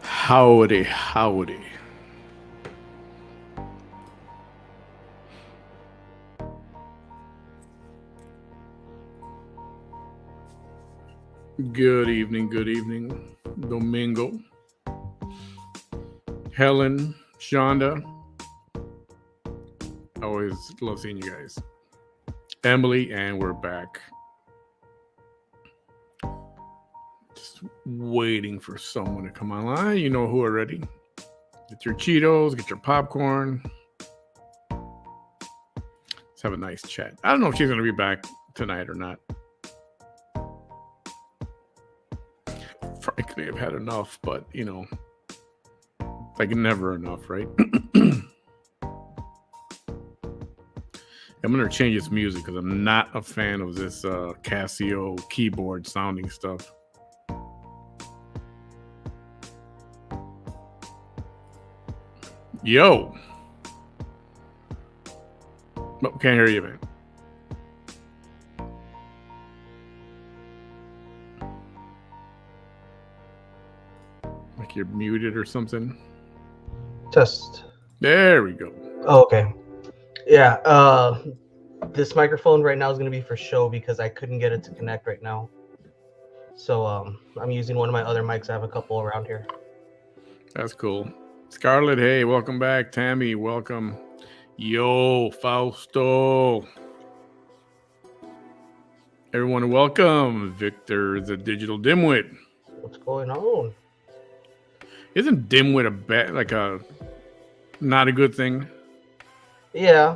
Howdy, howdy. Good evening, Domingo, Helen, Shonda. Always love seeing you guys. Emily, and we're back. Just waiting for someone to come online. You know who already. Get your Cheetos, get your popcorn. Let's have a nice chat. I don't know if she's going to be back tonight or not. Frankly, I've had enough, but you know, like never enough, right? I'm going to change its music because I'm not a fan of this Casio keyboard sounding stuff. Yo. Oh, can't hear you, man. Like you're muted or something. Test. There we go. Oh, okay. Yeah. This microphone right now is going to be for show because I couldn't get it to connect right now. So I'm using one of my other mics. I have a couple around here. That's cool. Scarlett, hey, welcome back. Tammy, welcome. Yo, Fausto. Everyone, welcome. Victor, the Digital Dimwit. What's going on? Isn't dimwit not a good thing? Yeah.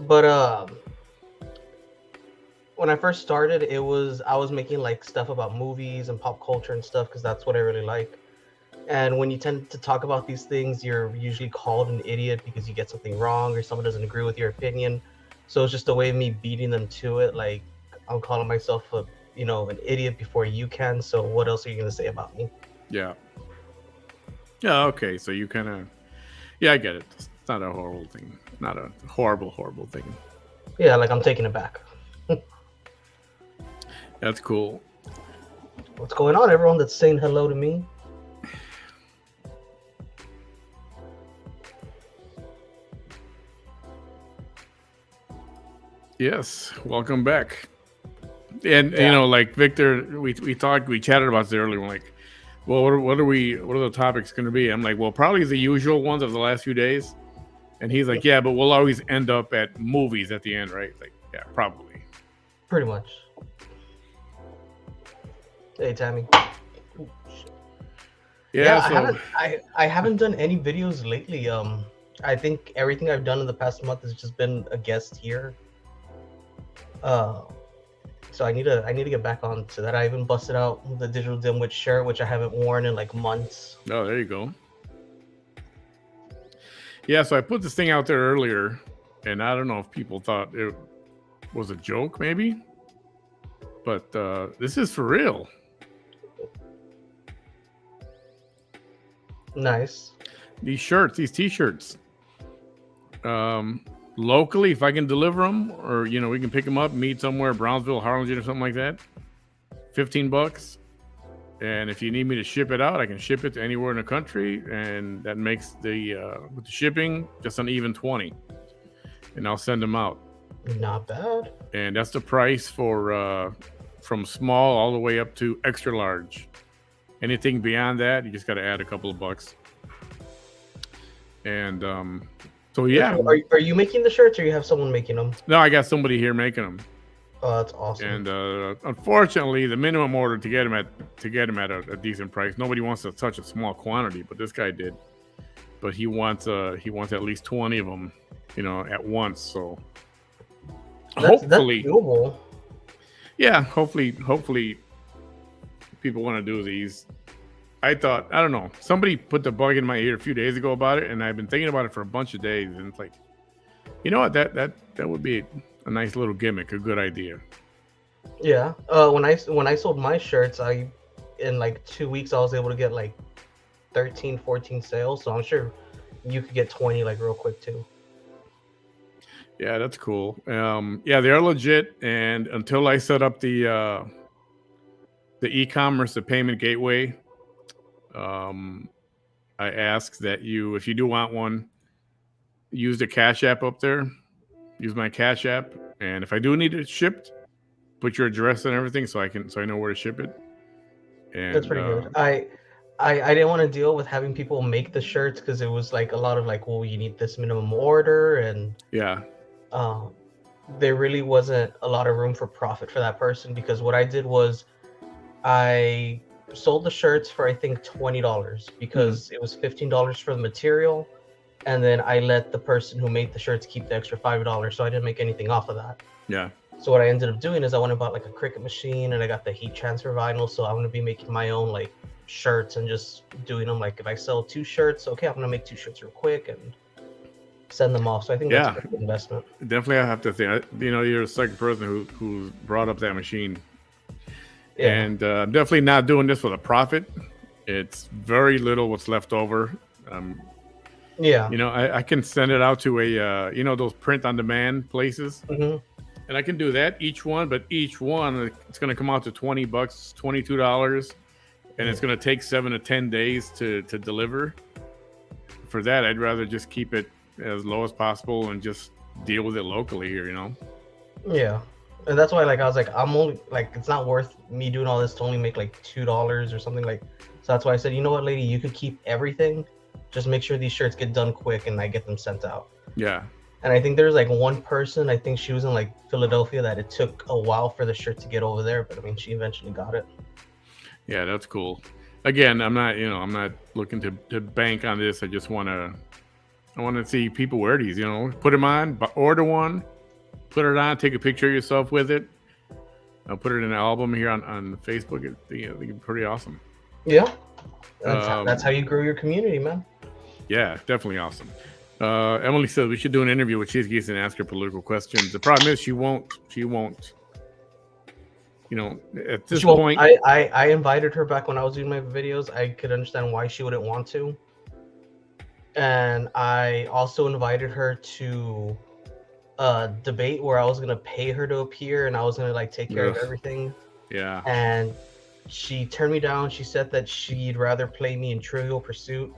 But when I first started, I was making like stuff about movies and pop culture and stuff because that's what I really like. And when you tend to talk about these things, you're usually called an idiot because you get something wrong or someone doesn't agree with your opinion. So it's just a way of me beating them to it. Like I'm calling myself an idiot before you can. So what else are you gonna say about me? Yeah. Yeah. Okay. So you kind of, yeah, I get it. It's not a horrible thing. Not a horrible thing. Yeah, like I'm taking it back. That's cool. What's going on, everyone that's saying hello to me? Yes, welcome back. And you know, like Victor, we chatted about this earlier. We're like, well, what are the topics going to be? I'm like, well, probably the usual ones of the last few days. And he's like, yeah, but we'll always end up at movies at the end, right? Like, yeah, probably. Pretty much. Hey, Tammy. Ooh, shit. Yeah, I haven't done any videos lately. I think everything I've done in the past month has just been a guest here. So I need to get back on to that. I even busted out the Digital Dimwit shirt, which I haven't worn in like months. Oh, there you go. Yeah, so I put this thing out there earlier, and I don't know if people thought it was a joke, maybe, but this is for real. Nice. These t-shirts, locally, if I can deliver them, or we can pick them up, meet somewhere, Brownsville, Harlingen, or something like that. $15, and if you need me to ship it out, I can ship it to anywhere in the country, and that makes with the shipping just an even $20, and I'll send them out. Not bad. And that's the price for from small all the way up to extra large. Anything beyond that, you just got to add a couple of bucks. And so yeah. So are you making the shirts, or you have someone making them? No, I got somebody here making them. Oh, that's awesome. And unfortunately, the minimum order to get them at a decent price. Nobody wants to touch a small quantity, but this guy did. But he wants at least 20 of them, at once. So hopefully, that's doable. Yeah, hopefully people want to do these. I don't know. Somebody put the bug in my ear a few days ago about it, and I've been thinking about it for a bunch of days. And it's like, you know what? That would be a nice little gimmick, a good idea. Yeah. When I sold my shirts, in like 2 weeks I was able to get like 13, 14 sales. So I'm sure you could get 20 like real quick too. Yeah, that's cool. Yeah, they are legit. And until I set up the e-commerce, the payment gateway, I ask that if you do want one, use the Cash App up there. Use my Cash App, and if I do need it shipped, put your address and everything so I know where to ship it. And that's pretty good. I didn't want to deal with having people make the shirts because it was like a lot of like, well, you need this minimum order, and yeah, there really wasn't a lot of room for profit for that person, because what I did was I sold the shirts for I think $20 because it was $15 for the material, and then I let the person who made the shirts keep the extra $5, so I didn't make anything off of that. Yeah. So what I ended up doing is I went and bought like a Cricut machine, and I got the heat transfer vinyl. So I'm gonna be making my own like shirts and just doing them. Like if I sell 2 shirts, okay, I'm gonna make 2 shirts real quick and send them off. So I think that's a good investment. Definitely, I have to think. You're the second person who brought up that machine. Yeah. And I'm definitely not doing this for the profit. It's very little what's left over. Yeah. I can send it out to a those print-on-demand places. Mm-hmm. And I can do that each one, but each one it's going to come out to $20, $22, and it's going to take 7 to 10 days to deliver. For that, I'd rather just keep it as low as possible and just deal with it locally here. Yeah, and that's why I was like, I'm only like, it's not worth me doing all this to only make like $2 or something like. So that's why I said, you know what, lady, you could keep everything. Just make sure these shirts get done quick and I get them sent out. Yeah. And I think there's like one person, I think she was in like Philadelphia, that it took a while for the shirt to get over there, but I mean, she eventually got it. Yeah, that's cool. Again, I'm not looking to bank on this. I just want to see people wear these, put them on, order one, put it on, take a picture of yourself with it. I'll put it in an album here on Facebook. I think it's pretty awesome. Yeah. That's how you grow your community, man. Yeah, definitely awesome. Emily said we should do an interview with Cheese Geese and ask her political questions. The problem is she won't. At this point, I invited her back when I was doing my videos. I could understand why she wouldn't want to, and I also invited her to a debate where I was gonna pay her to appear, and I was gonna like take care of everything. Yeah. And she turned me down. She said that she'd rather play me in Trivial Pursuit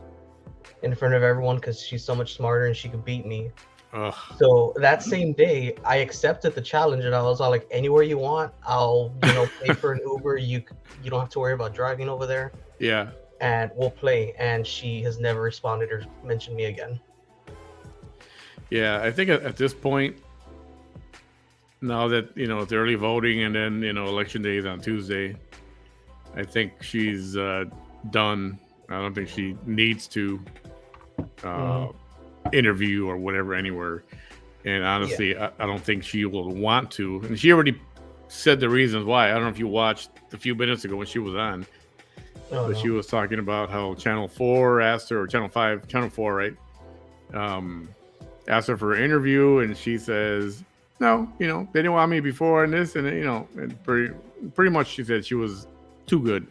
in front of everyone because she's so much smarter and she could beat me. Ugh. So that same day, I accepted the challenge, and I was all like, anywhere you want, I'll pay for an Uber. You don't have to worry about driving over there. Yeah. And we'll play. And she has never responded or mentioned me again. Yeah, I think at this point, now that it's early voting and then election day is on Tuesday, I think she's done. I don't think she needs to interview or whatever anywhere. And honestly, I don't think she will want to. And she already said the reasons why. I don't know if you watched a few minutes ago when she was on. But she was talking about how Channel 4 asked her, or Channel 4, right? Asked her for an interview, and she says, no, they didn't want me before and this, and and pretty much she said she was too good.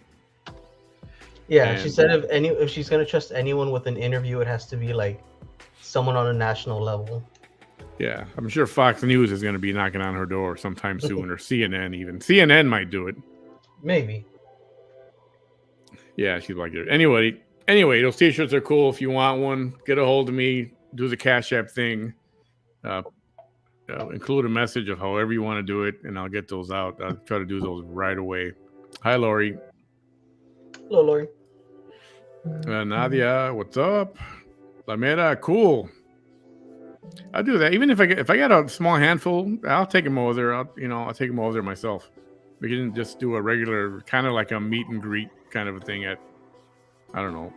Yeah, and she said if she's gonna trust anyone with an interview, it has to be like someone on a national level. Yeah, I'm sure Fox News is going to be knocking on her door sometime soon, or CNN even. CNN might do it. Maybe. Yeah, she's like it. Anyway, those T-shirts are cool. If you want one, get a hold of me. Do the Cash App thing. Include a message of however you want to do it, and I'll get those out. I'll try to do those right away. Hi, Lori. Hello, Lori. Nadia, what's up? La Mera, cool. I'll do that. Even if I get a small handful, I'll take them over there. I'll take them over there myself. We can just do a regular, kind of like a meet and greet kind of a thing at, I don't know,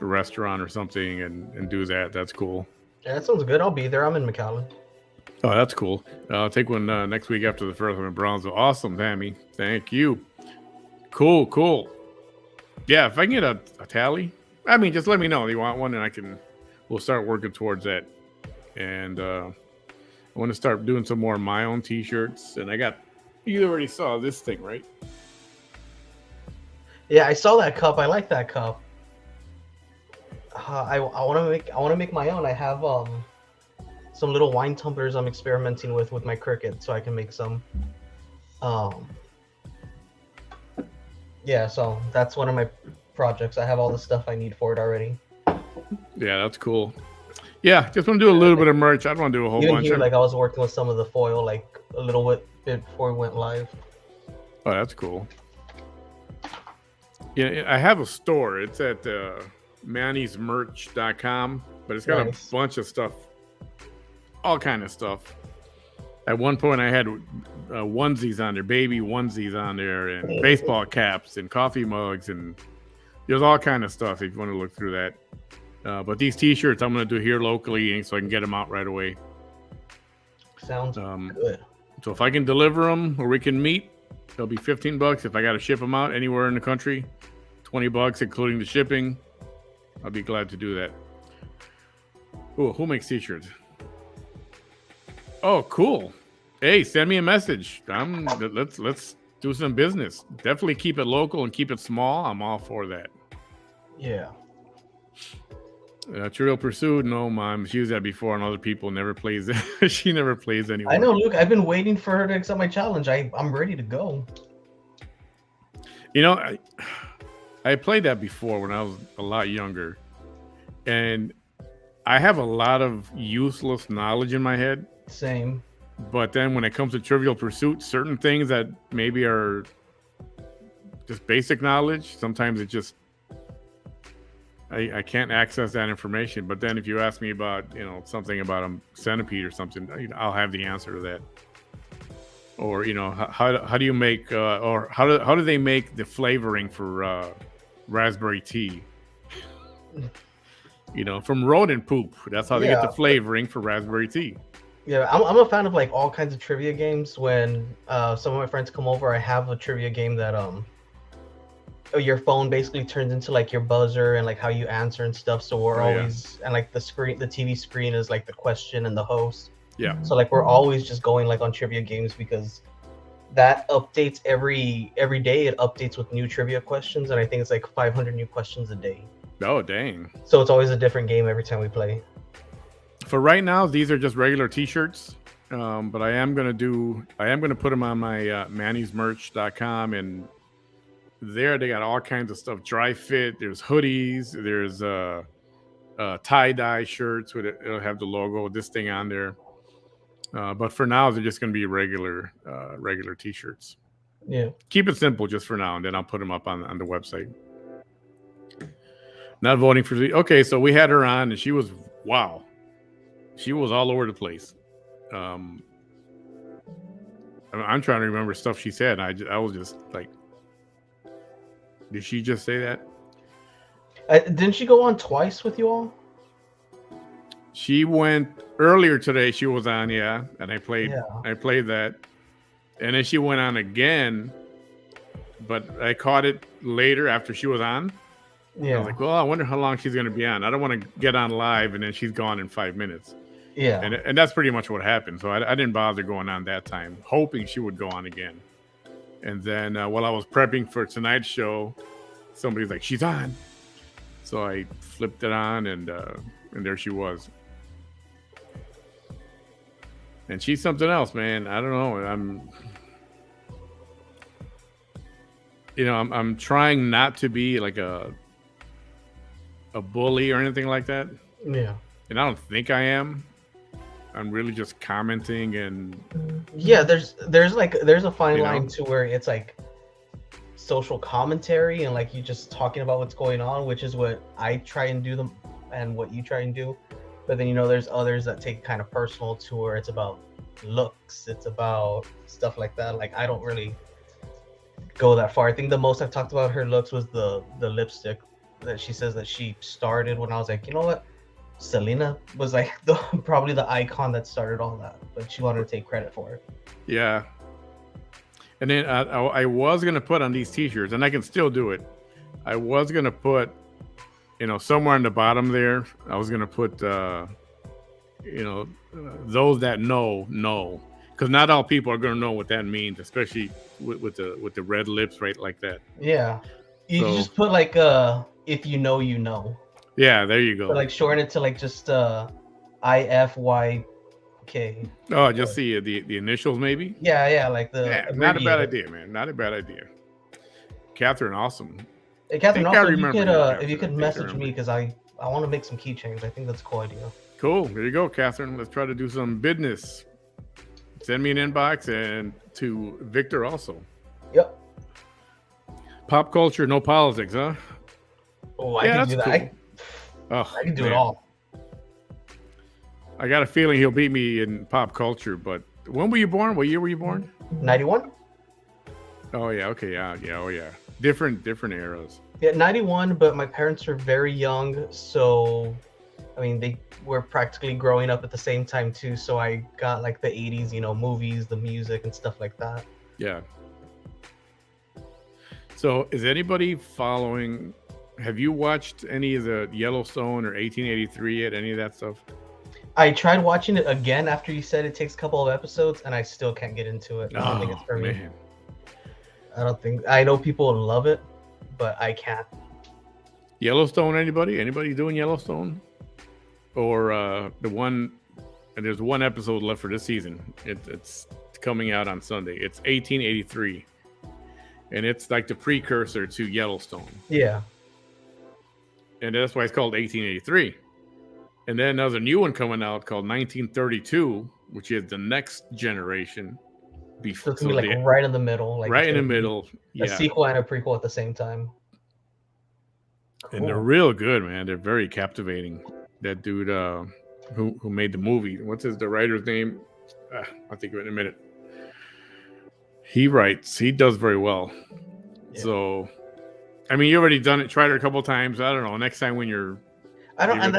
a restaurant or something, and do that. That's cool. Yeah, that sounds good. I'll be there. I'm in McAllen. Oh, that's cool. I'll take one next week after the first one in Brownsville. Awesome, Tammy. Thank you. Cool. Yeah, if I can get a tally, I mean, just let me know you want one, and we'll start working towards that. And I want to start doing some more of my own T-shirts. And you already saw this thing, right? Yeah, I saw that cup. I like that cup. I want to make my own. I have some little wine tumblers I'm experimenting with my Cricut, so I can make some. Yeah, so that's one of my projects. I have all the stuff I need for it already. Yeah, that's cool. Yeah, just want to do a little bit of merch. I don't want to do a whole bunch. Here, like I was working with some of the foil, like a little bit before we went live. Oh, that's cool. Yeah, I have a store. It's at mannysmerch.com, but it's got a bunch of stuff, all kind of stuff. At one point, I had onesies on there, baby onesies on there, and baseball caps and coffee mugs, and there's all kind of stuff if you want to look through that. But these T-shirts I'm going to do here locally, so I can get them out right away. Sounds good. So if I can deliver them or we can meet, they'll be $15. If I got to ship them out anywhere in the country, $20, including the shipping. I'll be glad to do that. Ooh, who makes T-shirts? Oh, cool. Hey, send me a message. Let's do some business. Definitely keep it local and keep it small. I'm all for that. Yeah. Trivial Pursuit, no, Mom. She used that before, and other people never plays it. She never plays anymore. I know, Luke. I've been waiting for her to accept my challenge. I'm ready to go. You know, I played that before when I was a lot younger, and I have a lot of useless knowledge in my head. Same. But then when it comes to Trivial Pursuit, certain things that maybe are just basic knowledge, sometimes it just I can't access that information. But then if you ask me about, something about a centipede or something, I'll have the answer to that. Or, how do you make, or how do they make the flavoring for raspberry tea? From rodent poop. That's how they get the flavoring for raspberry tea. Yeah, I'm a fan of like all kinds of trivia games. When some of my friends come over, I have a trivia game that your phone basically turns into like your buzzer and like how you answer and stuff. So we're always and like the TV screen is like the question and the host. Yeah. So like we're always just going like on trivia games because that updates every day. It updates with new trivia questions, and I think it's like 500 new questions a day. Oh, dang. So it's always a different game every time we play. For right now, these are just regular T-shirts, but I am gonna put them on my mannysmerch.com, and there they got all kinds of stuff. Dry fit. There's hoodies. There's tie-dye shirts with it'll have the logo, this thing on there. But for now, they're just gonna be regular T-shirts. Yeah. Keep it simple just for now, and then I'll put them up on the website. Not voting for the. Okay, so we had her on, and she was wow. She was all over the place. I'm trying to remember stuff she said. I was just like, did she just say that? Didn't she go on twice with you all? She went earlier today. She was on, yeah, and I played that, and then she went on again, but I caught it later after she was on. Yeah. I was like, well, I wonder how long she's going to be on. I don't want to get on live and then she's gone in 5 minutes. Yeah. And that's pretty much what happened. So I didn't bother going on that time, hoping she would go on again. And then while I was prepping for tonight's show, somebody's like, she's on. So I flipped it on, and there she was. And she's something else, man. I don't know. I'm trying not to be like a bully or anything like that. Yeah. And I don't think I am. I'm really just commenting and there's a fine line to where it's like social commentary and like you just talking about what's going on, which is what I try and do them and what you try and do. But then, you know, there's others that take kind of personal to where it's about looks, it's about stuff like that. Like I don't really go that far. I think the most I've talked about her looks was the lipstick that she says that she started when I was like, you know what? Selena was like probably the icon that started all that, but she wanted to take credit for it. Yeah. And then I was gonna put on these T-shirts, and I can still do it. I was gonna put, you know, somewhere on the bottom there. I was gonna put, you know, those that know, because not all people are gonna know what that means, especially with the red lips, right, like that. Yeah, you So, just put like if you know, you know. Yeah, there you go. But like shorten it to like just IFYK. Oh, just the initials maybe. Yeah, like the. Yeah, not a bad idea, man. Not a bad idea. Catherine, awesome. Hey, Catherine, I think I also remember if you could I message me because I want to make some keychains. I think that's a cool idea. Cool. There you go, Catherine. Let's try to do some business. Send me an inbox and to Victor also. Yep. Pop culture, no politics, huh? Oh, I can do that. Cool. I can do it all. I got a feeling he'll beat me in pop culture, but when were you born? What year were you born? 91. Oh yeah, okay, yeah, oh yeah. Different eras. Yeah, 91, but my parents were very young, so I mean they were practically growing up at the same time too, so I got like the 80s, you know, movies, the music and stuff like that. Yeah. So is anybody following, have you watched any of the Yellowstone or 1883 yet, any of that stuff? I tried watching it again after you said it takes a couple of episodes and I still can't get into it. I don't think it's for me. I know people love it, but I can't. Yellowstone, anybody doing Yellowstone? Or there's one episode left for this season. It's coming out on Sunday. It's 1883. And it's like the precursor to Yellowstone. Yeah. And that's why it's called 1883. And then there's a new one coming out called 1932, which is the next generation. So it's gonna be like right in the middle. Like right in the middle. Yeah. A sequel and a prequel at the same time. Cool. And they're real good, man. They're very captivating. That dude who made the movie. What's the writer's name? I'll think of it in a minute. He does very well. Yeah. So, I mean, you already done it, tried it a couple times. I don't know. Next time when you're,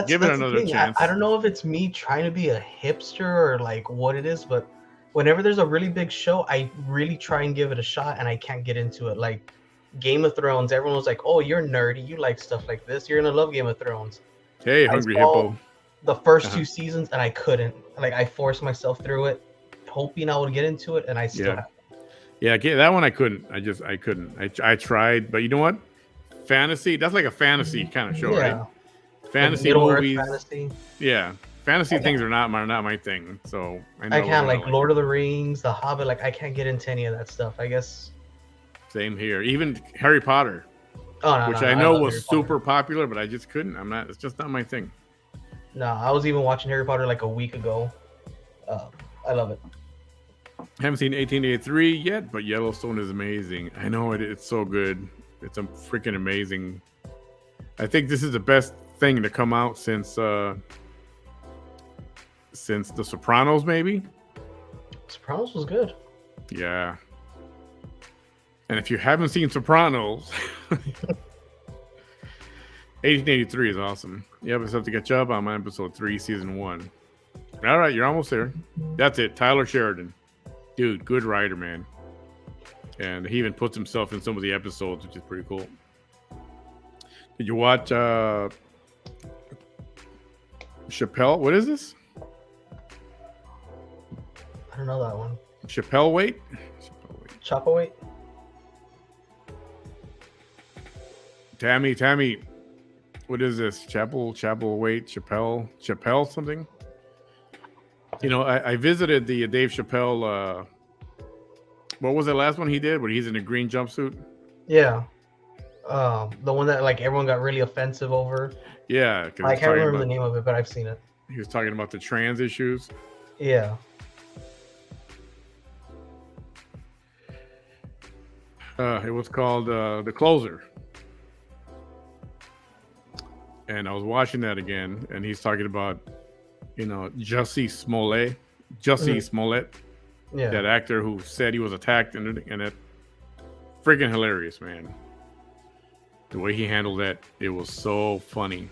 give it another chance. I don't know if it's me trying to be a hipster or like what it is, but whenever there's a really big show, I really try and give it a shot, and I can't get into it. Like Game of Thrones, everyone was like, "Oh, you're nerdy. You like stuff like this. You're gonna love Game of Thrones." Hey, Hungry Hippo. The first 2 seasons, and I couldn't. Like I forced myself through it, hoping I would get into it, and I still haven't. Yeah, that one I couldn't. I couldn't. I tried, but you know what? Fantasy. That's like a fantasy kind of show, right? Fantasy like movies. Fantasy. Yeah, fantasy things are not my thing. So I can't like Lord of the Rings, The Hobbit. Like I can't get into any of that stuff. I guess. Same here. Even Harry Potter, which I know was super popular, but I just couldn't. It's just not my thing. No, I was even watching Harry Potter like a week ago. I love it. Haven't seen 1883 yet, but Yellowstone is amazing. I know it's so good. It's a freaking amazing. I think this is the best thing to come out since The Sopranos, maybe. Sopranos was good. Yeah. And if you haven't seen Sopranos, 1883 is awesome. You have to catch up. I'm on episode 3, season 1. All right, you're almost there. That's it. Tyler Sheridan. Dude, good writer, man. And he even puts himself in some of the episodes, which is pretty cool. Did you watch Chappelle? What is this? I don't know that one. Chappelle Wait? Chopper Wait? Tammy. What is this? Chapel Wait, Chappelle something? You know, I visited the Dave Chappelle. What was the last one he did? Where he's in a green jumpsuit? Yeah, the one that like everyone got really offensive over. Yeah, I can't remember the name of it, but I've seen it. He was talking about the trans issues. Yeah. It was called The Closer. And I was watching that again, and he's talking about, Jussie Smollett, Yeah. that actor who said he was attacked, and it freaking hilarious, man. The way he handled that, it was so funny.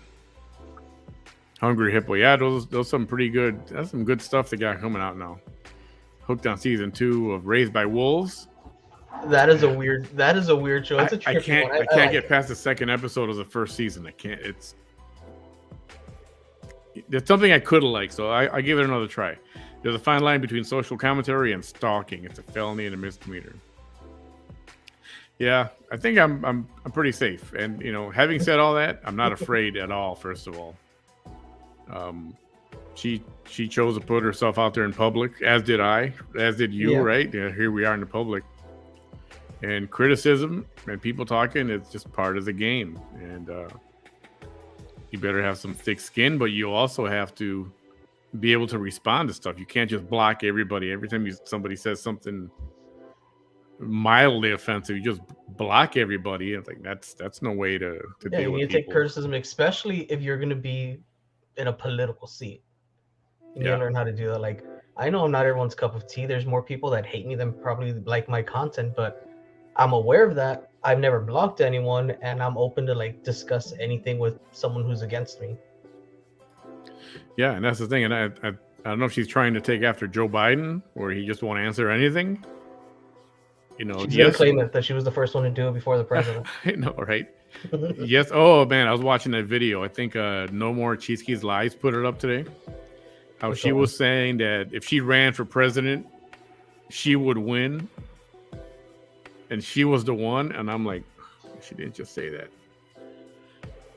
Hungry Hippo, yeah, those some pretty good. That's some good stuff they got coming out now. Hooked on season 2 of Raised by Wolves. That is a weird show. It's a trippy one. I can't get past the second episode of the first season. I can't. It's something I could like, so I give it another try. There's a fine line between social commentary and stalking. It's a felony and a misdemeanor. Yeah, I think I'm pretty safe. And having said all that, I'm not afraid at all. First of all, she chose to put herself out there in public, as did I, as did you, yeah. Right? Yeah, here we are in the public. And criticism and people talking is just part of the game. And you better have some thick skin, but you also have to be able to respond to stuff. You can't just block everybody. Every time somebody says something mildly offensive, you just block everybody. It's like that's no way to deal you with need to take criticism, especially if you're going to be in a political seat. You need to learn how to do that. Like, I know I'm not everyone's cup of tea. There's more people that hate me than probably like my content, but I'm aware of that. I've never blocked anyone, and I'm open to discuss anything with someone who's against me. Yeah, and that's the thing. And I don't know if she's trying to take after Joe Biden, where he just won't answer anything. She's gonna claim that she was the first one to do it before the president. I know, right? Yes. Oh man, I was watching that video. I think No More Cheeseke's Lies put it up today. How she was saying that if she ran for president, she would win. And she was the one, and I'm like, she didn't just say that.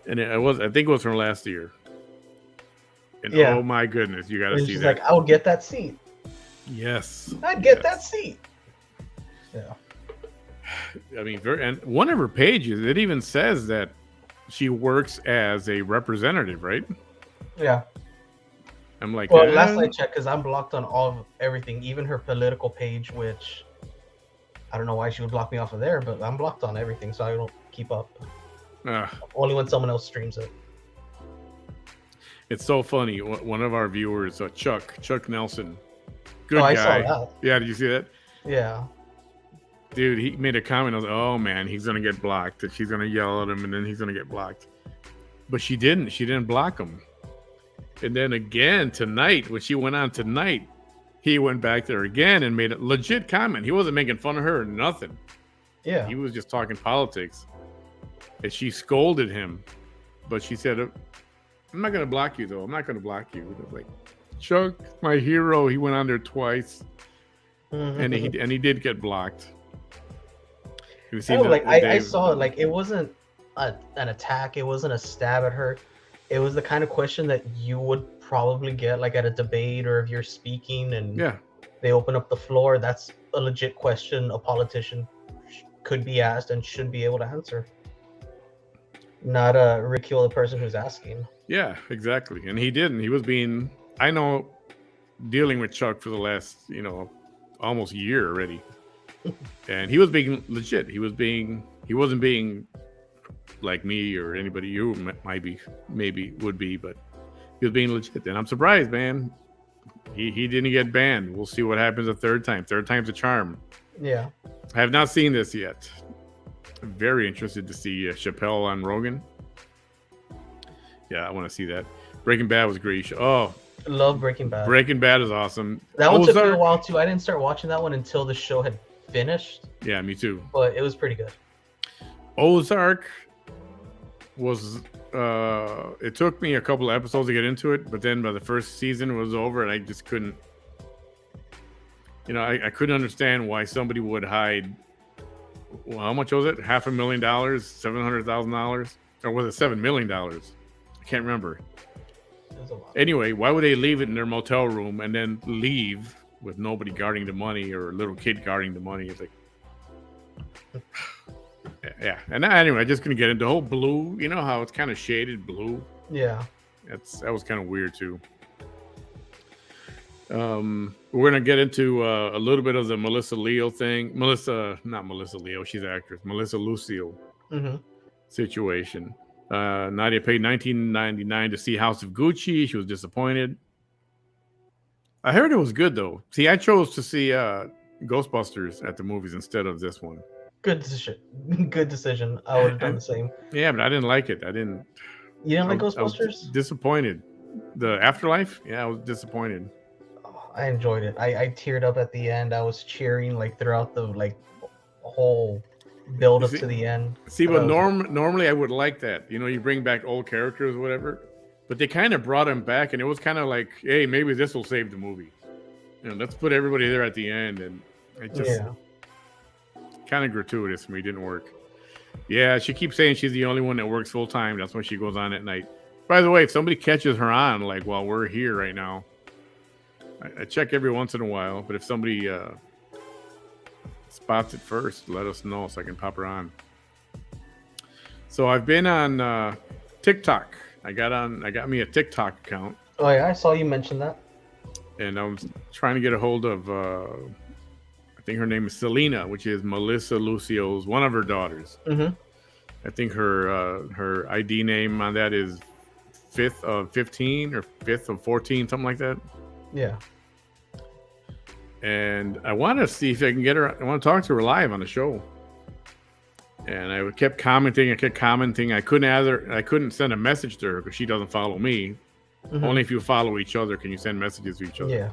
And I think it was from last year. And oh my goodness, you got to see that. She's like, I would get that seat. Yes. I'd get that seat. Yeah. I mean, and one of her pages, it even says that she works as a representative, right? Yeah. I'm like, well, last I checked, because I'm blocked on everything, even her political page, which I don't know why she would block me off of there, but I'm blocked on everything, so I don't keep up. Only when someone else streams it. It's so funny. One of our viewers, Chuck Nelson, good guy. I saw that. Yeah, did you see that? Yeah. Dude, he made a comment. I was like, oh man, he's gonna get blocked. She's gonna yell at him, and then he's gonna get blocked. But she didn't. She didn't block him. And then again tonight, when she went on tonight, he went back there again and made a legit comment. He wasn't making fun of her or nothing. Yeah. He was just talking politics. And she scolded him. But she said, I'm not going to block you, though. I'm not going to block you. I was like, Chuck, my hero, he went on there twice. And he did get blocked. I saw it. It wasn't an attack. It wasn't a stab at her. It was the kind of question that you would probably get at a debate, or if you're speaking and they open up the floor. That's a legit question a politician could be asked and should be able to answer, not ridicule the person who's asking. Yeah, exactly. And he didn't. He was being, I know, dealing with Chuck for the last almost year already, and he was being legit. He wasn't being like me or anybody you maybe would be, but he was being legit. And I'm surprised, man. He didn't get banned. We'll see what happens a third time. Third time's a charm. Yeah. I have not seen this yet. I'm very interested to see Chappelle on Rogan. Yeah, I want to see that. Breaking Bad was a great show. Oh, I love Breaking Bad. Breaking Bad is awesome. That one took me a while too. I didn't start watching that one until the show had finished. Yeah, me too. But it was pretty good. Ozark was it took me a couple of episodes to get into it, but then by the first season was over and I just couldn't I couldn't understand why somebody would hide, well, how much was it? $500,000, $700,000, or was it $7 million? I can't remember. Anyway, why would they leave it in their motel room and then leave with nobody guarding the money or a little kid guarding the money? It's like, yeah. And anyway, just gonna get into the whole blue. You know how it's kind of shaded blue? Yeah. That was kind of weird too. We're gonna get into a little bit of the Melissa Leo thing. Not Melissa Leo. She's an actress. Melissa Lucio situation. Nadia paid $19.99 to see House of Gucci. She was disappointed. I heard it was good though. See, I chose to see Ghostbusters at the movies instead of this one. Good decision. Good decision. I would have done the same. Yeah, but I didn't like it. I didn't. You didn't like I was Ghostbusters? disappointed. The Afterlife? Yeah, I was disappointed. Oh, I enjoyed it. I teared up at the end. I was cheering like throughout the whole build up to the end. See, but normally I would like that. You bring back old characters or whatever. But they kind of brought him back, and it was kind of like, hey, maybe this will save the movie. Let's put everybody there at the end, and it just kind of gratuitous for me. It didn't work. Yeah, she keeps saying she's the only one that works full time. That's why she goes on at night. By the way, if somebody catches her on, like while we're here right now, I check every once in a while. But if somebody spots it first, let us know so I can pop her on. So I've been on TikTok. I got me a TikTok account. Oh yeah, I saw you mention that. And I was trying to get a hold of I think her name is Selena, which is Melissa Lucio's one of her daughters. I think her ID name on that is 5th of 15 or 5th of 14, something like that. Yeah. And I want to see if I can get her. I want to talk to her live on the show. And I kept commenting. I couldn't send a message to her because she doesn't follow me. Only if you follow each other can you send messages to each other. Yeah.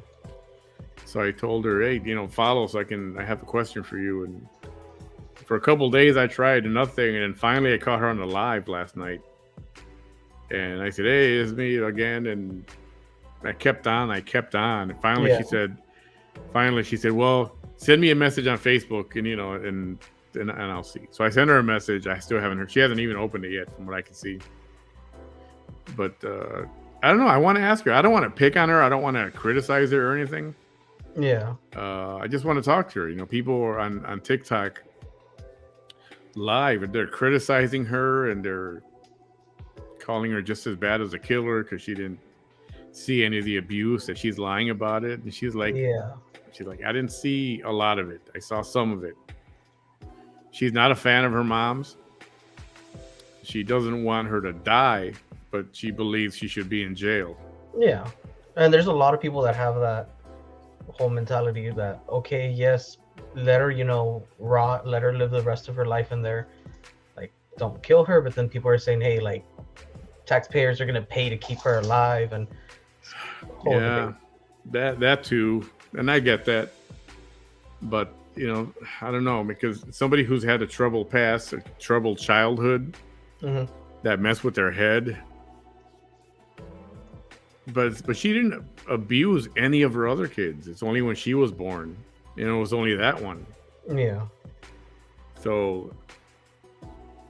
So I told her, hey, follow so I have a question for you. And for a couple of days I tried and nothing. And then finally I caught her on the live last night. And I said, hey, it's me again. And I kept on. And finally she said, well, send me a message on Facebook and I'll see. So I sent her a message. I still haven't heard. She hasn't even opened it yet from what I can see. But I don't know. I want to ask her. I don't want to pick on her. I don't want to criticize her or anything. Yeah. I just want to talk to her. People are on TikTok live and they're criticizing her and they're calling her just as bad as a killer because she didn't see any of the abuse, that she's lying about it. And she's like, I didn't see a lot of it. I saw some of it. She's not a fan of her mom's. She doesn't want her to die, but she believes she should be in jail. Yeah. And there's a lot of people that have that whole mentality that, okay, yes, let her, rot, let her live the rest of her life in there. Like, don't kill her. But then people are saying, hey, like, taxpayers are going to pay to keep her alive. And that too. And I get that. But, I don't know, because somebody who's had a troubled past, a troubled childhood, that mess with their head. But she didn't abuse any of her other kids. It's only when she was born. It was only that one. Yeah. So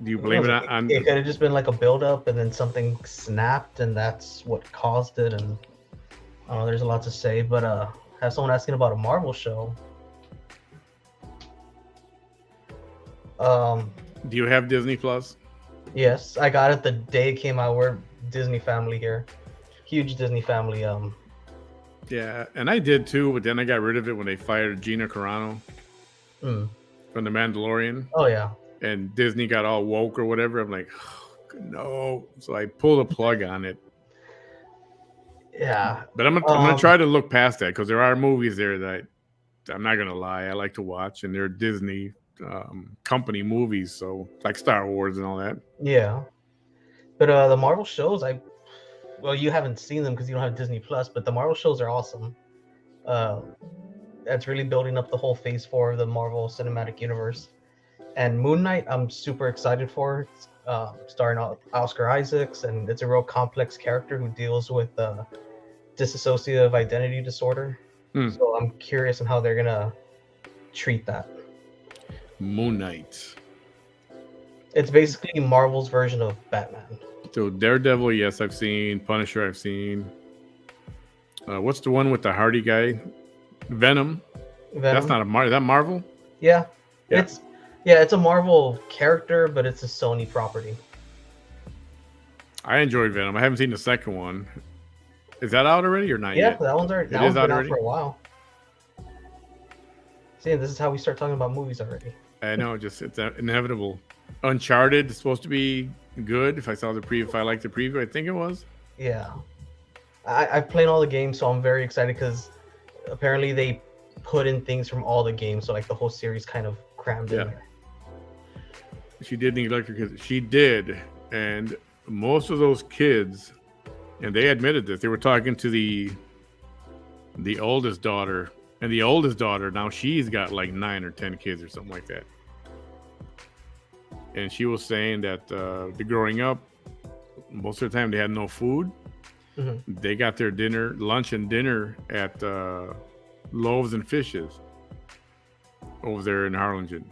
do you blame it on? It could have just been like a buildup and then something snapped and that's what caused it. And there's a lot to say. But I have someone asking about a Marvel show. Do you have Disney Plus? Yes, I got it the day it came out. We're Disney family here. Huge Disney family. Yeah, and I did too, but then I got rid of it when they fired Gina Carano from The Mandalorian. Oh yeah. And Disney got all woke or whatever. I'm like, oh, no. So I pulled a plug on it. Yeah. But I'm gonna try to look past that because there are movies there that I'm not gonna lie, I like to watch, and they're Disney company movies, so like Star Wars and all that. Yeah. But the Marvel shows, you haven't seen them because you don't have Disney Plus, but the Marvel shows are awesome. That's really building up the whole Phase 4 of the Marvel Cinematic Universe. And Moon Knight, I'm super excited for. Starring Oscar Isaacs, and it's a real complex character who deals with dissociative identity disorder. So I'm curious on how they're gonna treat that. Moon Knight. It's basically Marvel's version of Batman. So Daredevil, yes, I've seen. Punisher, I've seen. What's the one with the Hardy guy? Venom. That's not a Marvel. Is that Marvel? Yeah. It's a Marvel character, but it's a Sony property. I enjoyed Venom. I haven't seen the second one. Is that out already or not Yeah, yet? that one's already. It That is one's out been out already. for a while. See, this is how we start talking about movies already. I know, just it's inevitable. Uncharted is supposed to be good. If I saw the preview, if I liked the preview, I think it was. Yeah, I've played all the games, so I'm very excited because apparently they put in things from all the games, so like the whole series kind of crammed in Yeah. there. She did the electric. She did, and most of those kids, and they admitted this. They were talking to the oldest daughter, and the oldest daughter now she's got like 9 or 10 kids or something like that. And she was saying that the growing up, most of the time they had no food. Mm-hmm. They got their lunch and dinner at Loaves and Fishes over there in Harlingen,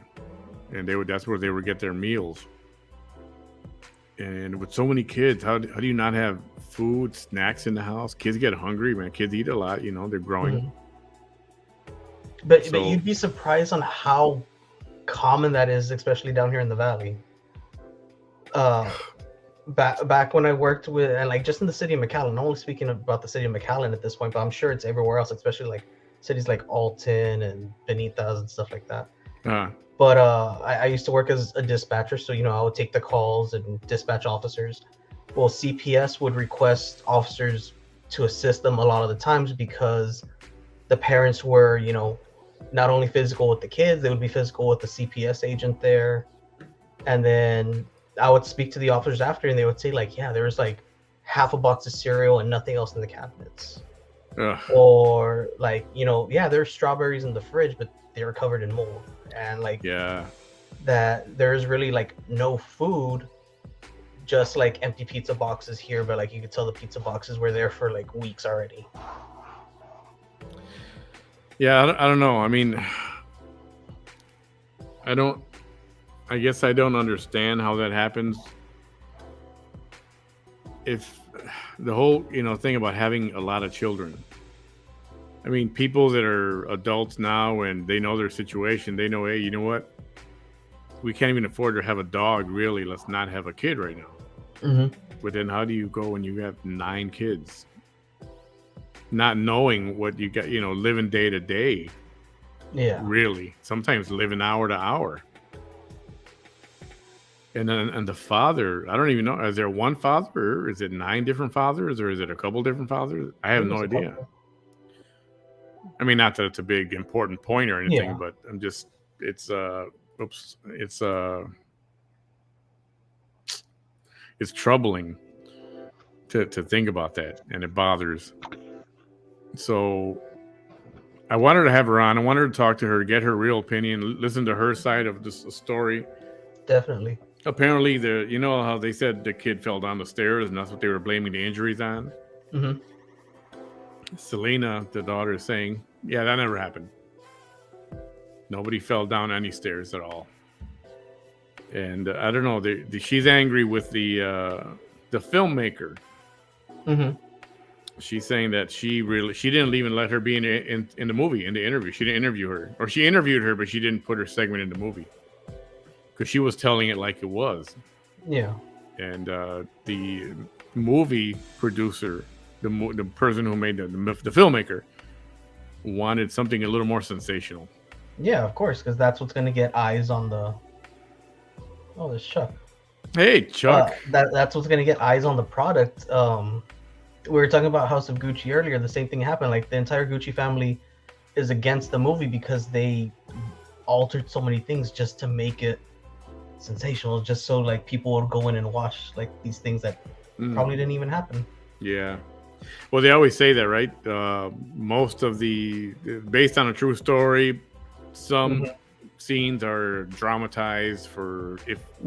and that's where they would get their meals. And with so many kids, how do you not have food, snacks in the house? Kids get hungry, man. Kids eat a lot, they're growing. Mm-hmm. But So- you'd be surprised on how common that is, especially down here in the valley. Back when I worked with, and like just in the city of McAllen, I'm only speaking about the city of McAllen at this point, but I'm sure it's everywhere else, especially like cities like Alton and Benitas and stuff like that. But I used to work as a dispatcher, so I would take the calls and dispatch officers. Well, CPS would request officers to assist them a lot of the times because the parents were, not only physical with the kids, they would be physical with the CPS agent there. And then I would speak to the officers after, and they would say like, yeah, there was like half a box of cereal and nothing else in the cabinets. Ugh. Or like, yeah, there's strawberries in the fridge, but they were covered in mold. And like, yeah, that there's really like no food, just like empty pizza boxes here, but like you could tell the pizza boxes were there for like weeks already. Yeah, I don't know. I mean, I guess I don't understand how that happens. If the whole, thing about having a lot of children. I mean, people that are adults now and they know their situation, they know, hey, you know what? We can't even afford to have a dog, really. Let's not have a kid right now. Mm-hmm. But then how do you go when you have 9 kids? Not knowing what you got, living day to day. Yeah. Really. Sometimes living hour to hour. And then and the father, I don't even know. Is there one father? Or is it 9 different fathers? Or is it a couple different fathers? I have no idea. I mean, not that it's a big important point or anything, but I'm just, it's troubling to think about that, and it bothers. So I wanted to have her on. I wanted to talk to her, get her real opinion, listen to her side of this story. Definitely. Apparently, how they said the kid fell down the stairs, and that's what they were blaming the injuries on. Mm-hmm. Selena, the daughter, is saying, yeah, that never happened. Nobody fell down any stairs at all. And I don't know. She's angry with the filmmaker. Mm-hmm. She's saying that she didn't even let her be in the movie, in the interview. She didn't interview her, or she interviewed her, but she didn't put her segment in the movie because she was telling it like it was. Yeah. And the movie producer, the person who made the filmmaker, wanted something a little more sensational. Yeah, of course, because that's what's going to get eyes on the. Oh, there's Chuck. Hey, Chuck. That's what's going to get eyes on the product. We were talking about House of Gucci earlier. The same thing happened. Like the entire Gucci family is against the movie because they altered so many things just to make it sensational, just so like people would go in and watch like these things that probably didn't even happen. Yeah. Well, they always say that, right? Most of based on a true story, some scenes are dramatized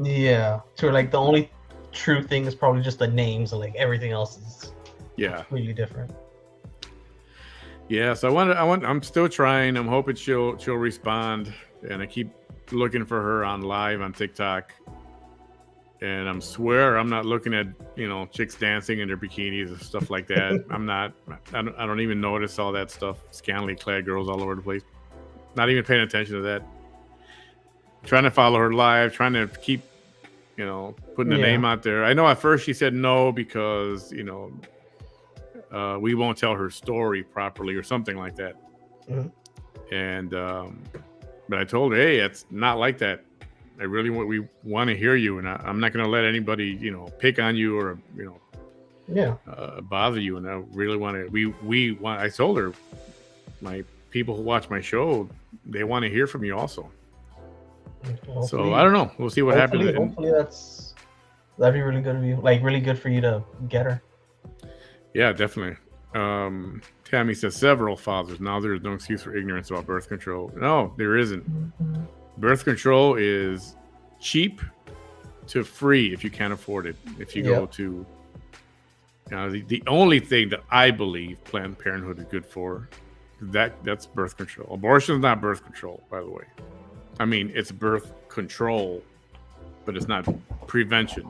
Yeah. So like the only true thing is probably just the names, and like everything else is completely different. Yeah. So I'm still trying. I'm hoping she'll respond, and I keep looking for her live on TikTok. And I swear I'm not looking at chicks dancing in their bikinis and stuff like that. I'm not. I don't even notice all that stuff. Scantily clad girls all over the place. Not even paying attention to that. Trying to follow her live. Trying to keep, putting the name out there. I know at first she said no because we won't tell her story properly or something like that. Mhm. And but I told her, hey, it's not like that. We want to hear you, and I'm not going to let anybody, pick on you or Yeah. bother you. And I really want to. We want. I told her, my people who watch my show, they want to hear from you also. So I don't know. We'll see what happens. Hopefully that'd be really good of you. Like really good for you to get her. Yeah, definitely. Tammy says several fathers. Now there's no excuse for ignorance about birth control. No, there isn't. Mm-hmm. Birth control is cheap to free if you can't afford it. If you go to the only thing that I believe Planned Parenthood is good for, that's birth control. Abortion is not birth control, by the way. I mean, it's birth control, but it's not prevention.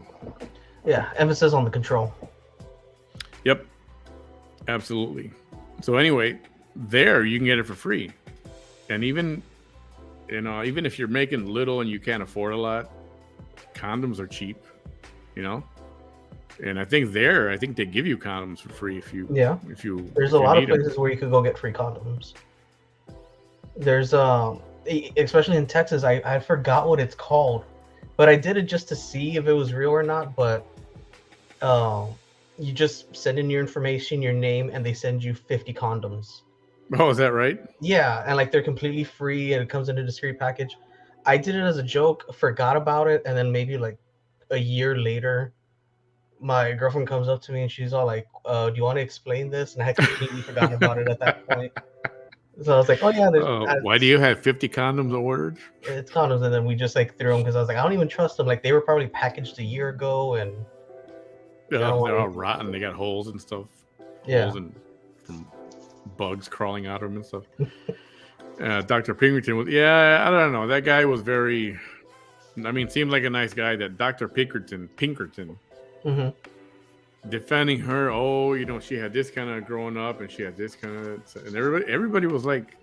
Yeah, emphasis on the control. Yep, absolutely. So anyway, there you can get it for free, and even if you're making little and you can't afford a lot, condoms are cheap, And I think they give you condoms for free if you. There's a lot of places where you could go get free condoms. There's especially in Texas, I forgot what it's called, but I did it just to see if it was real or not. But you just send in your information, your name, and they send you 50 condoms. Oh, is that right? Yeah, and like they're completely free, and it comes in a discreet package. I did it as a joke, forgot about it, and then maybe like a year later, my girlfriend comes up to me and she's all like, "Do you want to explain this?" And I had completely forgotten about it at that point. So I was like, "Oh yeah." Why do you have 50 condoms ordered? It's condoms, and then we just like threw them because I was like, I don't even trust them. Like they were probably packaged a year ago, and they're all rotten. They got holes and stuff. Yeah. Holes and from bugs crawling out of them and stuff. Dr. Pinkerton was, I don't know. That guy was seemed like a nice guy. That Dr. Pinkerton, mm-hmm. defending her. Oh, she had this kind of growing up, and she had this kind of, and everybody was like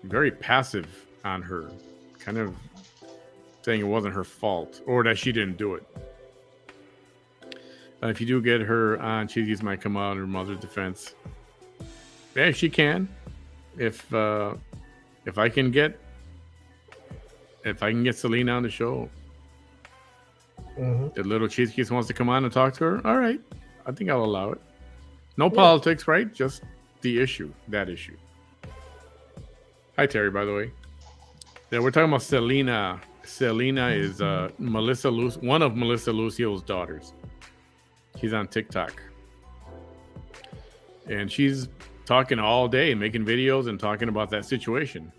very passive on her, kind of saying it wasn't her fault or that she didn't do it. If you do get her on, she might come out in her mother's defense. Yeah, she can. If I can get Selena on the show, mm-hmm. the little cheese kiss wants to come on and talk to her. All right, I think I'll allow it. No politics, right? Just that issue. Hi, Terry. By the way, yeah, we're talking about Selena. Selena is one of Melissa Lucio's daughters. She's on TikTok, and she's talking all day, making videos and talking about that situation.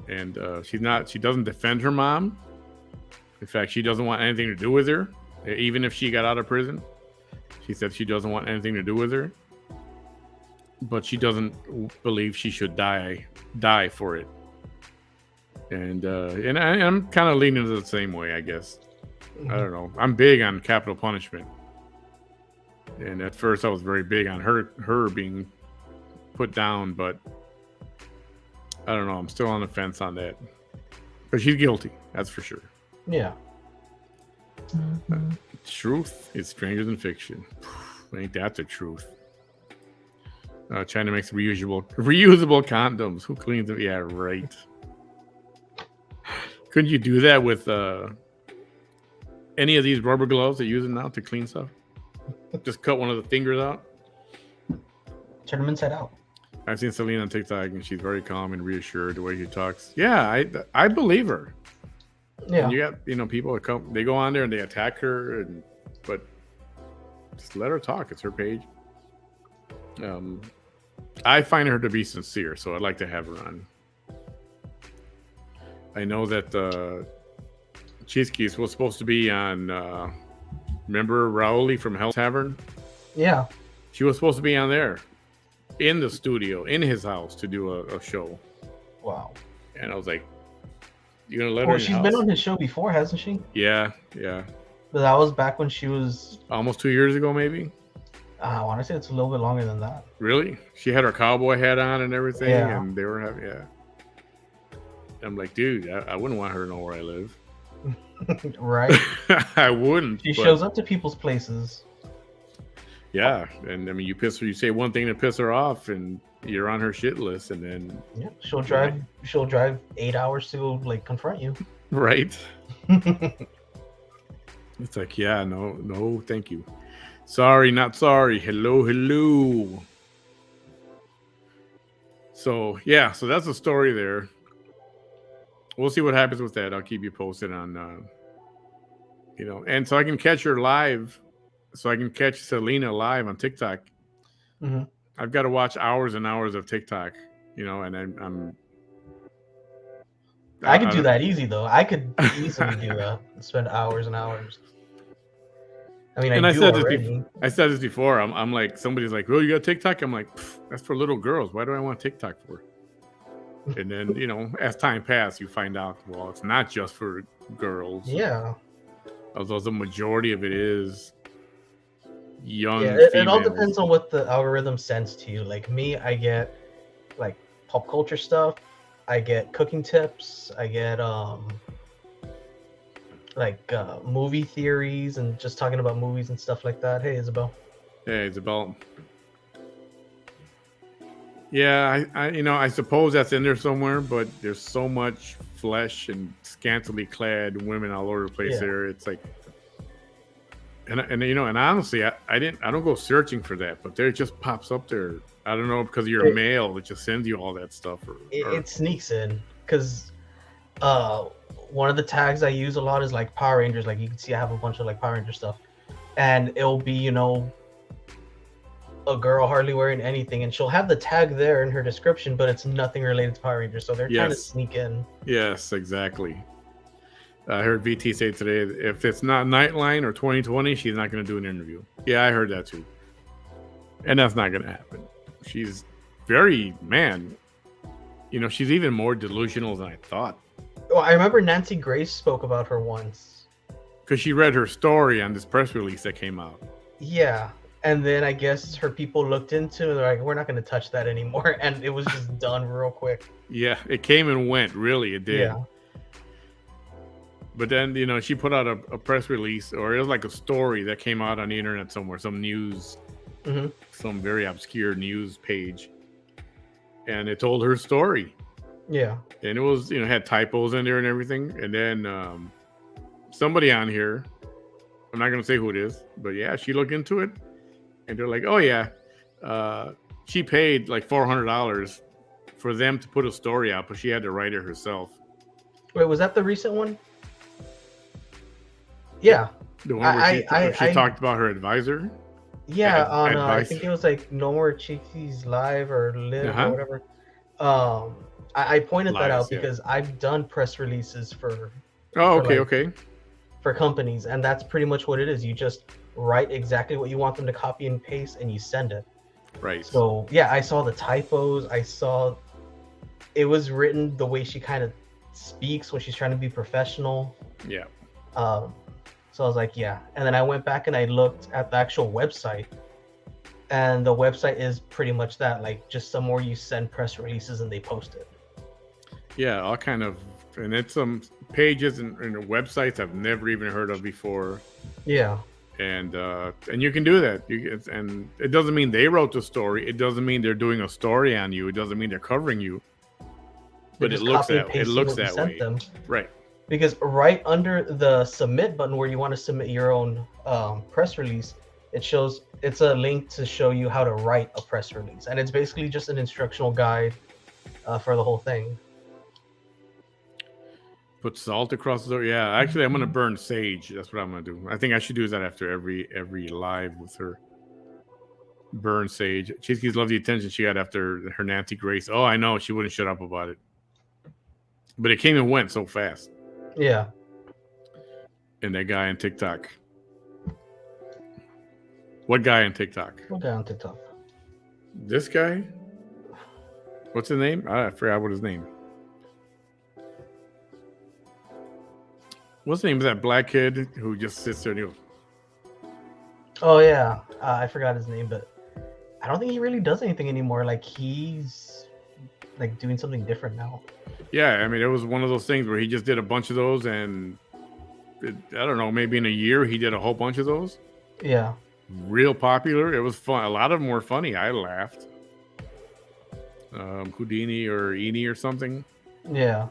And she doesn't defend her mom. In fact, she doesn't want anything to do with her, even if she got out of prison. She said she doesn't want anything to do with her, but she doesn't believe she should die for it. And I'm kind of leaning the same way, I guess. Mm-hmm. I don't know. I'm big on capital punishment, and at first I was very big on her being put down, but I don't know. I'm still on the fence on that. But she's guilty, that's for sure. Yeah. Truth is stranger than fiction. Ain't that the truth? China makes reusable condoms. Who cleans them? Yeah, right. Couldn't you do that with any of these rubber gloves they're using now to clean stuff? Just cut one of the fingers out. Turn them inside out. I've seen Selena on TikTok, and she's very calm and reassured the way she talks. Yeah, I believe her. Yeah. And you got people that come, they go on there and they attack her, but just let her talk. It's her page. I find her to be sincere, so I'd like to have her on. I know that Cheese Keys was supposed to be on. Remember Rauli from Hell's Tavern? Yeah. She was supposed to be on there, in the studio, in his house, to do a show. Wow. And I was like, "You gonna let her?" Well, she's been on his show before, hasn't she? Yeah. But that was back when she was almost 2 years ago, maybe. I want to say it's a little bit longer than that. Really? She had her cowboy hat on and everything, yeah. And they were having, I'm like, dude, I wouldn't want her to know where I live. Right? I wouldn't. She shows up to people's places. Yeah, and I mean, you say one thing to piss her off, and you're on her shit list, and then Yeah, she'll drive 8 hours to go like confront you. right, it's like, yeah, no, thank you, sorry, not sorry, hello. So yeah, so that's the story there. We'll see what happens with that. I'll keep you posted on, and so I can catch her live. So I can catch Selena live on TikTok. Hmm. I've got to watch hours and hours of TikTok, and I'm I could I do don't. that easy though. I could easily do that. Spend hours and hours. I mean, I And I do said this already. before. I'm like, somebody's like, "Oh, you got TikTok?" I'm like, "That's for little girls. Why do I want TikTok for?" And then as time passed, you find out, well, it's not just for girls. Yeah. Although the majority of it is Yeah, young it all females. depends on what the algorithm sends to you. Like me, I get like pop culture stuff. I get cooking tips. I get movie theories and just talking about movies and stuff like that. Hey, Isabel. Yeah, it's about. Yeah, I suppose that's in there somewhere, but there's so much flesh and scantily clad women all over the place Yeah. there. It's like, and honestly, I don't go searching for that, but there it just pops up there. I don't know, because you're a male, it just sends you all that stuff. It sneaks in because one of the tags I use a lot is like Power Rangers. Like you can see I have a bunch of like Power Ranger stuff, and it'll be a girl hardly wearing anything, and she'll have the tag there in her description, but it's nothing related to Power Rangers. So they're trying to sneak in. Yes, exactly. I heard VT say today, if it's not Nightline or 2020, she's not going to do an interview. Yeah, I heard that too. And that's not going to happen. She's she's even more delusional than I thought. Well, I remember Nancy Grace spoke about her once. Because she read her story on this press release that came out. Yeah. And then I guess her people looked into it. They're like, we're not going to touch that anymore. And it was just done real quick. Yeah, it came and went. Really, it did. Yeah. But then, she put out a press release, or it was like a story that came out on the internet somewhere, some news, some very obscure news page. And it told her story. Yeah. And it was, had typos in there and everything. And then somebody on here, I'm not going to say who it is, but yeah, she looked into it. And they're like, oh, yeah, she paid like $400 for them to put a story out, but she had to write it herself. Wait, was that the recent one? Yeah. The one where she talked about her advisor? Yeah, I think it was like No More Cheekies Live or Live or whatever. I pointed that out because I've done press releases for companies, and that's pretty much what it is. You just write exactly what you want them to copy and paste, and you send it. Right. So yeah, I saw the typos. I saw it was written the way she kind of speaks when she's trying to be professional. Yeah. So I was like, yeah. And then I went back and I looked at the actual website, and the website is pretty much that, like just somewhere you send press releases and they post it. Yeah, all kind of, and it's some pages and websites I've never even heard of before. Yeah. And you can do that. And it doesn't mean they wrote the story. It doesn't mean they're doing a story on you. It doesn't mean they're covering you. But it looks that way. Them. Right. Because right under the submit button where you want to submit your own press release, it's a link to show you how to write a press release. And it's basically just an instructional guide for the whole thing. Put salt across the door. Yeah, actually, I'm gonna burn sage. That's what I'm gonna do. I think I should do that after every live with her. Burn sage. Cheeseke's love the attention she got after her Nancy Grace. Oh, I know, she wouldn't shut up about it. But it came and went so fast. Yeah. And that guy on TikTok. What guy on TikTok? What guy on TikTok? This guy? What's his name? I forgot what his name. What's the name of that black kid who just sits there and goes, oh yeah, I forgot his name, but I don't think he really does anything anymore. Like he's like doing something different now. Yeah, I mean, it was one of those things where he just did a bunch of those, and I don't know, maybe in a year he did a whole bunch of those. Yeah. real popular. It was fun. A lot of them were funny. I laughed. Houdini or Eni or something. Yeah.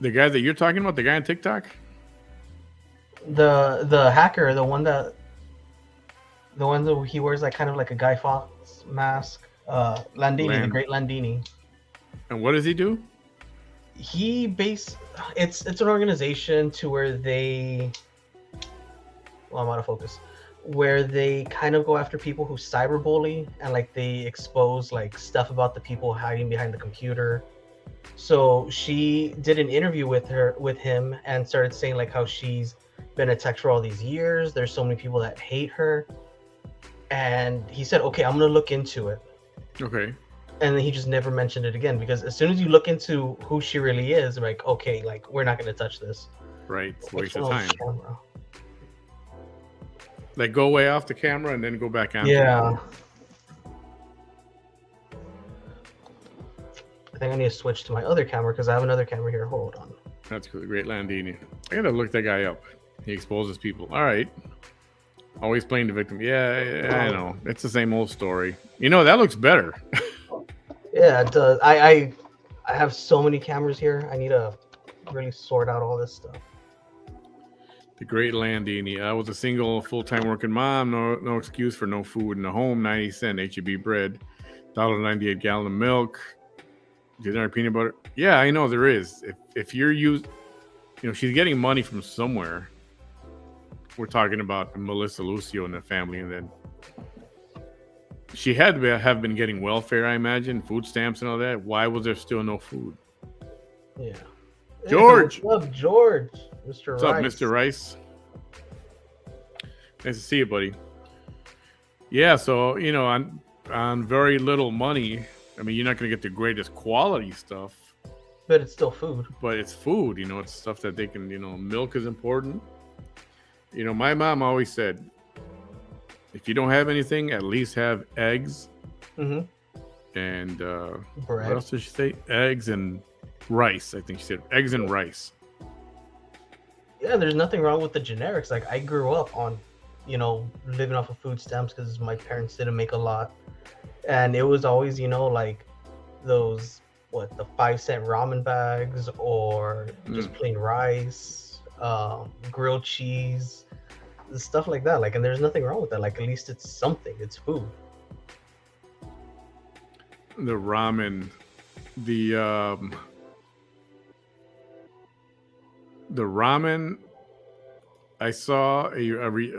The guy that you're talking about, the guy on TikTok? The hacker, the one that he wears like kind of like a Guy Fawkes mask. Landini, the great Landini. And what does he do? It's an organization to where they, well, I'm out of focus, where they kind of go after people who cyberbully, and like they expose like stuff about the people hiding behind the computer. So she did an interview with him and started saying like how she's been attacked for all these years. There's so many people that hate her. And he said, okay, I'm gonna look into it. Okay. And then he just never mentioned it again, because as soon as you look into who she really is, like, okay, like we're not gonna touch this. Right. It's a waste of time. Like go way off the camera and then go back on. Yeah. I think I need to switch to my other camera because I have another camera here. Hold on. That's cool. The great Landini. I gotta look that guy up. He exposes people. All right. Always playing the victim. Yeah, I know. It's the same old story. You know, that looks better. Yeah, it does. I have so many cameras here. I need to really sort out all this stuff. The great Landini. I was a single, full-time working mom. No excuse for no food in the home. 90-cent HEB bread. $1.98 gallon of milk. Dinner peanut butter. Yeah, I know there is. If you're she's getting money from somewhere. We're talking about Melissa Lucio and the family, and then she had to have been getting welfare, I imagine, food stamps and all that. Why was there still no food? Yeah. George. What's up, George? Mr. What's Rice. up, Mr. Rice? Nice to see you, buddy. Yeah, so on very little money. I mean, you're not going to get the greatest quality stuff. But it's still food. But it's food, it's stuff that they can, milk is important. My mom always said, if you don't have anything, at least have eggs. Mm-hmm. And bread. What else did she say? Eggs and rice. I think she said eggs and rice. Yeah, there's nothing wrong with the generics. Like, I grew up on, living off of food stamps because my parents didn't make a lot. And it was always, like those, the 5-cent ramen bags or just plain rice, grilled cheese, stuff like that. Like, and there's nothing wrong with that. Like, at least it's something. It's food. The ramen, the ramen. I saw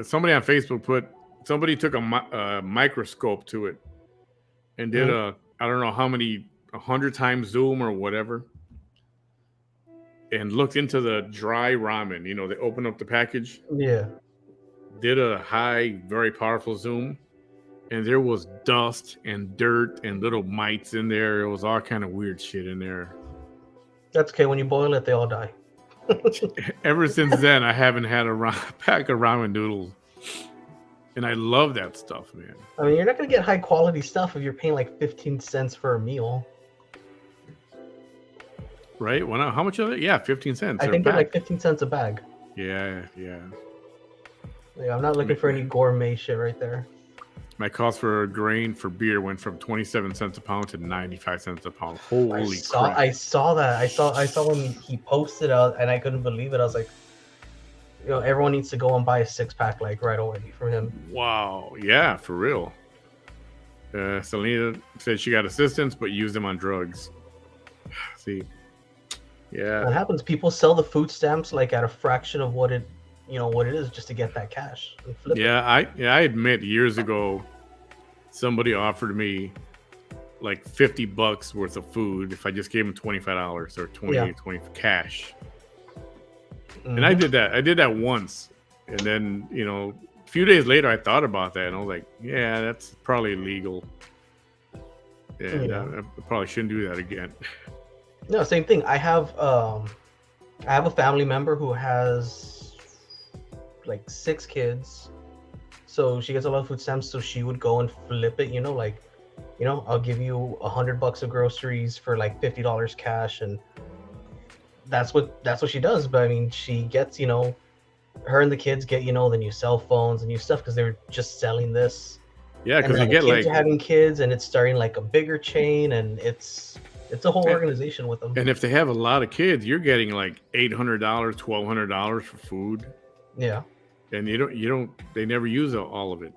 somebody on Facebook somebody took a microscope to it. And did I don't know how many, 100 times zoom or whatever, and looked into the dry ramen. They opened up the package. Yeah. Did a high, very powerful zoom, and there was dust and dirt and little mites in there. It was all kind of weird shit in there. That's okay. When you boil it, they all die. Ever since then, I haven't had a pack of ramen noodles. And I love that stuff, man. I mean, you're not going to get high quality stuff if you're paying like 15 cents for a meal. Right? Well, how much are they? Yeah, 15 cents. I think they're like 15 cents a bag. Yeah. Yeah, I'm not looking for any gourmet shit right there. My cost for grain for beer went from 27 cents a pound to 95 cents a pound. Holy crap. I saw that. I saw when he posted out, and I couldn't believe it. I was like, everyone needs to go and buy a 6-pack like right away from him. Wow. Yeah, for real. Selena said she got assistance, but used them on drugs. See, yeah, that happens. People sell the food stamps like at a fraction of what it is, just to get that cash. And flip it. I admit years ago, somebody offered me like $50 worth of food if I just gave them $25 or 20 cash. And I did that. I did that once. And then, a few days later, I thought about that. And I was like, yeah, that's probably illegal. And I probably shouldn't do that again. No, same thing. I have a family member who has like 6 kids. So she gets a lot of food stamps. So she would go and flip it, I'll give you $100 of groceries for like $50 cash. And that's what she does. But I mean, she gets her and the kids get, you know, the new cell phones and new stuff because they were just selling this. Yeah, And because now you the get kids like, are having kids, and it's starting like a bigger chain, and it's a whole and, organization with them. and if they have a lot of kids, you're getting like $800, $1,200 for food, Yeah, and they never use all of it.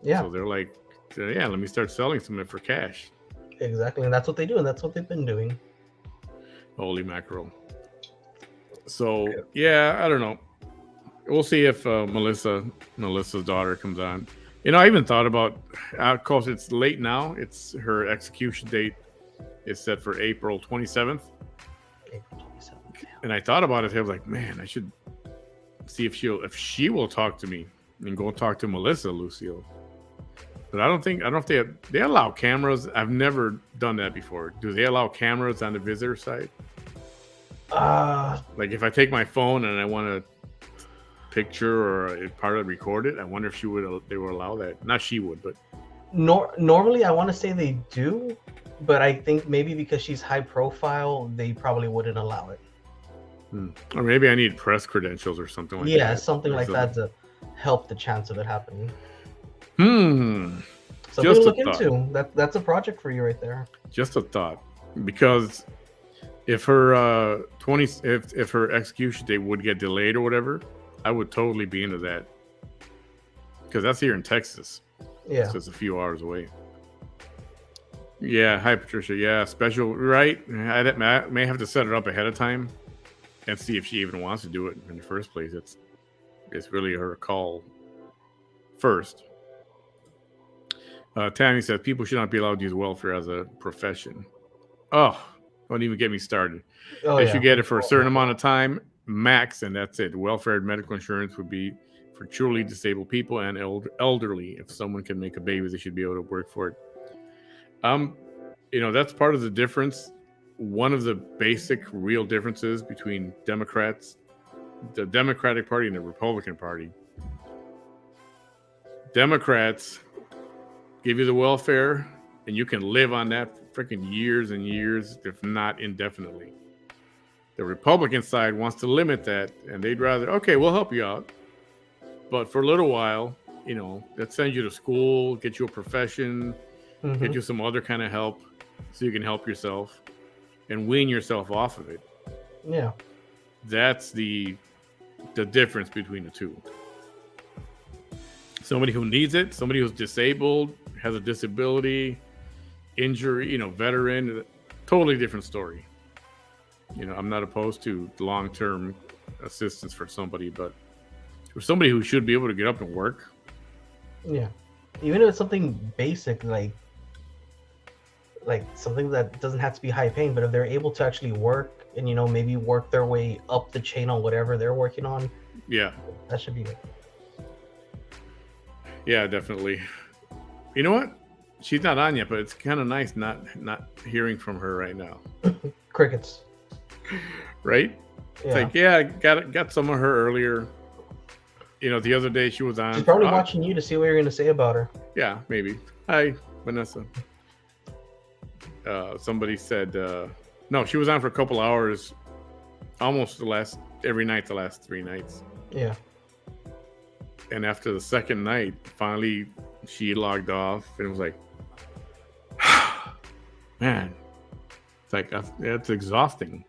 yeah, So they're like, yeah, let me start selling some of it for cash. exactly. And that's what they do, and that's what they've been doing. Holy mackerel. So yeah, I don't know. We'll see if Melissa's daughter comes on. You know, I even thought about, of course, it's late now. It's her execution date is set for April 27th. April 27th. Yeah. And I thought about it. I was like, man, I should see if she will talk to me and go talk to Melissa, Lucio. But I don't know if they allow cameras. I've never done that before. Do they allow cameras on the visitor site? Like if I take my phone and I want to picture or a part of record it, I wonder if they would allow that. Not she would, but normally I want to say they do, but I think maybe because she's high profile, they probably wouldn't allow it. Or maybe I need press credentials or something like that. Yeah, something like that to help the chance of it happening. Something to look into. That's a project for you right there. Just a thought, because if her if her execution date would get delayed or whatever, I would totally be into that, because that's here in Texas. Yeah, it's just a few hours away. Yeah, hi Patricia. Yeah, special, right? I may have to set it up ahead of time and see if she even wants to do it in the first place. It's really her call first. Tammy says people should not be allowed to use welfare as a profession. Oh, don't even get me started. They should get it for a certain amount of time, max, and that's it. Welfare and medical insurance would be for truly disabled people and elderly. If someone can make a baby, they should be able to work for it. You know, that's part of the difference. One of the basic real differences between Democrats, the Democratic Party, and the Republican Party. Democrats give you the welfare, and you can live on that freaking years and years, if not indefinitely. The Republican side wants to limit that, and they'd rather, okay, we'll help you out, but for a little while, you know, let's send you to school, get you a profession, get you some other kind of help, so you can help yourself and wean yourself off of it. Yeah, that's the difference between the two. Somebody who needs it, somebody who's disabled, has a disability, injury, you know, veteran, totally different story. You know, I'm not opposed to long-term assistance for somebody, but for somebody who should be able to get up and work. Yeah, even if it's something basic, like something that doesn't have to be high paying, but if they're able to actually work and, you know, maybe work their way up the chain on whatever they're working on. Yeah, that should be good. Yeah, definitely. You know what? She's not on yet, but it's kind of nice not hearing from her right now. Crickets. Right? Yeah. It's like, yeah, I got some of her earlier. You know, the other day she was on. She's probably watching you to see what you're going to say about her. Yeah, maybe. Hi, Vanessa. Somebody said, no, she was on for a couple hours, almost every night, the last 3 nights. Yeah. And after the second night, finally she logged off, and it was like, man, it's like that's exhausting.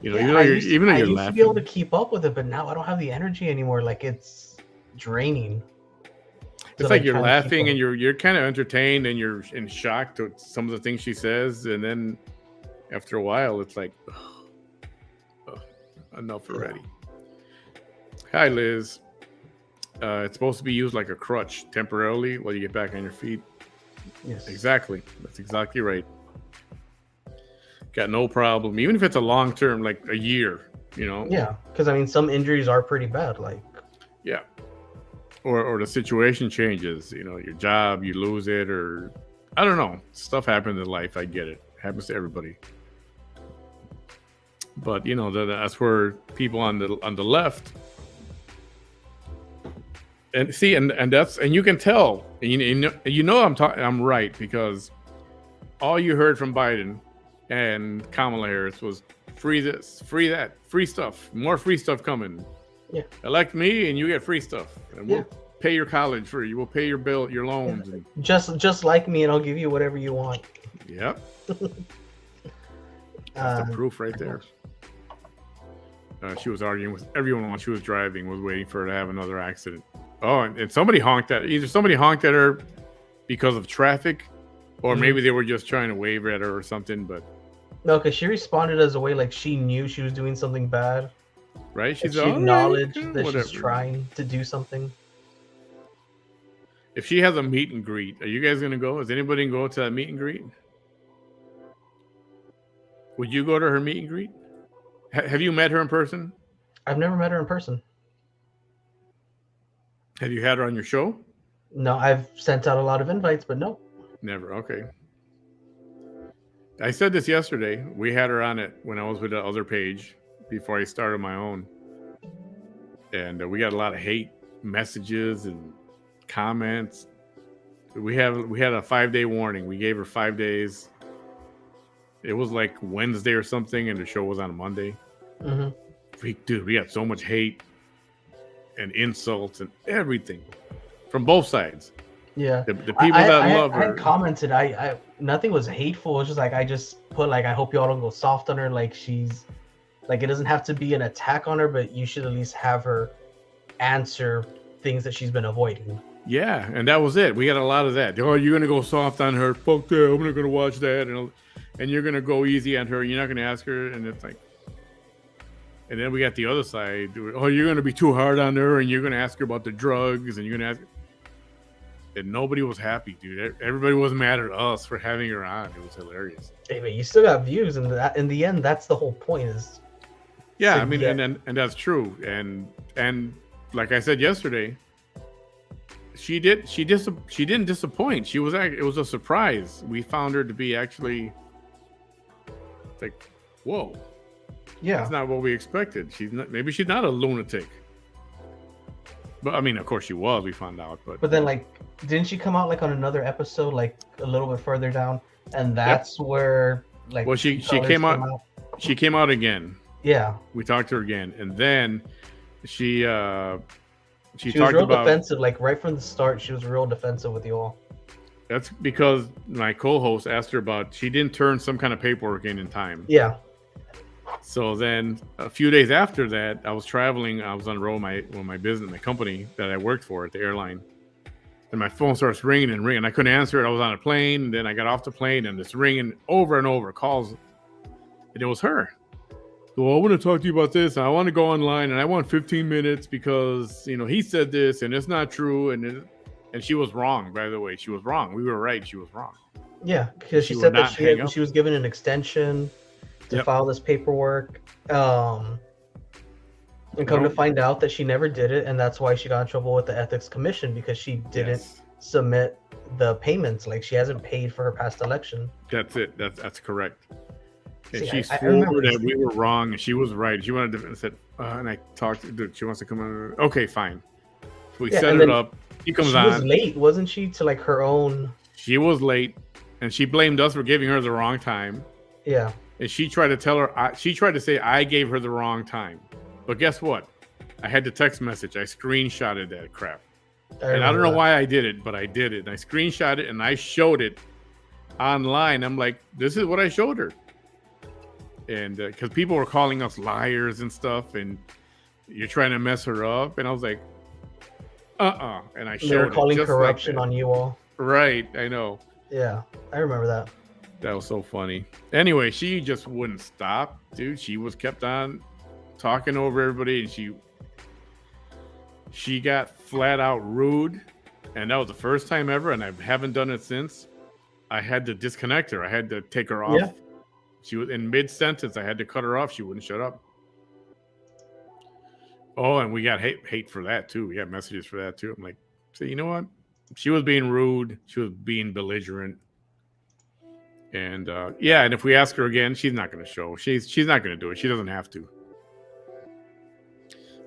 You know, yeah, even though you're laughing. I used to be able to keep up with it, but now I don't have the energy anymore. Like, it's draining. It's like you're laughing and you're kind of entertained and you're in shock to some of the things she says, and then after a while, it's like, enough already. Hi, Liz. It's supposed to be used like a crutch temporarily while you get back on your feet. Yes. Exactly. That's exactly right. Got no problem. Even if it's a long term, like a year, you know? Yeah. Because, I mean, some injuries are pretty bad. Like, yeah. Or the situation changes, you know, your job, you lose it, or I don't know. Stuff happens in life. I get it. Happens to everybody. But, you know, that's where people on the left. And see, and you can tell, you know, I'm right, because all you heard from Biden and Kamala Harris was free this, free that, free stuff, more free stuff coming. Yeah. Elect me, and you get free stuff, and we'll Yeah. pay your college for you. We'll pay your bill, your loans, and Just like me, and I'll give you whatever you want. yep, that's the proof right there. She was arguing with everyone while she was driving, was waiting for her to have another accident. Oh, and somebody honked at either somebody honked at her because of traffic, or maybe they were just trying to wave at her or something. But no, because she responded as a way like she knew she was doing something bad. Right? She acknowledged that she's trying to do something. If she has a meet and greet, are you guys going to go? Is anybody going to go to that meet and greet? Would you go to her meet and greet? Have you met her in person? I've never met her in person. Have you had her on your show? No, I've sent out a lot of invites, but no. Never. Okay. I said this yesterday. We had her on it when I was with the other page before I started my own. And we got a lot of hate messages and comments. We had a 5-day warning. We gave her 5 days. It was like Wednesday or something, and the show was on a Monday. Mm-hmm. We got so much hate and insults and everything from both sides. Yeah, the people that love her. I commented. I nothing was hateful. It was just like I just put like I hope y'all don't go soft on her. Like she's like it doesn't have to be an attack on her, but you should at least have her answer things that she's been avoiding. Yeah, and that was it. We got a lot of that. Oh, you're gonna go soft on her? Fuck that! I'm not gonna watch that, and you're gonna go easy on her. You're not gonna ask her, and it's like. And then we got the other side. Oh, you're gonna be too hard on her, and you're gonna ask her about the drugs, and you're gonna ask. And nobody was happy, dude. Everybody was mad at us for having her on. It was hilarious. Hey, but you still got views, and that in the end, that's the whole point. Is yeah, I mean, and that's true. And like I said yesterday, she didn't disappoint. It was a surprise. We found her to be actually like, whoa. Yeah, that's not what we expected. Maybe she's not a lunatic. But I mean, of course she was. We found out, but then like, didn't she come out like on another episode, like a little bit further down, and that's where like. Well, she came out. She came out again. Yeah. We talked to her again, and then she was talked real about defensive. Like right from the start, she was real defensive with you all. That's because my co-host asked her about. She didn't turn some kind of paperwork in time. Yeah. So then a few days after that, I was traveling. I was on the road with my business, my company that I worked for at the airline. And my phone starts ringing and ringing. I couldn't answer it. I was on a plane. And then I got off the plane and it's ringing over and over calls. And it was her. So I want to talk to you about this. I want to go online and I want 15 minutes because, he said this and it's not true. And she was wrong, by the way. She was wrong. We were right. She was wrong. Yeah, because she said that she was given an extension to file this paperwork, and come to find out that she never did it, and that's why she got in trouble with the ethics commission because she didn't submit the payments. Like she hasn't paid for her past election. That's it. That's correct. And See, she swore that we were wrong and she was right. She wanted to and said, and I talked to her. She wants to come on. Okay, fine. So we set it up. She comes on. She was late, wasn't she? To like her own. She was late, and she blamed us for giving her the wrong time. Yeah. And she tried to tell her, she tried to say I gave her the wrong time. But guess what? I had the text message. I screenshotted that crap. And I don't know why I did it, but I did it. And I screenshot it and I showed it online. I'm like, this is what I showed her. And because people were calling us liars and stuff, and you're trying to mess her up. And I was like, And I showed it. They were calling corruption on you all. Right. I know. Yeah. I remember that. That was so funny. Anyway, she just wouldn't stop, dude. She was kept on talking over everybody, and she got flat out rude. And that was the first time ever, and I haven't done it since. I had to disconnect her. I had to take her off. Yeah. She was in mid-sentence. I had to cut her off. She wouldn't shut up. Oh, and we got hate for that, too. We got messages for that, too. I'm like, so you know what? She was being rude. She was being belligerent. And and if we ask her again, she's not going to show. She's not going to do it. She doesn't have to.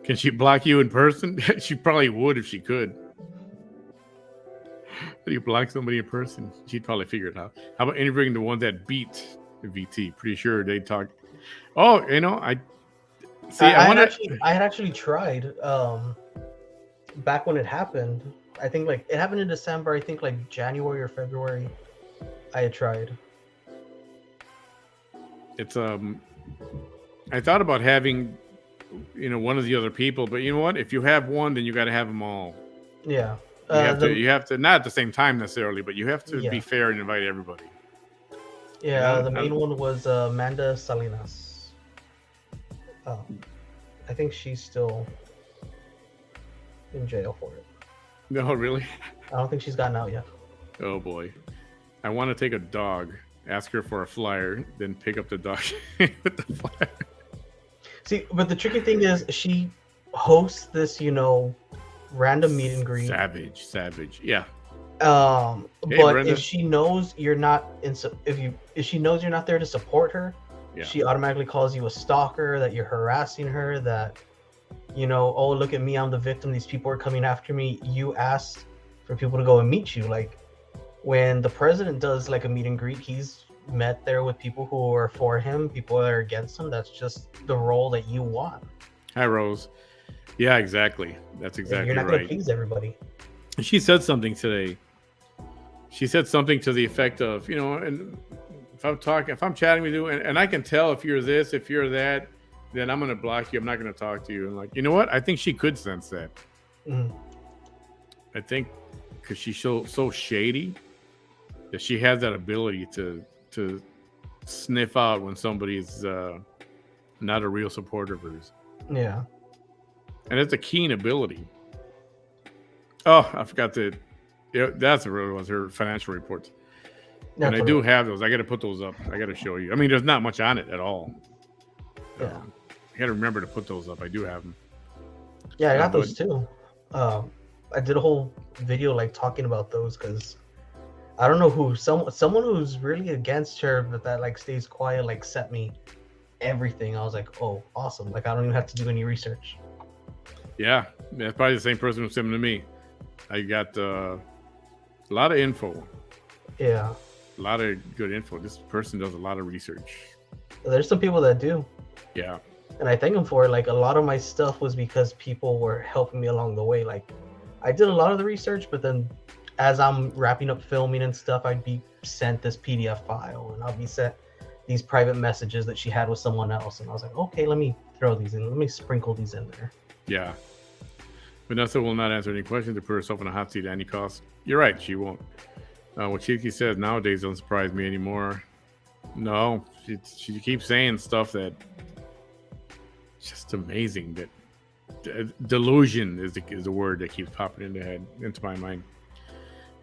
Can she block you in person? She probably would if she could. How do you block somebody in person? She'd probably figure it out. How about interviewing the ones that beat the VT? Pretty sure they'd talk. Oh, See, I want to. I had actually tried back when it happened. I think like it happened in December. I think like January or February. I had tried. It's I thought about having, one of the other people, but you know what? If you have one, then you got to have them all. Yeah. You have to not at the same time necessarily, but you have to be Yeah. fair and invite everybody. Yeah. The main one was Amanda Salinas. I think she's still in jail for it. No, really? I don't think she's gotten out yet. Oh boy. I want to take a dog, ask her for a flyer, then pick up the dog with the flyer. See, but the tricky thing is she hosts this, random meet and greet. Savage. Yeah. But Brenda. if she knows you're not if she knows you're not there to support her, Yeah. she automatically calls you a stalker, that you're harassing her, that oh, look at me, I'm the victim, these people are coming after me. You asked for people to go and meet you. Like when the president does like a meet and greet, he's met there with people who are for him, people that are against him. That's just the role that you want. Hi, Rose. Yeah, exactly. That's exactly You're not right. going to please everybody. She said something today. She said something to the effect of, and if I'm chatting with you, and I can tell if you're this, if you're that, then I'm going to block you. I'm not going to talk to you. And like, you know what? I think she could sense that. Mm. I think because she's so shady that she has that ability to sniff out when somebody's not a real supporter of hers. Yeah. And it's a keen ability. Oh, I forgot that's the real ones, her financial reports. And I do have those. I got to put those up. I got to show you. I mean, there's not much on it at all. Yeah. I got to remember to put those up. I do have them. Yeah, I got those too. I did a whole video like talking about those because I don't know who, someone who's really against her but that like stays quiet like sent me everything. I was like, oh, awesome. Like I don't even have to do any research. Yeah, that's probably the same person who sent them to me. I got a lot of info. Yeah. A lot of good info. This person does a lot of research. There's some people that do. Yeah. And I thank them for it. Like a lot of my stuff was because people were helping me along the way. Like I did a lot of the research, but then as I'm wrapping up filming and stuff, I'd be sent this PDF file and I'll be sent these private messages that she had with someone else. And I was like, okay, let me throw these in. Let me sprinkle these in there. Yeah. Vanessa will not answer any questions to put herself in a hot seat at any cost. You're right. She won't. What Chiki says nowadays doesn't surprise me anymore. No, she keeps saying stuff that just amazing. That delusion is the word that keeps popping into my mind.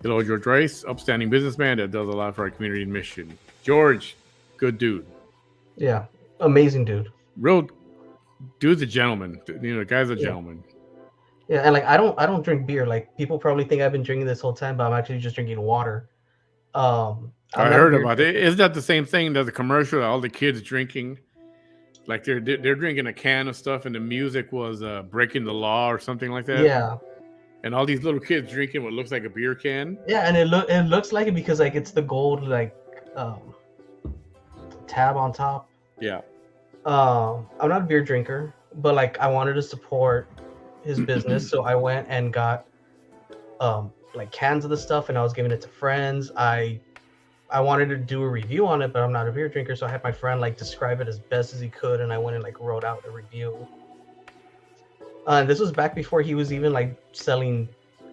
Hello, George Rice, upstanding businessman that does a lot for our community and mission. George, good dude. Yeah, amazing dude. Real dude's a gentleman. The guy's a gentleman. Yeah, and like I don't drink beer. Like people probably think I've been drinking this whole time, but I'm actually just drinking water. I heard about it. Isn't that the same thing? There's a commercial that all the kids drinking, like they're drinking a can of stuff, and the music was breaking the law or something like that. Yeah. And all these little kids drinking what looks like a beer can. Yeah, and it looks like it because like it's the gold like tab on top. Yeah. I'm not a beer drinker, but like I wanted to support his business, so I went and got like cans of the stuff, and I was giving it to friends. I wanted to do a review on it, but I'm not a beer drinker, so I had my friend like describe it as best as he could, and I went and like wrote out a review. And this was back before he was even like selling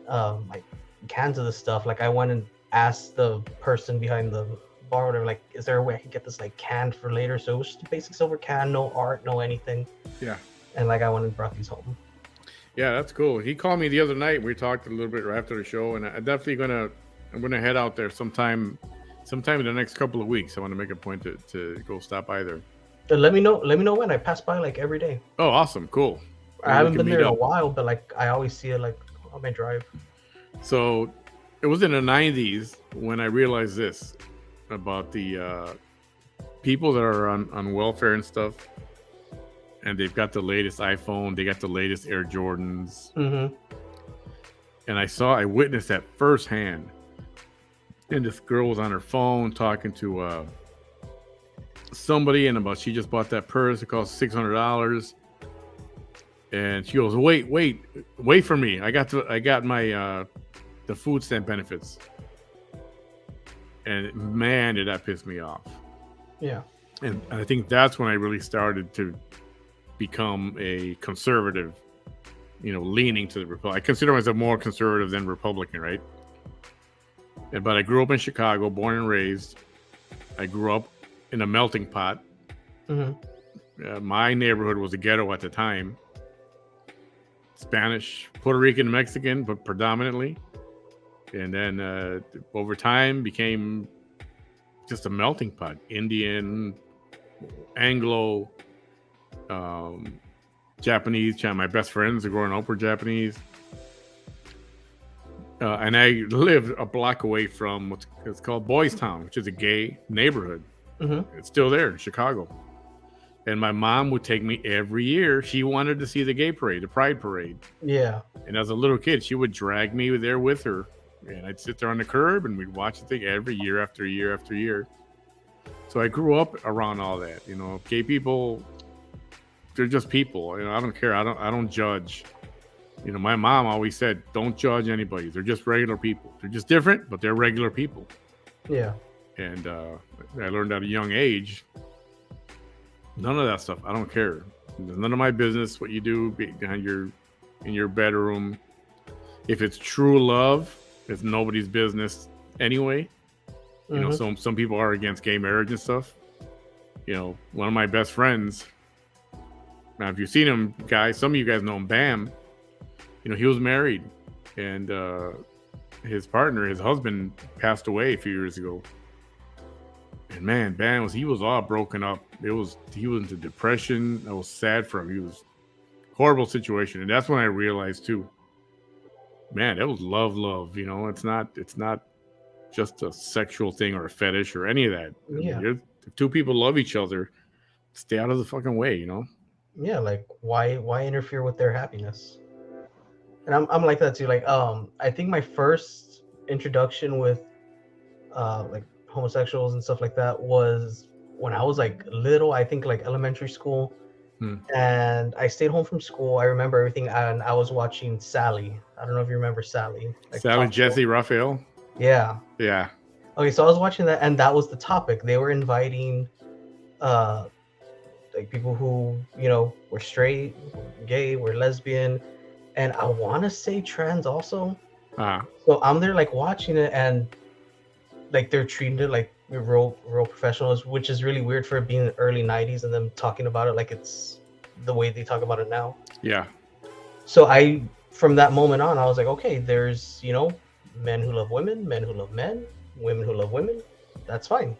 like cans of the stuff. Like I went and asked the person behind the bar, whatever, like, is there a way I could get this like canned for later? So it was just a basic silver can, no art, no anything. Yeah. And like I went and brought these home. Yeah, that's cool. He called me the other night. We talked a little bit right after the show, and I'm gonna head out there sometime in the next couple of weeks. I want to make a point to go stop by there. Let me know when. I pass by like every day. Oh, awesome, cool. I haven't been there in a while, but like I always see it like on my drive. So it was in the 90s when I realized this about the people that are on welfare and stuff, and they've got the latest iPhone, they got the latest Air Jordans. Mm-hmm. And I witnessed that firsthand. And this girl was on her phone talking to somebody, and she just bought that purse. It cost $600. And she goes, wait for me. I got my the food stamp benefits. And man, did that piss me off. Yeah. And I think that's when I really started to become a conservative, leaning to the Republican. I consider myself more conservative than Republican, right? But I grew up in Chicago, born and raised. I grew up in a melting pot. Mm-hmm. My neighborhood was a ghetto at the time. Spanish, Puerto Rican, Mexican, but predominantly. And then over time became just a melting pot. Indian, Anglo, Japanese. My best friends are growing up were Japanese. And I lived a block away from what's called Boys Town, which is a gay neighborhood. Mm-hmm. It's still there in Chicago. And my mom would take me every year. She wanted to see the gay parade, the pride parade. Yeah. And as a little kid, she would drag me there with her. And I'd sit there on the curb and we'd watch the thing every year after year after year. So I grew up around all that. Gay people, they're just people. I don't care. I don't judge. My mom always said, don't judge anybody. They're just regular people. They're just different, but they're regular people. Yeah. And I learned at a young age, none of that stuff. I don't care. It's none of my business what you do in your bedroom. If it's true love, it's nobody's business anyway. Mm-hmm. Some people are against gay marriage and stuff. One of my best friends. Now, if you've seen him, guys, some of you guys know him, Bam. He was married, and his partner, his husband, passed away a few years ago. And man, Bam he was all broken up. He was into depression. I was sad for him. He was horrible situation, and that's when I realized too. Man, that was love. It's not just a sexual thing or a fetish or any of that. Yeah. If two people love each other, stay out of the fucking way. Yeah. Like, why interfere with their happiness? And I'm like that too. Like, I think my first introduction with like homosexuals and stuff like that was when I was like little. I think like elementary school. And I stayed home from school. I remember everything, and I was watching Sally. I don't know if you remember Sally. Like Sally Jesse Raphael. Yeah. Yeah. Okay, so I was watching that, and that was the topic. They were inviting, like people who were straight, gay, were lesbian, and I want to say trans also. So I'm there like watching it, and like they're treating it like real professionals, which is really weird for it being the early 90s and them talking about it like it's the way they talk about it now. Yeah. So from that moment on, I was like, okay, there's men who love women, men who love men, women who love women. That's fine.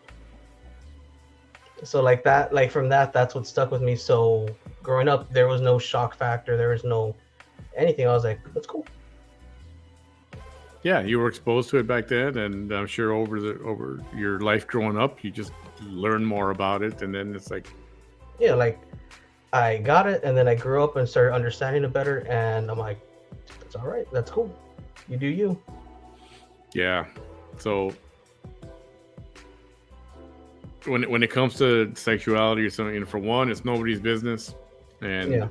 So like that, like from that's what stuck with me. So growing up, there was no shock factor, there was no anything. I was like, that's cool. Yeah, you were exposed to it back then, and I'm sure over your life growing up, you just learn more about it, and then it's like, yeah, like I got it, and then I grew up and started understanding it better, and I'm like, that's all right, that's cool. You do you. Yeah. So when it comes to sexuality or something, for one, it's nobody's business, and Yeah.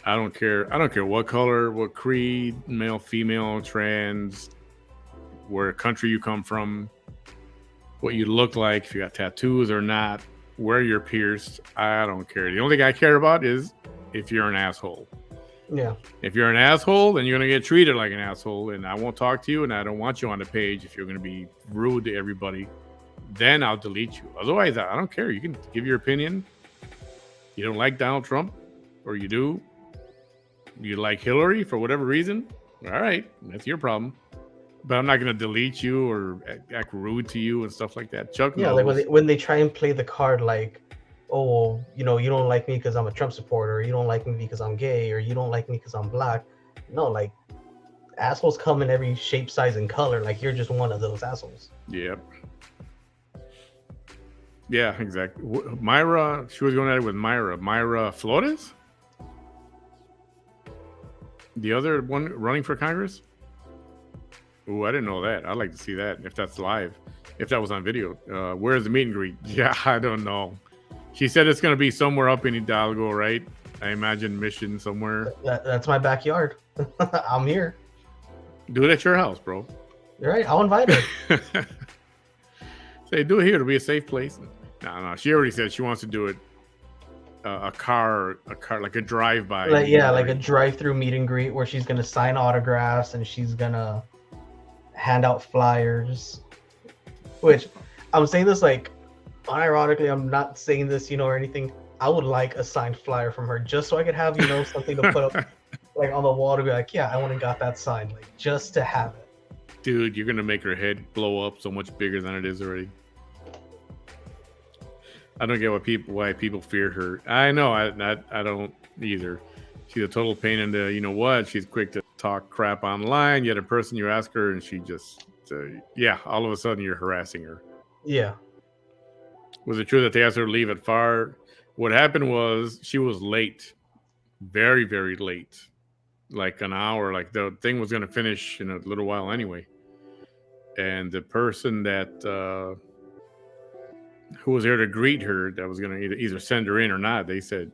I don't care what color, what creed, male, female, trans, where country you come from, what you look like, if you got tattoos or not, where you're pierced. I don't care. The only thing I care about is if you're an asshole. Yeah. If you're an asshole, then you're going to get treated like an asshole, and I won't talk to you, and I don't want you on the page if you're going to be rude to everybody. Then I'll delete you. Otherwise, I don't care. You can give your opinion. You don't like Donald Trump, or you do. You like Hillary for whatever reason. All right, that's your problem. But I'm not going to delete you or act rude to you and stuff like that. Chuck knows. Like when they try and play the card like, oh, well, you don't like me because I'm a Trump supporter, or you don't like me because I'm gay, or you don't like me because I'm black. No, like assholes come in every shape, size, and color. Like you're just one of those assholes. Yep. Yeah, exactly. Myra, she was going at it with Myra Flores? The other one running for Congress? Ooh, I didn't know that. I'd like to see that if that's live, if that was on video. Where's the meet and greet? Yeah, I don't know. She said it's going to be somewhere up in Hidalgo, right? I imagine mission somewhere. That's my backyard. I'm here. Do it at your house, bro. You're right. I'll invite her. Say, do it here. It'll be a safe place. No. She already said she wants to do it. A car, like a drive-by. Like like a drive-through meet and greet where she's gonna sign autographs and she's gonna hand out flyers. Which I'm saying this like unironically. I'm not saying this, or anything. I would like a signed flyer from her just so I could have, something to put up like on the wall to be like, yeah, I went and got that signed, like just to have it. Dude, you're gonna make her head blow up so much bigger than it is already. I don't get why people fear her. I know, I don't either. She's a total pain in the, what? She's quick to talk crap online. Yet a person you ask her and she just, all of a sudden you're harassing her. Yeah. Was it true that they asked her to leave at far? What happened was she was late, very, very late, like an hour. Like the thing was going to finish in a little while anyway. And the person that who was there to greet her, that was going to either send her in or not, they said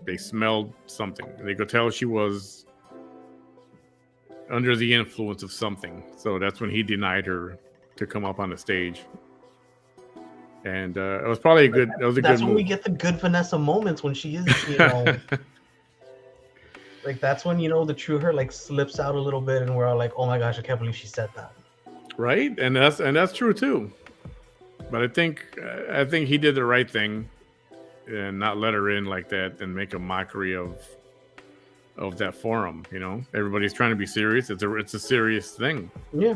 they smelled something. They could tell she was under the influence of something. So that's when he denied her to come up on the stage. And it was probably a good. That's when we get the good Vanessa moments when she is, like that's when the true her like slips out a little bit, and we're all like, "Oh my gosh, I can't believe she said that." Right, and that's true too. But I think he did the right thing, and not let her in like that and make a mockery of that forum. Everybody's trying to be serious. It's a serious thing. Yeah.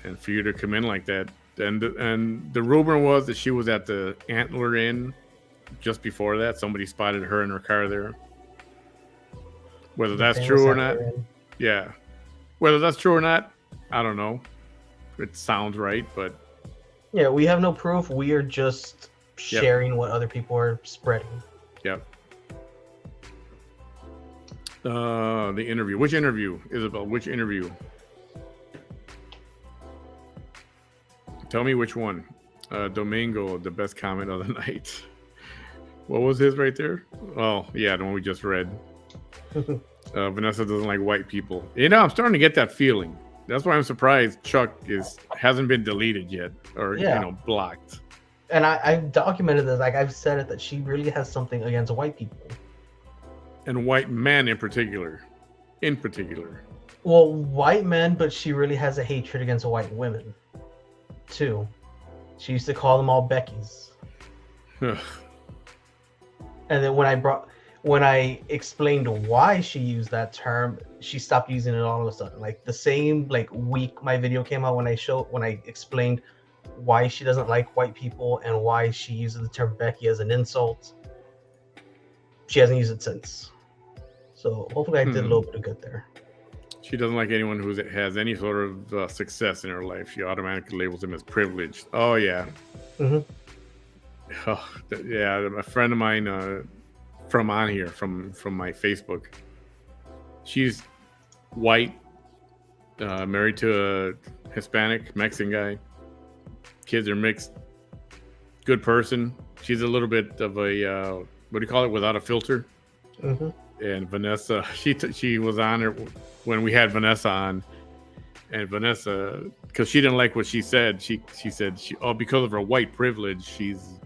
And for you to come in like that. And the rumor was that she was at the Antler Inn just before that. Somebody spotted her in her car there. Whether that's true or not, yeah. Whether that's true or not, I don't know. It sounds right, but yeah, we have no proof. We are just sharing what other people are spreading. Yep. The interview. Which interview, Isabel? Which interview? Tell me which one. Domingo, the best comment of the night. What was his right there? Oh, yeah, the one we just read. Vanessa doesn't like white people. I'm starting to get that feeling. That's why I'm surprised Chuck hasn't been deleted yet or blocked. And I've documented this. Like I've said it that she really has something against white people. And white men in particular. Well, white men, but she really has a hatred against white women. Too. She used to call them all Beckys. And then when I explained why she used that term, she stopped using it all of a sudden. Like the same week my video came out when I explained why she doesn't like white people and why she uses the term Becky as an insult. She hasn't used it since. So hopefully I did a little bit of good there. She doesn't like anyone who has any sort of success in her life. She automatically labels them as privileged. Oh, yeah. Mm-hmm. Oh, yeah, a friend of mine from on here, from my Facebook. She's white, married to a Hispanic, Mexican guy. Kids are mixed. Good person. She's a little bit of a, what do you call it, without a filter. Mm-hmm. And Vanessa, she was on her when we had Vanessa on, and Vanessa, because she didn't like what she said, she said because of her white privilege, she's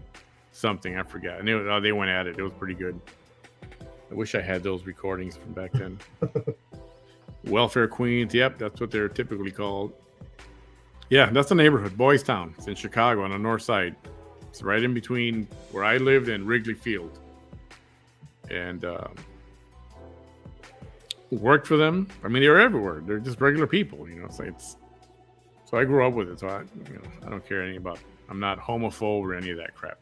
something, I forgot. And they went at it. It was pretty good. I wish I had those recordings from back then. Welfare queens, yep, that's what they're typically called. Yeah, that's the neighborhood, Boys Town. It's in Chicago on the north side. It's right in between where I lived and Wrigley Field. And worked for them. I mean, they were everywhere. They're just regular people, so I grew up with it. So I don't care anything about. I'm not homophobe or any of that crap.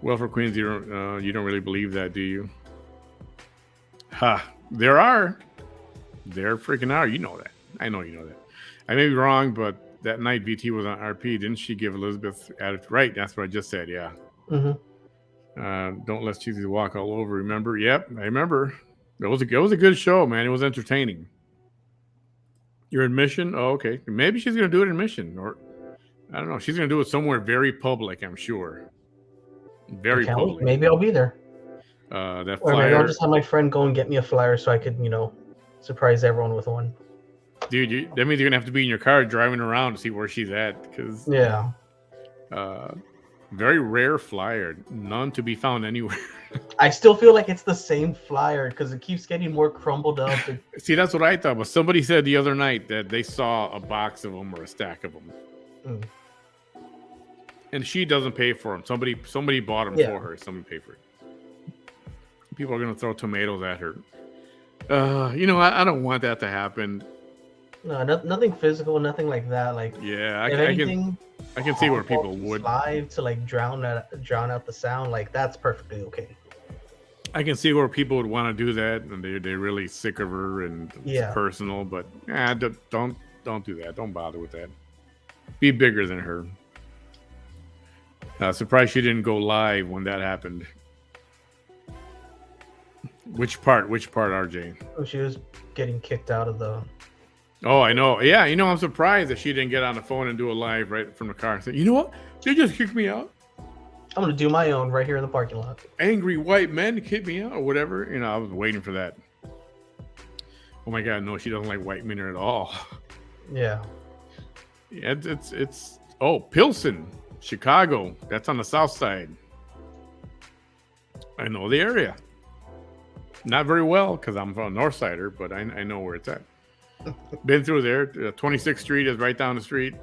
Welfare queens, you don't really believe that, do you? There freaking are. You know that. I know you know that. I may be wrong, but that night VT was on RP. Didn't she give Elizabeth attitude? Right. That's what I just said. Yeah. Mm-hmm. Don't let Cheesy walk all over. Remember? Yep, I remember. It was a good show, man. It was entertaining. Your admission? Oh, okay. Maybe she's gonna do it in Mission, or I don't know. She's gonna do it somewhere very public. I'm sure. Very public. Maybe I'll be there. That Or maybe I'll flyer, just have my friend go and get me a flyer so I could, surprise everyone with one. dude. That means you're gonna have to be in your car driving around to see where she's at, because Yeah. very rare flyer, none to be found anywhere. I still feel like it's the same flyer because it keeps getting more crumbled up. See, that's what I thought. But somebody said the other night that they saw a box of them or a stack of them, and she doesn't pay for them. Somebody bought them for her. Somebody paid for it. People are gonna throw tomatoes at her. I don't want that to happen. No, nothing physical, nothing like that. Like, yeah, I can see where people would live to like drown out the sound. Like, that's perfectly okay. I can see where people would want to do that, and they're really sick of her and it's personal. But don't do that. Don't bother with that. Be bigger than her. Surprised she didn't go live when that happened. Which part, RJ? Oh, she was getting kicked out of the. Oh, I know. Yeah, I'm surprised that she didn't get on the phone and do a live right from the car and say, you know what? They just kicked me out. I'm going to do my own right here in the parking lot. Angry white men kicked me out or whatever. I was waiting for that. Oh my God, no, she doesn't like white men at all. Yeah. Yeah, it's Pilsen, Chicago. That's on the south side. I know the area. Not very well because I'm from a north sider, but I know where it's at. Been through there. 26th Street is right down the street.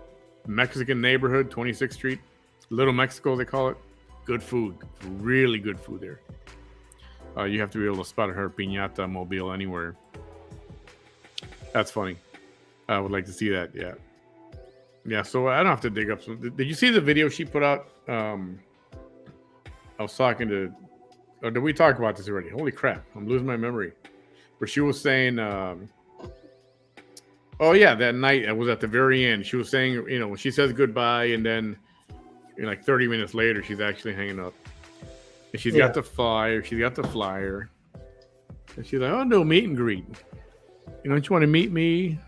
Mexican neighborhood, 26th Street. Little Mexico, they call it. Good food. Really good food there. You have to be able to spot her piñata mobile anywhere. That's funny. I would like to see that, yeah. Yeah, so I don't have to dig up some. Did you see the video she put out? I was talking to... Or did we talk about this already? Holy crap, I'm losing my memory. Where she was saying... that night, it was at the very end. She was saying, when she says goodbye, and then like 30 minutes later, she's actually hanging up. And she's got the flyer. She's got the flyer. And she's like, oh, no, meet and greet. Don't you want to meet me?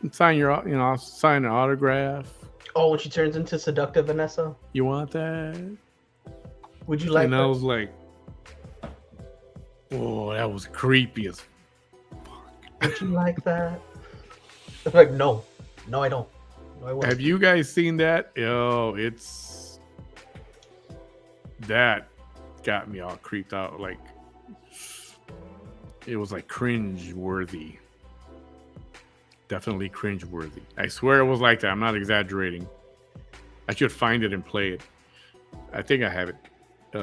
And sign I'll sign an autograph. Oh, when she turns into seductive Vanessa? You want that? Would you like and that? I was like, oh, that was creepy as fuck. Would you like that? I'm like, no, I don't. No, I wouldn't. Have you guys seen that? That got me all creeped out. Like, it was like cringe worthy. Definitely cringe worthy. I swear it was like that. I'm not exaggerating. I should find it and play it. I think I have it.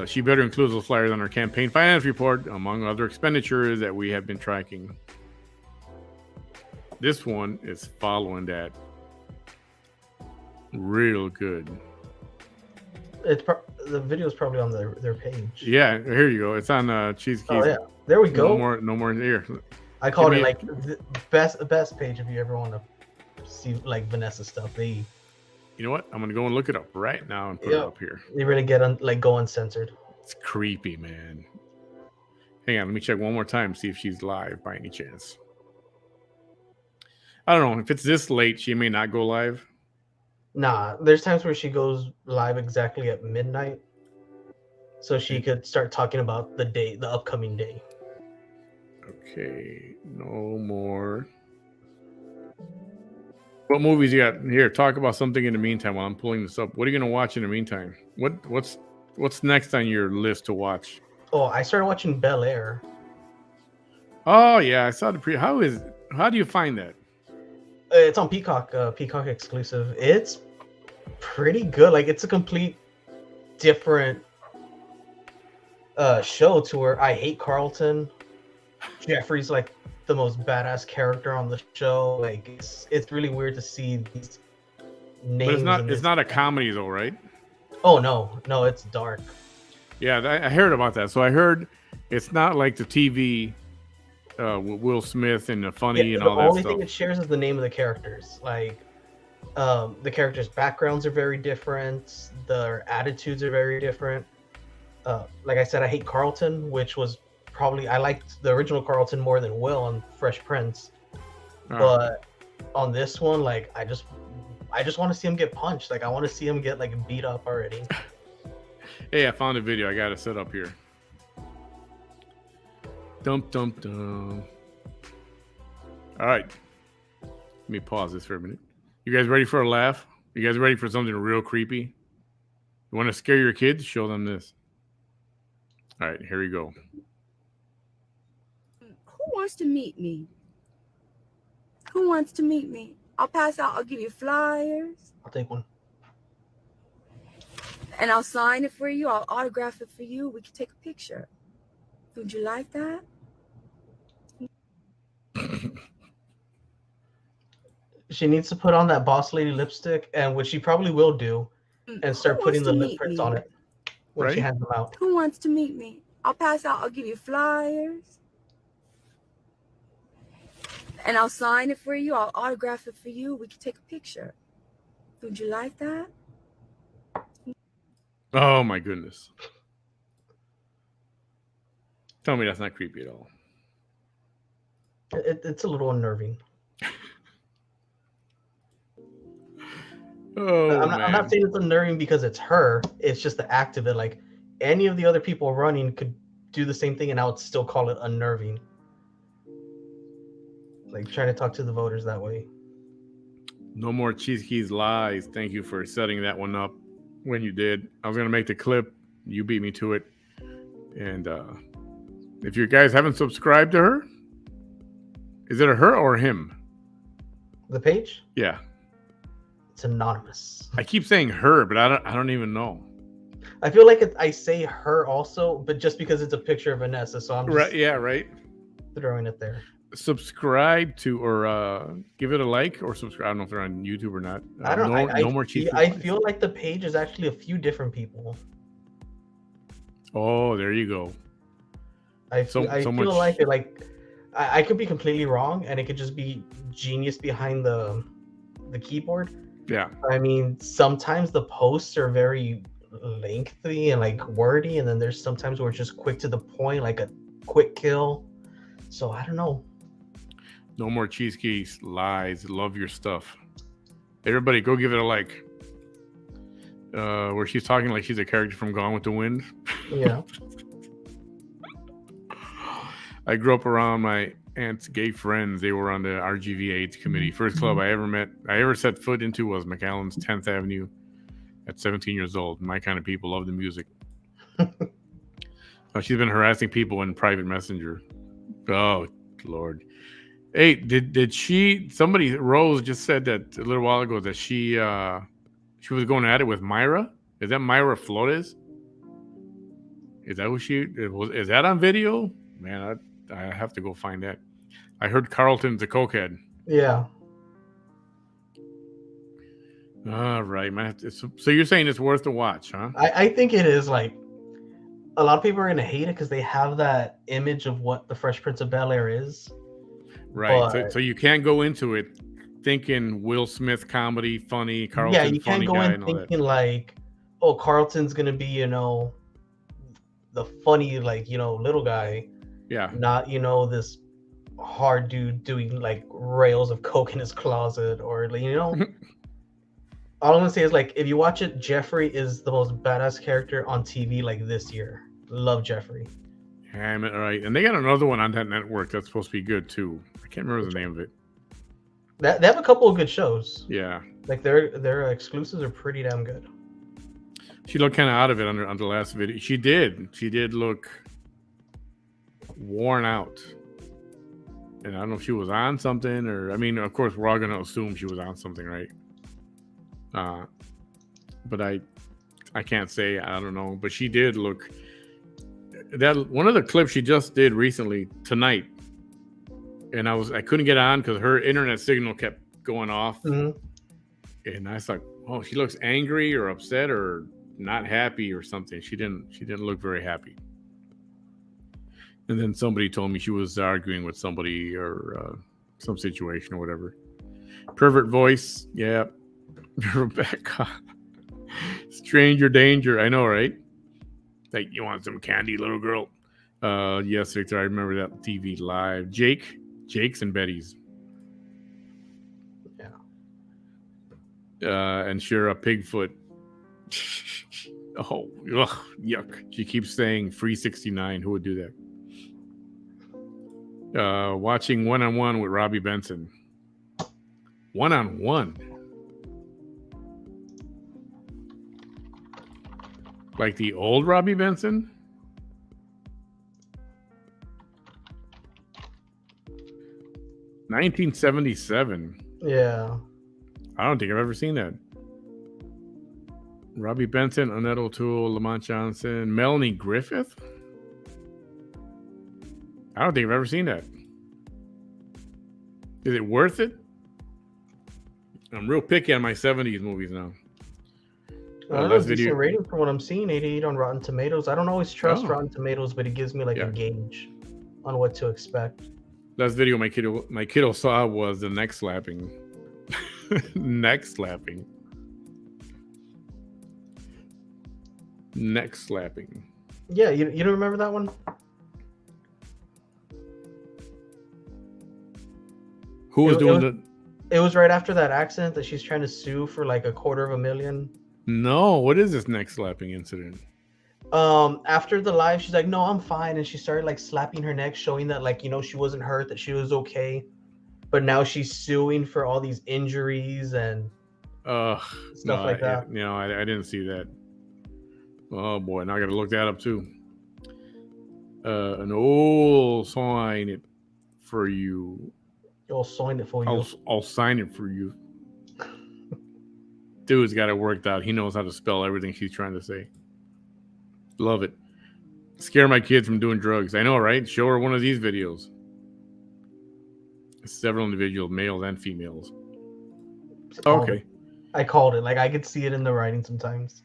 She better include those flyers on her campaign finance report, among other expenditures that we have been tracking. This one is following that real good. The video is probably on their page. Yeah, here you go. It's on Cheese Keys. Oh yeah, there we go. No more here. I called it like the best page if you ever want to see like Vanessa stuff. You know what? I'm gonna go and look it up right now and put it up here. They really go uncensored. It's creepy, man. Hang on, let me check one more time, see if she's live by any chance. I don't know if it's this late. She may not go live. Nah, there's times where she goes live exactly at midnight, so she could start talking about the upcoming day. Okay, no more. What movies you got here? Talk about something in the meantime while I'm pulling this up. What are you gonna watch in the meantime? What's next on your list to watch? Oh, I started watching Bel Air. Oh yeah, I saw the how do you find that? It's on Peacock, Peacock exclusive. It's pretty good. Like, it's a complete different show to where I hate Carlton. Jeffrey's like the most badass character on the show. Like, it's really weird to see these names. But it's not a comedy though, right? Oh no, it's dark. Yeah, I heard about that. So I heard it's not like the TV with Will Smith and the funny and all that stuff. The only thing it shares is the name of the characters. Like, the characters' backgrounds are very different. Their attitudes are very different. Like I said, I hate Carlton, which was probably I liked the original Carlton more than Will on Fresh Prince. But on this one, like I just want to see him get punched. Like I want to see him get like beat up already. Hey, I found a video. I got it set up here. Dum dum dum. All right. Let me pause this for a minute. You guys ready for a laugh? You guys ready for something real creepy? You want to scare your kids? Show them this. All right, here we go. Who wants to meet me? Who wants to meet me? I'll pass out. I'll give you flyers. I'll take one. And I'll sign it for you. I'll autograph it for you. We can take a picture. Would you like that? She needs to put on that boss lady lipstick, and which she probably will do, and start putting the lip prints on it when she hands them out. Who wants to meet me? I'll pass out. I'll give you flyers. And I'll sign it for you. I'll autograph it for you. We can take a picture. Would you like that? Oh my goodness. Tell me that's not creepy at all. It's a little unnerving. I'm not saying it's unnerving because it's her. It's just the act of it. Like any of the other people running could do the same thing, and I would still call it unnerving. Like trying to talk to the voters that way. No more Cheese Keys lies. Thank you for setting that one up when you did. I was going to make the clip. You beat me to it. And if you guys haven't subscribed to her, is it a her or him? The page? Yeah. It's anonymous. I keep saying her, but I don't even know. I feel like I say her also, but just because it's a picture of Vanessa, so I'm just throwing it there. Subscribe to or give it a like or subscribe. I don't know if they're on YouTube or not. I don't know. No more cheese. I feel like the page is actually a few different people. Oh, there you go. I feel like it. Like I could be completely wrong, and it could just be genius behind the keyboard. Yeah. I mean, sometimes the posts are very lengthy and like wordy, and then there's sometimes where it's just quick to the point, like a quick kill. So I don't know. No more cheese keys lies. Love your stuff. Everybody, go give it a like. Where she's talking like she's a character from Gone with the Wind. Yeah. I grew up around my aunt's gay friends. They were on the RGV AIDS committee. First club I ever set foot into was McAllen's 10th Avenue at 17 years old. My kind of people love the music. She's been harassing people in private messenger. Oh, Lord. Hey, did she, Rose just said that a little while ago that she was going at it with Myra. Is that Myra Flores? Is that who is that on video? Man, I have to go find that. I heard Carlton's a cokehead. Yeah. All right, man. So you're saying it's worth the watch, huh? I think it is. Like a lot of people are gonna hate it because they have that image of what the Fresh Prince of Bel-Air is. Right. So you can't go into it thinking Will Smith comedy, funny, Carlton. Yeah, you can't go in thinking like, oh, Carlton's gonna be, the funny, little guy. Yeah. Not, this hard dude doing like rails of coke in his closet, or all I'm gonna say is like, if you watch it, Jeffrey is the most badass character on TV like this year. Love Jeffrey. All right, and they got another one on that network that's supposed to be good too. I can't remember the name of it. They have a couple of good shows. Yeah, like their exclusives are pretty damn good. She looked kind of out of it on the last video. She did look worn out, and I don't know if she was on something or. I mean, of course, we're all gonna assume she was on something, right? But I can't say. I don't know, but she did look. That one of the clips she just did recently tonight, and I couldn't get on because her internet signal kept going off, and I thought, oh, she looks angry or upset or not happy or something. She didn't look very happy. And then somebody told me she was arguing with somebody or some situation or whatever. Pervert voice, yeah. Rebecca, stranger danger. I know, right? Like, you want some candy, little girl? Yes, Victor, I remember that TV live. Jake's and Betty's. Yeah. And sure, a Pigfoot. Oh, ugh, yuck. She keeps saying free 69. Who would do that? Watching One-on-One with Robbie Benson. One-on-One. Like the old Robbie Benson? $1977. Yeah. I don't think I've ever seen that. Robbie Benson, Annette O'Toole, Lamont Johnson, Melanie Griffith? I don't think I've ever seen that. Is it worth it? I'm real picky on my 70s movies now. I don't know, it's decent rating from what I'm seeing, 88 on Rotten Tomatoes. I don't always trust Rotten Tomatoes, but it gives me like a gauge on what to expect. Last video my kiddo saw was the neck slapping. Neck slapping. Neck slapping. Yeah, you don't remember that one? Who was doing the... It was right after that accident that she's trying to sue for like $250,000. No, what is this neck slapping incident? After the live, she's like, no, I'm fine. And she started like slapping her neck, showing that like, she wasn't hurt, that she was okay. But now she's suing for all these injuries and stuff like that. I didn't see that. Oh boy, now I gotta look that up too. An old sign it for you. I'll sign it for you. I'll sign it for you. Dude's got it worked out. He knows how to spell everything she's trying to say. Love it. Scare my kids from doing drugs. I know, right? Show her one of these videos. Several individuals, males and females. Okay. I called it. Like I could see it in the writing sometimes.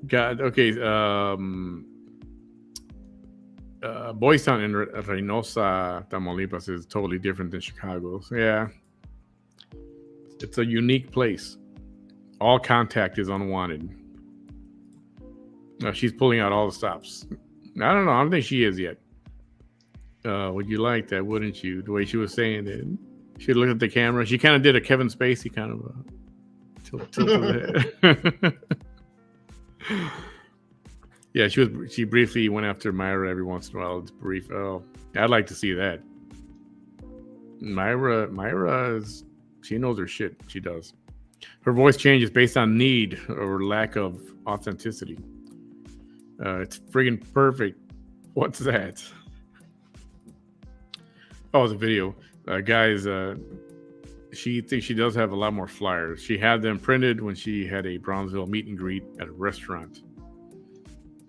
God. Okay. Boys Town in Reynosa, Tamaulipas is totally different than Chicago's. Yeah. It's a unique place. All contact is unwanted. She's pulling out all the stops. I don't know. I don't think she is yet. Would you like that, wouldn't you? The way she was saying it. She looked at the camera. She kind of did a Kevin Spacey kind of tilt of the head. Yeah, she briefly went after Myra every once in a while. It's brief. Oh, I'd like to see that. Myra is... She knows her shit. She does. Her voice changes based on need or lack of authenticity. It's friggin' perfect. What's that? Oh, the video. Guys, she thinks she does have a lot more flyers. She had them printed when she had a Brownsville meet and greet at a restaurant.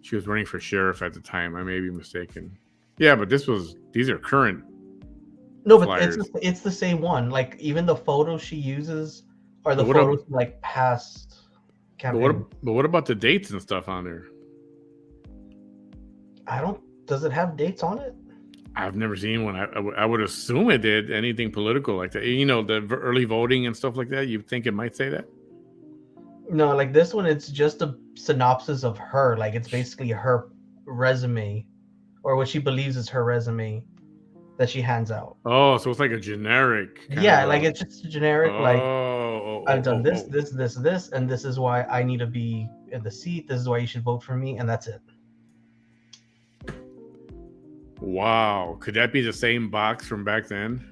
She was running for sheriff at the time. I may be mistaken. Yeah, but these are current. No, but it's the same one. Like even the photos she uses are the photos like past campaign. But what about the dates and stuff on there? Does it have dates on it? I've never seen one. I would assume it did. Anything political like that. The early voting and stuff like that. You'd think it might say that. No, like this one, it's just a synopsis of her. Like it's basically her resume, or what she believes is her resume that she hands out. Oh, so it's like a generic. Like it's just a generic. I've done this, and this is why I need to be in the seat. This is why you should vote for me, and that's it. Wow, could that be the same box from back then?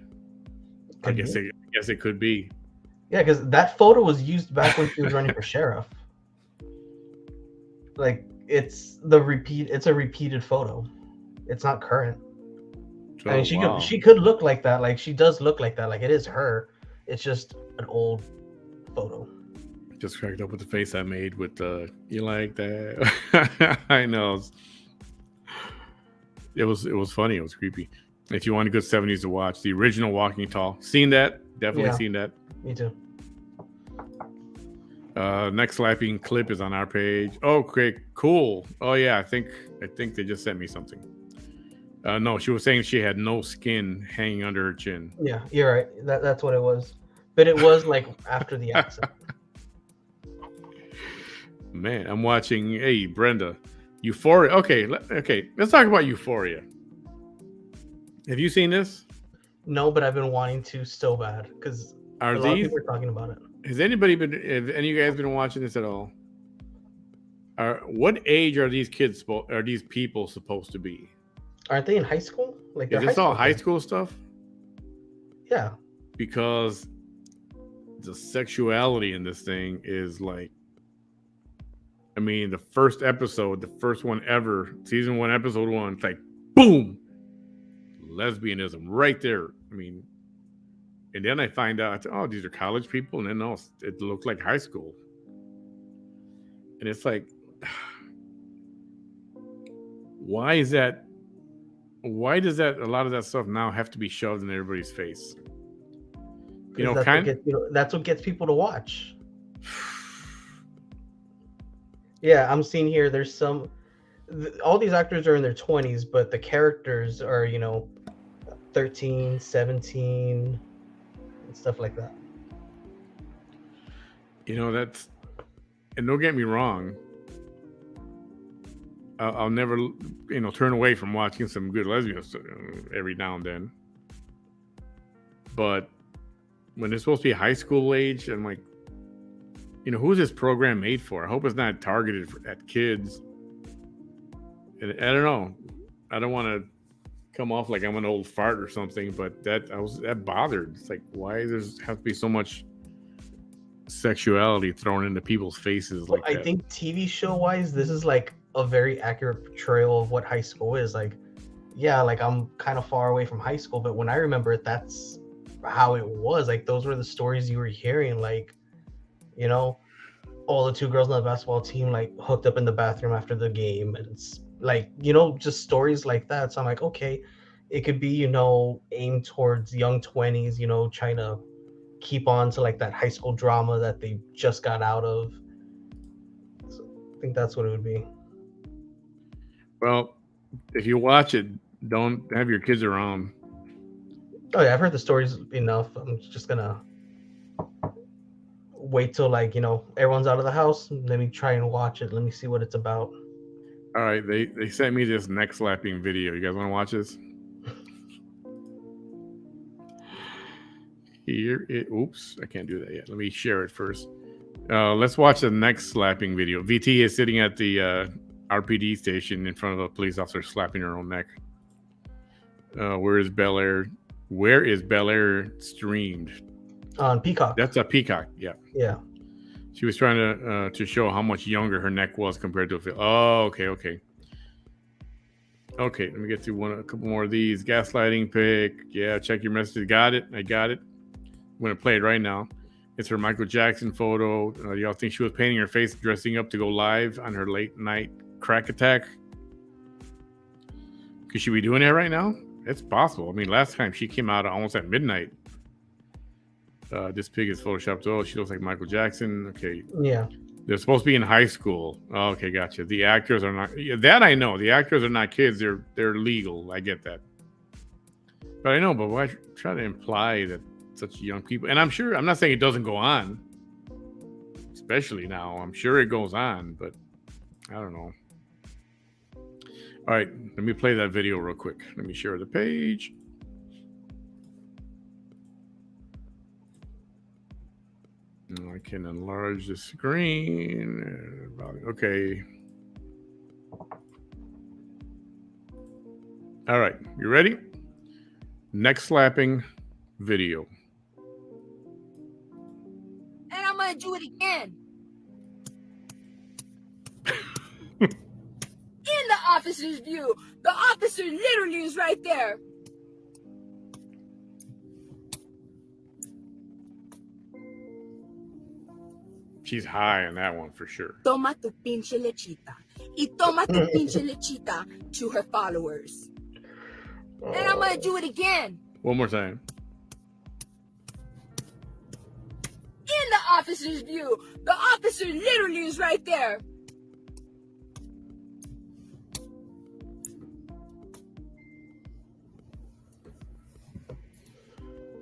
I guess it could be. Yeah, because that photo was used back when she was running for sheriff. Like it's a repeated photo. It's not current. I mean, she could look like that. Like she does look like that. Like it is her. It's just an old photo. Just cracked up with the face I made with you like that. I know. It was funny. It was creepy. If you want a good 70s to watch, the original Walking Tall. Seen that? Definitely seen that. Me too. Next slapping clip is on our page. Okay, cool. Oh yeah, I think they just sent me something. No, she was saying she had no skin hanging under her chin. Yeah, you're right. That's what it was. But it was like after the accident. Man, I'm watching. Hey, Brenda, Euphoria. Okay. Let's talk about Euphoria. Have you seen this? No, but I've been wanting to so bad because a lot of people are talking about it. Have any of you guys been watching this at all? What age are these kids? Are these people supposed to be? Aren't they in high school? Like Is they're this all high kids. school stuff? Yeah. Because the sexuality in this thing is like, I mean, the first episode, the first one ever, season 1, episode 1, it's like, boom, lesbianism right there. I mean, and then I find out, oh, these are college people, and then no, it looked like high school. And it's like, why is that? Why does that? A lot of that stuff now have to be shoved in everybody's face. You know, That's what gets people to watch. Yeah, I'm seeing here. There's all these actors are in their 20s, but the characters are 13, 17, and stuff like that. That's, and don't get me wrong, I'll never, turn away from watching some good lesbians every now and then. But when it's supposed to be high school age, I'm like, who's this program made for? I hope it's not targeted at kids. And I don't know. I don't want to come off like I'm an old fart or something, but that bothered. It's like, why does there have to be so much sexuality thrown into people's faces like that? I think TV show wise, this is like a very accurate portrayal of what high school is. Like, yeah, like I'm kind of far away from high school, but when I remember it, that's how it was. Like, those were the stories you were hearing. Like, all the 2 girls on the basketball team like hooked up in the bathroom after the game, and it's like, just stories like that. So I'm like, okay, it could be, aimed towards young 20s, trying to keep on to like that high school drama that they just got out of. So I think that's what it would be. Well, if you watch it, don't have your kids around. Oh yeah, I've heard the stories enough. I'm just gonna wait till like everyone's out of the house. Let me try and watch it. Let me see what it's about. All right, they sent me this neck slapping video. You guys want to watch this? Oops, I can't do that yet. Let me share it first. Let's watch the neck slapping video. VT is sitting at the RPD station in front of a police officer slapping her own neck. Where is Bel Air? Where is Bel Air streamed? On Peacock. That's a Peacock. Yeah. Yeah. She was trying to show how much younger her neck was compared to a film. Oh, okay. Okay, let me get through a couple more of these. Gaslighting pic. Yeah, check your messages. Got it. I got it. I'm going to play it right now. It's her Michael Jackson photo. Y'all think she was painting her face, dressing up to go live on her late night crack attack? Could she be doing that right now? It's possible. I mean, last time she came out almost at midnight. This pig is photoshopped. Oh, she looks like Michael Jackson. Okay. Yeah. They're supposed to be in high school. Oh, okay, gotcha. The actors are not. That I know. The actors are not kids. They're legal. I get that. But I know. But why try to imply that such young people? And I'm sure. I'm not saying it doesn't go on. Especially now. I'm sure it goes on. But I don't know. All right. Let me play that video real quick. Let me share the page. I can enlarge the screen. Okay. All right. You ready? Neck slapping video. And I'm gonna do it again. In the officer's view, the officer literally is right there. She's high on that one for sure. Toma tu pinche lechita. Y toma tu pinche lechita to her followers. And I'm gonna do it again. One more time. In the officer's view, the officer literally is right there.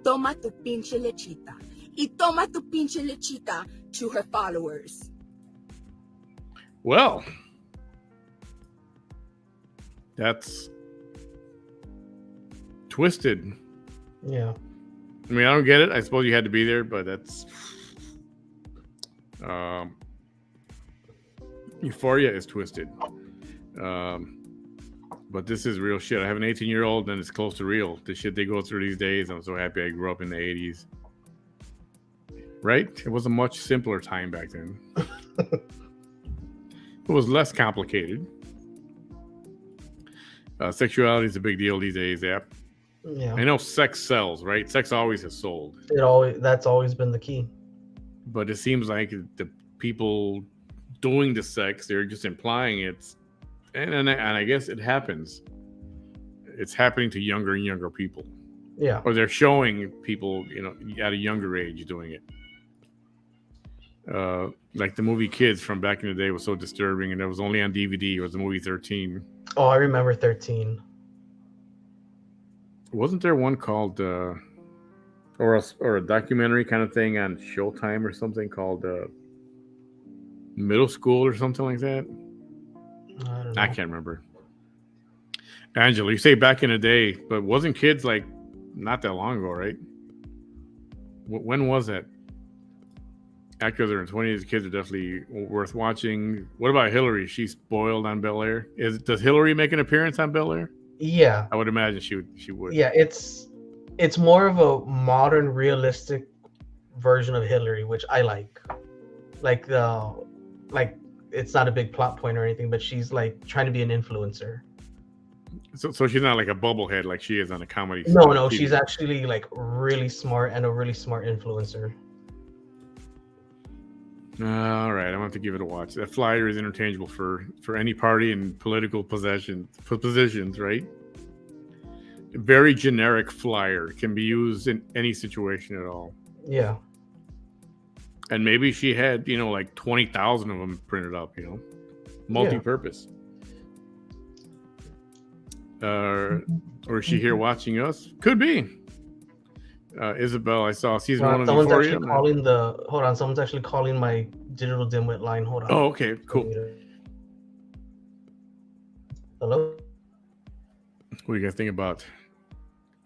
Toma tu pinche lechita. Y toma tu pinche lechita to her followers. Well, that's twisted. Yeah. I mean, I don't get it. I suppose you had to be there, but that's Euphoria is twisted. But this is real shit. I have an 18-year-old, and it's close to real. The shit they go through these days. I'm so happy I grew up in the 80s. Right? It was a much simpler time back then. It was less complicated. Sexuality is a big deal these days. Yeah. I know sex sells, right? Sex always has sold. That's always been the key. But it seems like the people doing the sex, they're just implying it's, and I guess it happens. It's happening to younger and younger people. Yeah. Or they're showing people, at a younger age doing it. Like the movie Kids from back in the day was so disturbing, and it was only on DVD. It was the movie 13. Oh, I remember 13. Wasn't there one called, or a documentary kind of thing on Showtime or something called Middle School or something like that? I don't know. I can't remember. Angela, you say back in the day, but wasn't Kids like not that long ago, right? When was that? Actors are in 20s. Kids are definitely worth watching. What about Hillary? She's spoiled on Bel Air. Does Hillary make an appearance on Bel Air? Yeah. I would imagine she would. Yeah, it's more of a modern, realistic version of Hillary, which I like. Like it's not a big plot point or anything, but she's like trying to be an influencer. So she's not like a bubblehead like she is on a comedy. No, she's actually like really smart and a really smart influencer. All right, I'm gonna have to give it a watch. That flyer is interchangeable for any party and political positions, right? A very generic flyer can be used in any situation at all. Yeah. And maybe she had, like 20,000 of them printed up, multi-purpose. Or is she here watching us? Could be. Isabel, I saw season 1 of Euphoria. Someone's actually calling my Digital Dimwit line. Hold on. Oh, okay, cool. Hello? What do you guys think about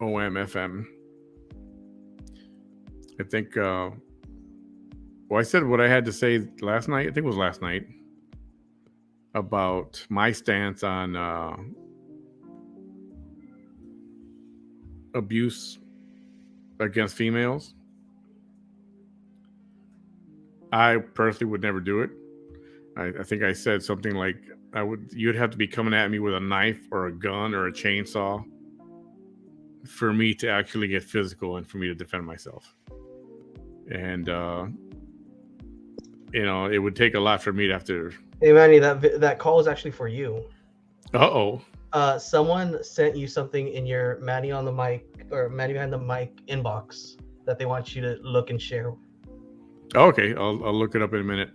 OMFM? I think, I said what I had to say last night. I think it was last night about my stance on abuse against females. I personally would never do it. I think I said something like you'd have to be coming at me with a knife or a gun or a chainsaw for me to actually get physical and for me to defend myself. And it would take a lot for me to have to. Hey Manny, that call is actually for you. Uh-oh. Someone sent you something in your Manny on the mic or Manny behind the mic inbox that they want you to look and share. Okay, I'll look it up in a minute.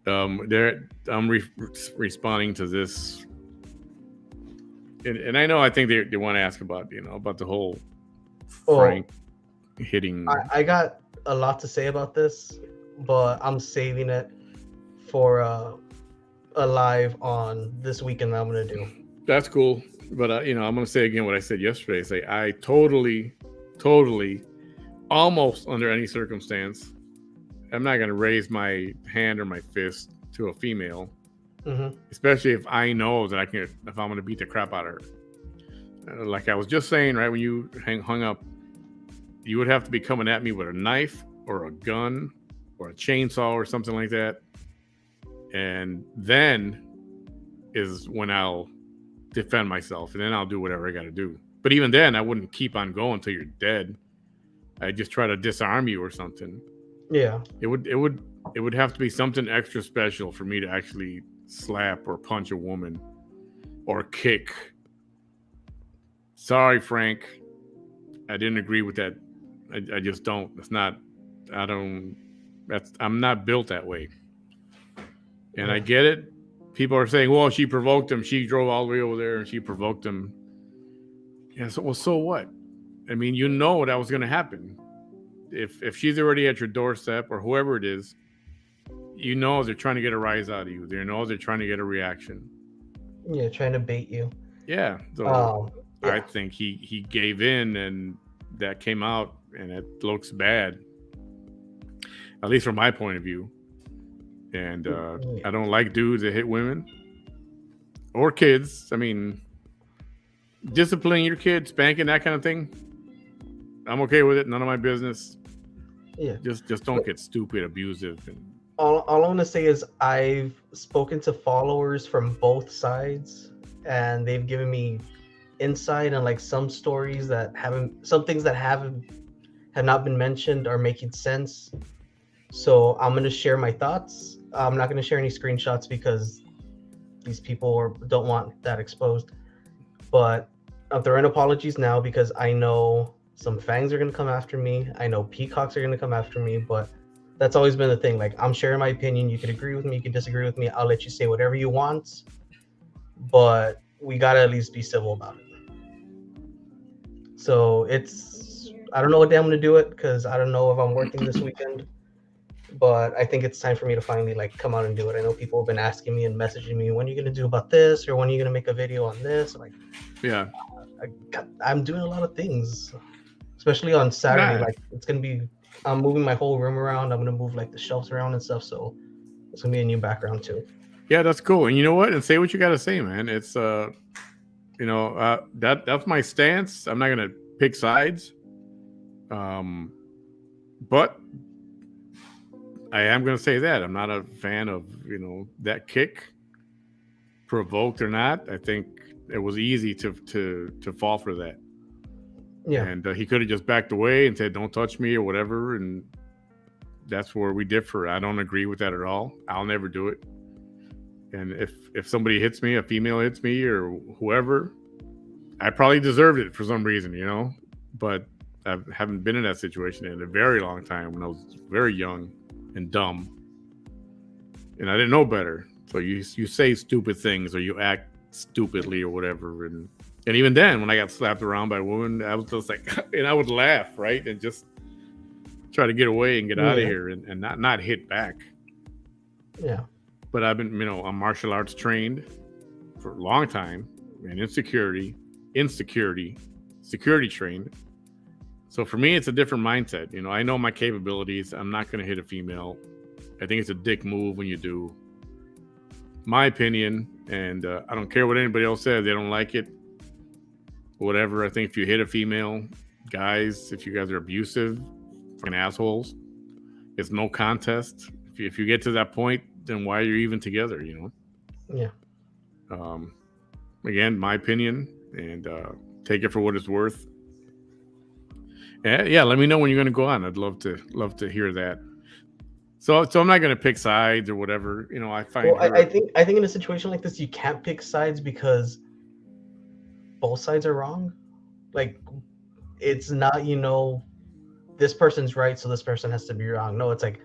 I'm responding to this, and I think they want to ask about about the whole Frank hitting. I got a lot to say about this, but I'm saving it for a live on this weekend that I'm gonna do. That's cool, but I'm gonna say again what I said yesterday. Say I totally, almost under any circumstance, I'm not gonna raise my hand or my fist to a female, especially if I know that if I'm gonna beat the crap out of her. Like I was just saying, right when you hung up, you would have to be coming at me with a knife or a gun or a chainsaw or something like that. And then is when I'll defend myself, and then I'll do whatever I got to do. But even then, I wouldn't keep on going until you're dead. I'd just try to disarm you or something. Yeah. It would have to be something extra special for me to actually slap or punch a woman or kick. Sorry, Frank. I didn't agree with that. I just don't. I'm not built that way. And I get it. People are saying, well, she provoked him. She drove all the way over there and she provoked him. Yeah, so what? I mean, that was going to happen. If she's already at your doorstep or whoever it is, they're trying to get a rise out of you. They're trying to get a reaction. Yeah, trying to bait you. Yeah. So I think he gave in, and that came out, and it looks bad. At least from my point of view. And I don't like dudes that hit women. or kids. I mean, disciplining your kids, spanking, that kind of thing. I'm okay with it. None of my business. Yeah. Just don't get stupid, abusive, and All I want to say is I've spoken to followers from both sides, and they've given me insight on like some stories that haven't, some things that have not been mentioned are making sense. So I'm gonna share my thoughts. I'm not gonna share any screenshots because these people don't want that exposed. But I'm throwing apologies now because I know some fangs are gonna come after me. I know peacocks are gonna come after me, but that's always been the thing. Like, I'm sharing my opinion. You could agree with me, you could disagree with me. I'll let you say whatever you want, but we gotta at least be civil about it. So I don't know what day I'm gonna do it because I don't know if I'm working this weekend. But I think it's time for me to finally like come out and do it. I know people have been asking me and messaging me, when are you gonna do about this, or when are you gonna make a video on this? I'm like, yeah. I'm doing a lot of things, especially on Saturday. Nah. Like, it's gonna be, I'm moving my whole room around. I'm gonna move like the shelves around and stuff. So it's gonna be a new background too. Yeah, that's cool. And you know what? And say what you gotta say, man. It's that's my stance. I'm not gonna pick sides. But I am gonna say that I'm not a fan of that kick, provoked or not. I think it was easy to fall for that. Yeah. And he could have just backed away and said, "Don't touch me" or whatever. And that's where we differ. I don't agree with that at all. I'll never do it. And if somebody hits me, a female hits me or whoever, I probably deserved it for some reason, But I haven't been in that situation in a very long time when I was very young and dumb. And I didn't know better. So you say stupid things or you act stupidly or whatever. And even then, when I got slapped around by a woman, I was just like, and I would laugh, right? And just try to get away and get out of here and not hit back. Yeah. But I've been, I'm martial arts trained for a long time, and security trained. So for me, it's a different mindset. I know my capabilities. I'm not going to hit a female. I think it's a dick move when you do. My opinion, and I don't care what anybody else says. They don't like it. Whatever. I think if you hit a female, guys, if you guys are abusive, fucking assholes, it's no contest. If you get to that point, then why are you even together? Yeah. Again, my opinion, and take it for what it's worth. Yeah, let me know when you're going to go on. I'd love to hear that. So I'm not going to pick sides or whatever. I find. Well, I think in a situation like this, you can't pick sides because both sides are wrong. Like, it's not this person's right, so this person has to be wrong. No, it's like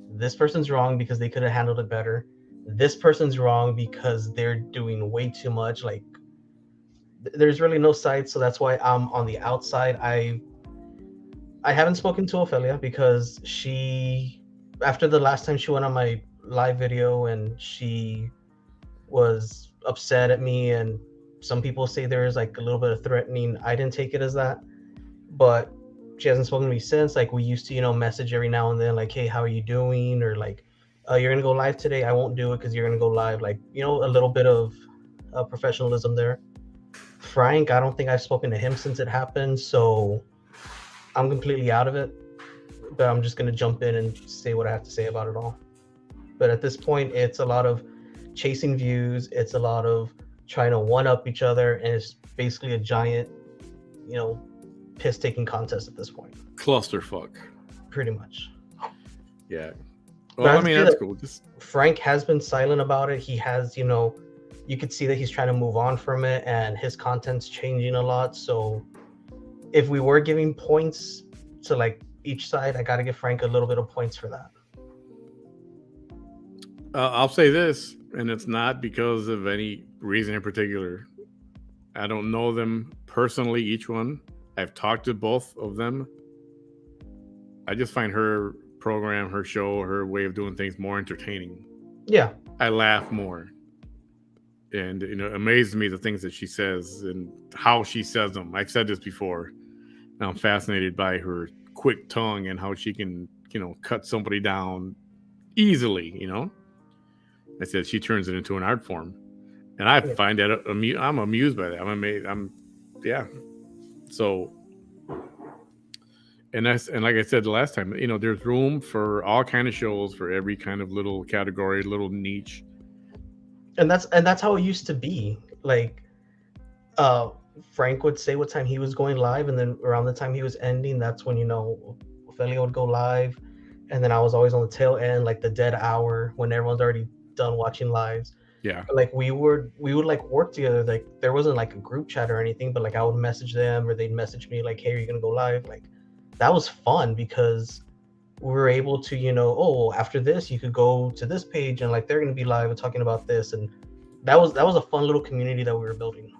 this person's wrong because they could have handled it better. This person's wrong because they're doing way too much. Like, there's really no side, so that's why I'm on the outside. I haven't spoken to Ophelia because she, after the last time she went on my live video and she was upset at me, and some people say there's like a little bit of threatening. I didn't take it as that, but she hasn't spoken to me since. Like, we used to, message every now and then, like, hey, how are you doing? Or like, you're gonna go live today. I won't do it because you're gonna go live. Like, a little bit of professionalism there. Frank, I don't think I've spoken to him since it happened, so I'm completely out of it. But I'm just gonna jump in and say what I have to say about it all. But at this point, it's a lot of chasing views. It's a lot of trying to one-up each other, and it's basically a giant, piss-taking contest at this point. Clusterfuck. Pretty much. Yeah. Well, I mean, that's cool. Frank has been silent about it. He has, you could see that he's trying to move on from it, and his content's changing a lot. So if we were giving points to like each side, I got to give Frank a little bit of points for that. I'll say this, and it's not because of any reason in particular. I don't know them personally, each one. I've talked to both of them. I just find her program, her show, her way of doing things more entertaining. Yeah. I laugh more. And, it amazes me the things that she says and how she says them. I've said this before. I'm fascinated by her quick tongue and how she can, cut somebody down easily, I said she turns it into an art form. and I find that I'm amused by that. I'm amazed. Yeah. So, and like I said the last time, there's room for all kind of shows for every kind of little category, little niche. And that's how it used to be. Like, Frank would say what time he was going live, and then around the time he was ending, that's when Ophelia would go live, and then I was always on the tail end, like the dead hour when everyone's already done watching lives. Yeah. But, like, we would like work together. Like, there wasn't like a group chat or anything, but like I would message them or they'd message me like, "Hey, are you gonna go live?" Like, that was fun because we were able to, oh, after this you could go to this page and like they're gonna be live and talking about this, and that was a fun little community that we were building.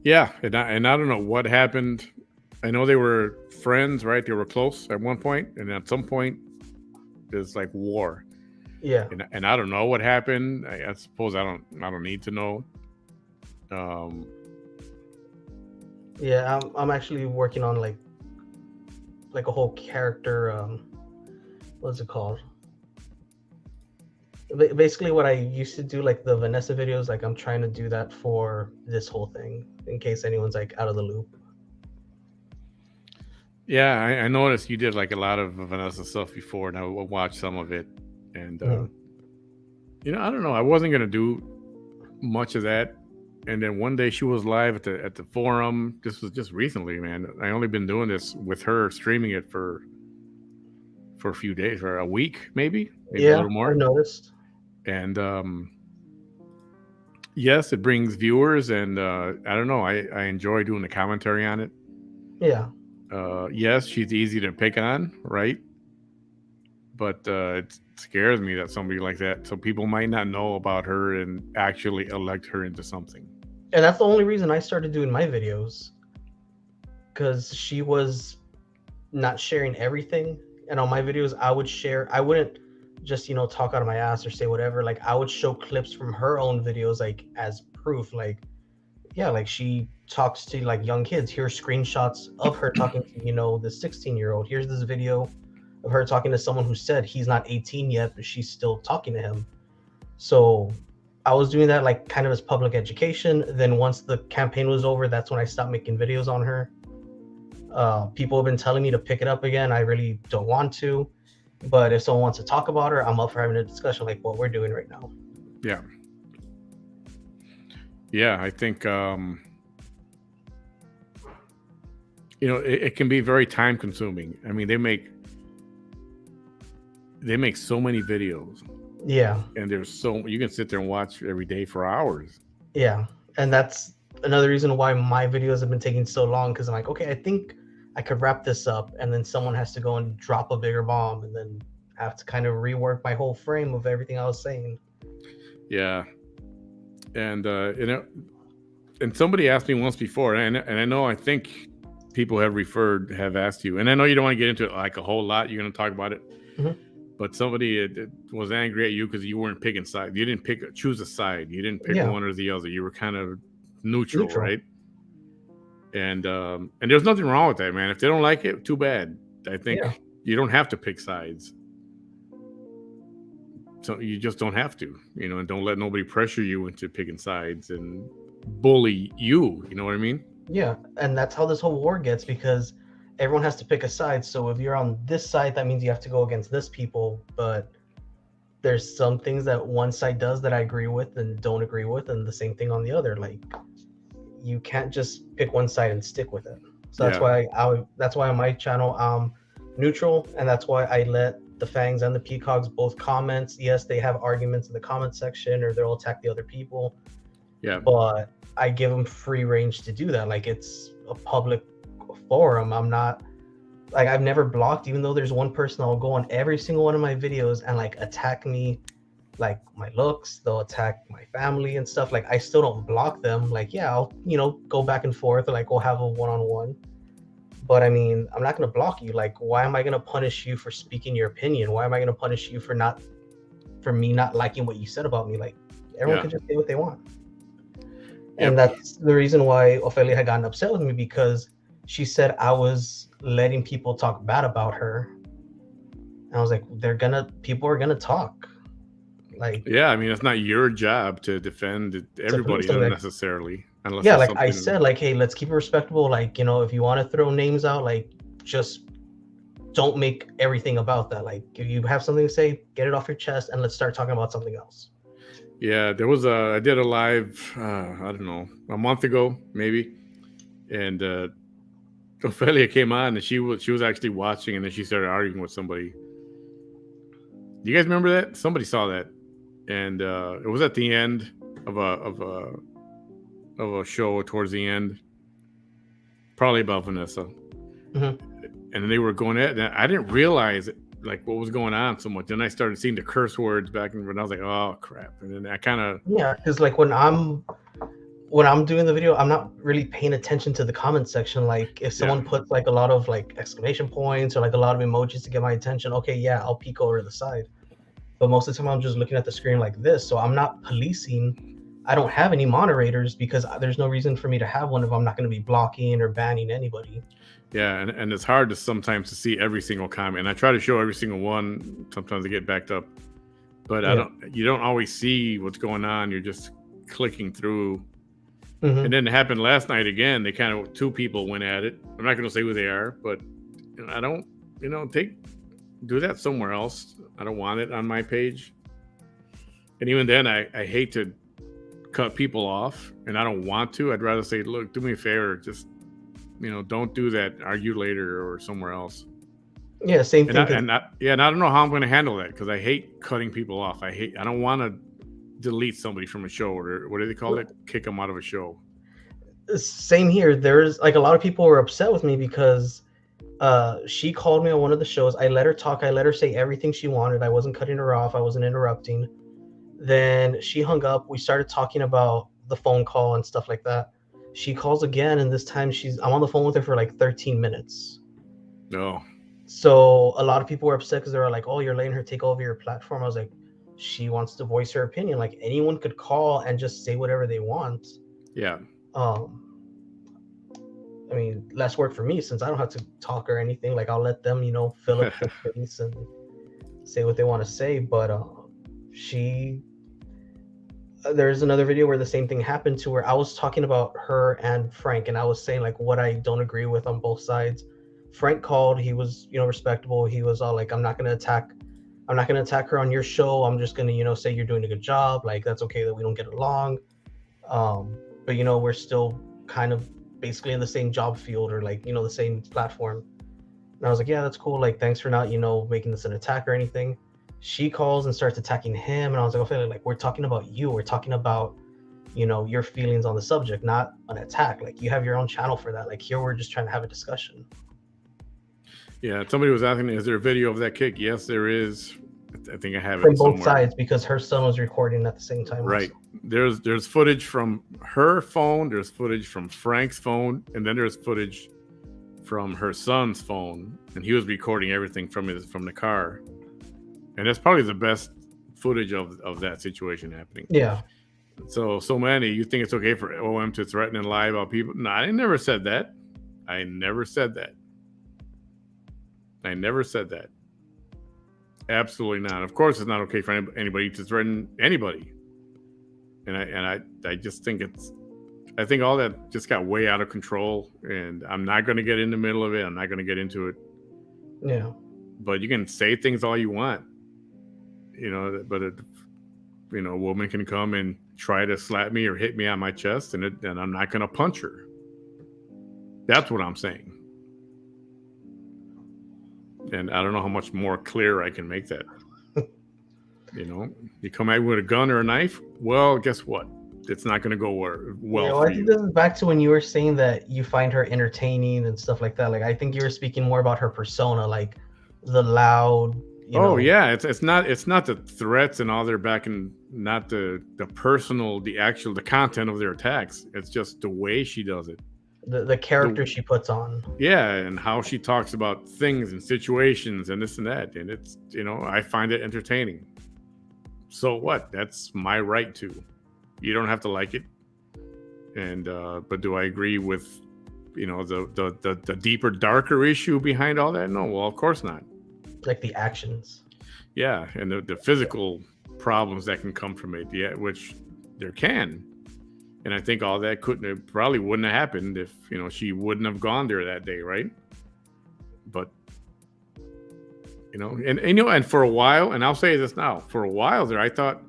Yeah, and I don't know what happened. I know they were friends, right? They were close at one point, and at some point, there's like war. Yeah. And I don't know what happened. I suppose I don't need to know. Yeah, I'm actually working on like a whole character. What's it called? Basically, what I used to do, like the Vanessa videos, like I'm trying to do that for this whole thing, in case anyone's like out of the loop. Yeah, I noticed you did like a lot of Vanessa stuff before, and I watched some of it, and I don't know, I wasn't gonna do much of that, and then one day she was live at the forum. This was just recently, man. I only been doing this with her, streaming it for a few days, or a week, maybe a little more. I noticed. And yes, it brings viewers, and I don't know, I enjoy doing the commentary on it. Yeah. Yes, she's easy to pick on, right? But it scares me that somebody like that, so people might not know about her and actually elect her into something. And that's the only reason I started doing my videos, because she was not sharing everything. And on my videos, I wouldn't just, talk out of my ass or say whatever. Like, I would show clips from her own videos, like, as proof. Like, yeah, like she talks to like young kids. Here's screenshots of her talking to, the 16-year-old. Here's this video of her talking to someone who said he's not 18 yet, but she's still talking to him. So I was doing that like kind of as public education. Then once the campaign was over, that's when I stopped making videos on her. People have been telling me to pick it up again. I really don't want to, but if someone wants to talk about her, I'm up for having a discussion like what we're doing right now. Yeah. Yeah, I think it can be very time consuming. I mean, they make so many videos. Yeah. And you can sit there and watch every day for hours. Yeah. And that's another reason why my videos have been taking so long, because I'm like, okay, I think I could wrap this up, and then someone has to go and drop a bigger bomb, and then I have to kind of rework my whole frame of everything I was saying. Yeah. And and somebody asked me once before, and I know, I think people have asked you, and I know you don't want to get into it like a whole lot. You're going to talk about it. Mm-hmm. But somebody was angry at you because you weren't picking sides. You didn't choose a side. You didn't pick one or the other. You were kind of neutral, right? And there's nothing wrong with that, man. If they don't like it, too bad. I think you don't have to pick sides. So you just don't have to, and don't let nobody pressure you into picking sides and bully you. You know what I mean? Yeah, and that's how this whole war gets, because everyone has to pick a side. So if you're on this side, that means you have to go against this people. But there's some things that one side does that I agree with and don't agree with, and the same thing on the other. Like, you can't just pick one side and stick with it. So that's why that's why on my channel I'm neutral, and that's why I let the Fangs and the Peacocks both comment. Yes, they have arguments in the comment section, or they'll attack the other people. Yeah. But I give them free range to do that. Like, it's a public forum. I'm not like, I've never blocked, even though there's one person that'll go on every single one of my videos and like attack me, like my looks, they'll attack my family and stuff. Like, I still don't block them. Like, yeah, I'll go back and forth, or like we'll have a one-on-one. But I mean, I'm not going to block you. Like, why am I going to punish you for speaking your opinion? Why am I going to punish you for me not liking what you said about me? Like, everyone can just say what they want. And that's the reason why Ophelia had gotten upset with me, because she said I was letting people talk bad about her. And I was like, people are gonna talk. Like, Yeah, I mean, it's not your job to defend everybody them, like- necessarily, unless yeah, it's like I something. said, like, hey, let's keep it respectable. Like, if you want to throw names out, like, just don't make everything about that. Like, if you have something to say, get it off your chest, and let's start talking about something else. Yeah, I did a live, I don't know, a month ago maybe, and Ophelia came on and she was actually watching, and then she started arguing with somebody. Do you guys remember that? Somebody saw that, and it was at the end of a show towards the end, probably about Vanessa, and they were going at. And I didn't realize it, like what was going on so much. Then I started seeing the curse words back, and I was like, "Oh crap!" And then I kind of because like when I'm doing the video, I'm not really paying attention to the comment section. Like if someone puts like a lot of like exclamation points or like a lot of emojis to get my attention, okay, yeah, I'll peek over to the side. But most of the time I'm just looking at the screen like this. So I'm not policing. I don't have any moderators because there's no reason for me to have one if I'm not going to be blocking or banning anybody. Yeah, and it's hard to sometimes to see every single comment. And I try to show every single one. Sometimes I get backed up, but you don't always see what's going on. You're just clicking through. And then it happened last night again. They kind of, two people went at it. I'm not going to say who they are, but I don't, do that somewhere else. I don't want it on my page. And even then, I hate to cut people off, and I don't want to. I'd rather say, look, do me a favor, just don't do that. Argue later or somewhere else. Yeah, same thing. And I don't know how I'm going to handle that because I hate cutting people off. I don't want to delete somebody from a show, or what do they call it? Kick them out of a show. Same here. There's like a lot of people were upset with me because she called me on one of the shows. I let her talk. I let her say everything she wanted. I wasn't cutting her off. I wasn't interrupting. Then she hung up. We started talking about the phone call and stuff like that. She calls again, and this time I'm on the phone with her for like 13 minutes. No. So a lot of people were upset because they were like, "Oh, you're letting her take over your platform." I was like, she wants to voice her opinion. Like anyone could call and just say whatever they want. Yeah. I mean, less work for me since I don't have to talk or anything. Like I'll let them, fill up the space and say what they want to say. But there's another video where the same thing happened to her. I was talking about her and Frank, and I was saying like what I don't agree with on both sides. Frank called. He was, respectable. He was all like, I'm not gonna attack her on your show. I'm just gonna, say you're doing a good job. Like that's okay that we don't get along. But we're still kind of basically in the same job field or like, the same platform. And I was like, yeah, that's cool. Like, thanks for not, making this an attack or anything. She calls and starts attacking him. And I was like, okay, like we're talking about you. We're talking about, your feelings on the subject, not an attack. Like you have your own channel for that. Like here, we're just trying to have a discussion. Yeah. Somebody was asking, is there a video of that kick? Yes, there is. I think I have from it both somewhere. sides because her son was recording at the same time. Right. Also. There's footage from her phone. There's footage from Frank's phone, and then there's footage from her son's phone, and he was recording everything from the car. And that's probably the best footage of that situation happening. Yeah. So Manny, you think it's okay for OM to threaten and lie about people? No, I never said that. I never said that. Absolutely not. Of course, it's not okay for anybody to threaten anybody. And I just think I think all that just got way out of control, and I'm not going to get in the middle of it. I'm not going to get into it. Yeah. But you can say things all you want, but a woman can come and try to slap me or hit me on my chest, and I'm not going to punch her. That's what I'm saying. And I don't know how much more clear I can make that. You come at me with a gun or a knife, well, guess what? It's not going to go well for I think you. this is back to when you were saying that you find her entertaining and stuff like that. Like, I think you were speaking more about her persona, like the loud. Yeah, it's not the threats and all their back, and not the personal, the content of their attacks. It's just the way she does it. The character she puts on. Yeah, and how she talks about things and situations and this and that. And it's, I find it entertaining. So what? That's my right to. You don't have to like it. And but do I agree with, the deeper, darker issue behind all that? No, well, of course not. Like the actions. Yeah, and the physical problems that can come from it. Yeah, which there can. And I think all that probably wouldn't have happened if, she wouldn't have gone there that day, right? But, and for a while, and I'll say this now, for a while there, I thought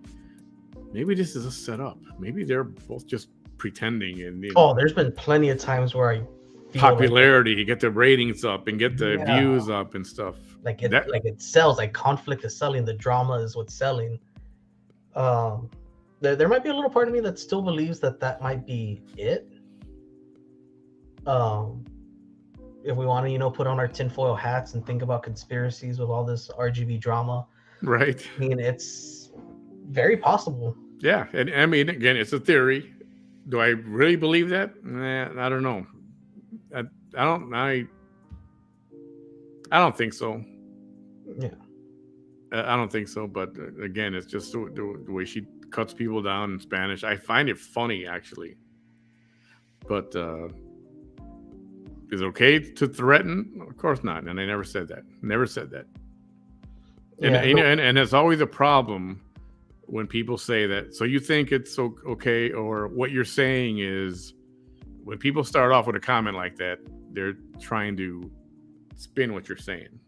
maybe this is a setup. Maybe they're both just pretending. And there's been plenty of times where I feel popularity, you get the ratings up and get the views up and stuff. Like it sells. Like conflict is selling. The drama is what's selling. There might be a little part of me that still believes that might be it. If we want to, put on our tinfoil hats and think about conspiracies with all this RGB drama, right? I mean, it's very possible. Yeah, and I mean, again, it's a theory. Do I really believe that? I don't know. I don't think so. Yeah, I don't think so. But again, it's just the way she cuts people down in Spanish. I find it funny, actually. But is it okay to threaten? Of course not. And I never said that. Never said that. And it's always a problem when people say that. So you think it's okay, or what you're saying is, when people start off with a comment like that, they're trying to spin what you're saying.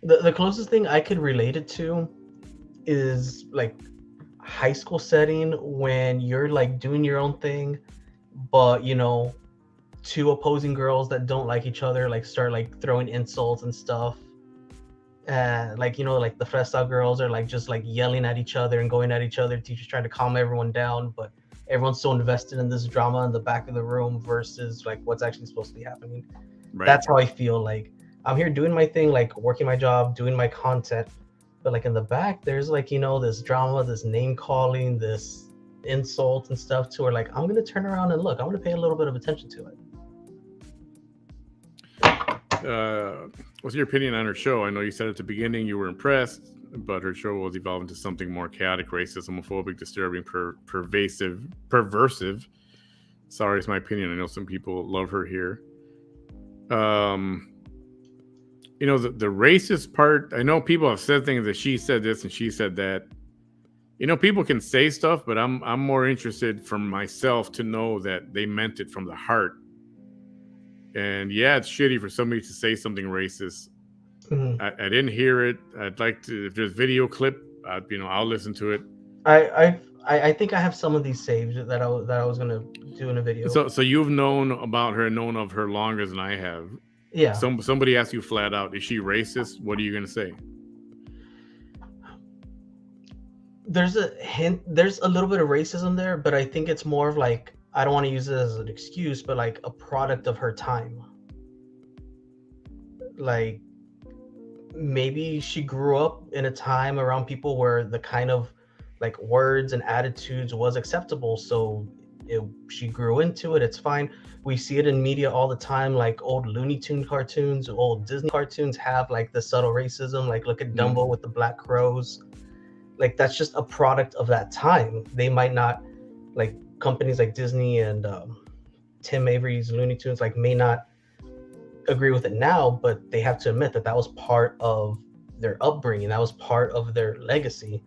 The closest thing I could relate it to is like high school setting, when you're like doing your own thing, but two opposing girls that don't like each other like start like throwing insults and stuff, and like like the Fresta girls are like just like yelling at each other and going at each other, teachers trying to calm everyone down, but everyone's so invested in this drama in the back of the room versus like what's actually supposed to be happening. Right. That's how I feel. Like I'm here doing my thing, like working my job, doing my content, but like in the back there's like this drama, this name calling, this insult and stuff, to where like I'm gonna turn around and look, I'm gonna pay a little bit of attention to it. What's your opinion on her show? I know you said at the beginning you were impressed, but her show was evolving to something more chaotic, racist, homophobic, disturbing, perversive. Sorry, it's my opinion. I know some people love her here. The racist part, I know people have said things that she said this and she said that. People can say stuff, but I'm more interested for myself to know that they meant it from the heart. And yeah, it's shitty for somebody to say something racist. Mm-hmm. I didn't hear it. I'd like to, if there's video clip, I'll listen to it. I think I have some of these saved that I was gonna do in a video. So you've known about her, known of her longer than I have. Yeah. Somebody asks you flat out, is she racist? What are you gonna say? There's a hint. There's a little bit of racism there, but I think it's more of like, I don't want to use it as an excuse, but like a product of her time. Like maybe she grew up in a time around people where the kind of like words and attitudes was acceptable, so she grew into it. It's fine. We see it in media all the time, like old Looney Tune cartoons, old Disney cartoons have like the subtle racism, like look at Dumbo with the black crows. Like that's just a product of that time. They might not, like companies like Disney and Tim Avery's Looney Tunes like may not agree with it now, but they have to admit that was part of their upbringing, that was part of their legacy.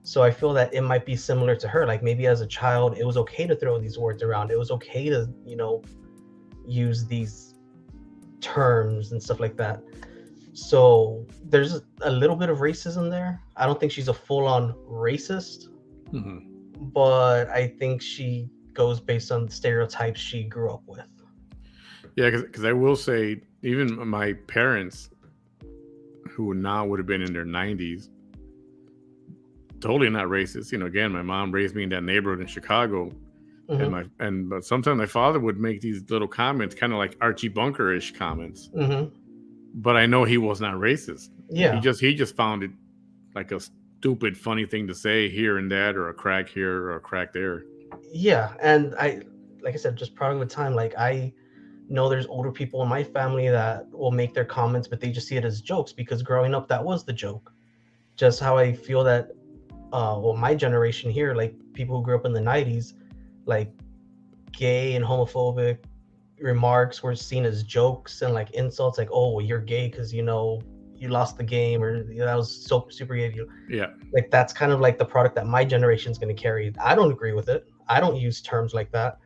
So I feel that it might be similar to her. Like maybe as a child it was okay to throw these words around, it was okay to use these terms and stuff like that. So there's a little bit of racism there. I don't think she's a full-on racist, but I think she goes based on stereotypes she grew up with. Yeah, because I will say, even my parents, who now would have been in their 90s, totally not racist. Again, my mom raised me in that neighborhood in Chicago, but sometimes my father would make these little comments, kind of like Archie Bunker-ish comments. But I know he was not racist. Yeah, he just found it like a stupid, funny thing to say here and that, or a crack here or a crack there. Yeah, and like I said, just product of time. Like I know there's older people in my family that will make their comments, but they just see it as jokes because growing up that was the joke. Just how I feel that, my generation here, like people who grew up in the 90s, like gay and homophobic remarks were seen as jokes and like insults, like, oh, well, you're gay because you you lost the game, or that was so super gay of you. Yeah. Like that's kind of like the product that my generation is going to carry. I don't agree with it. I don't use terms like that.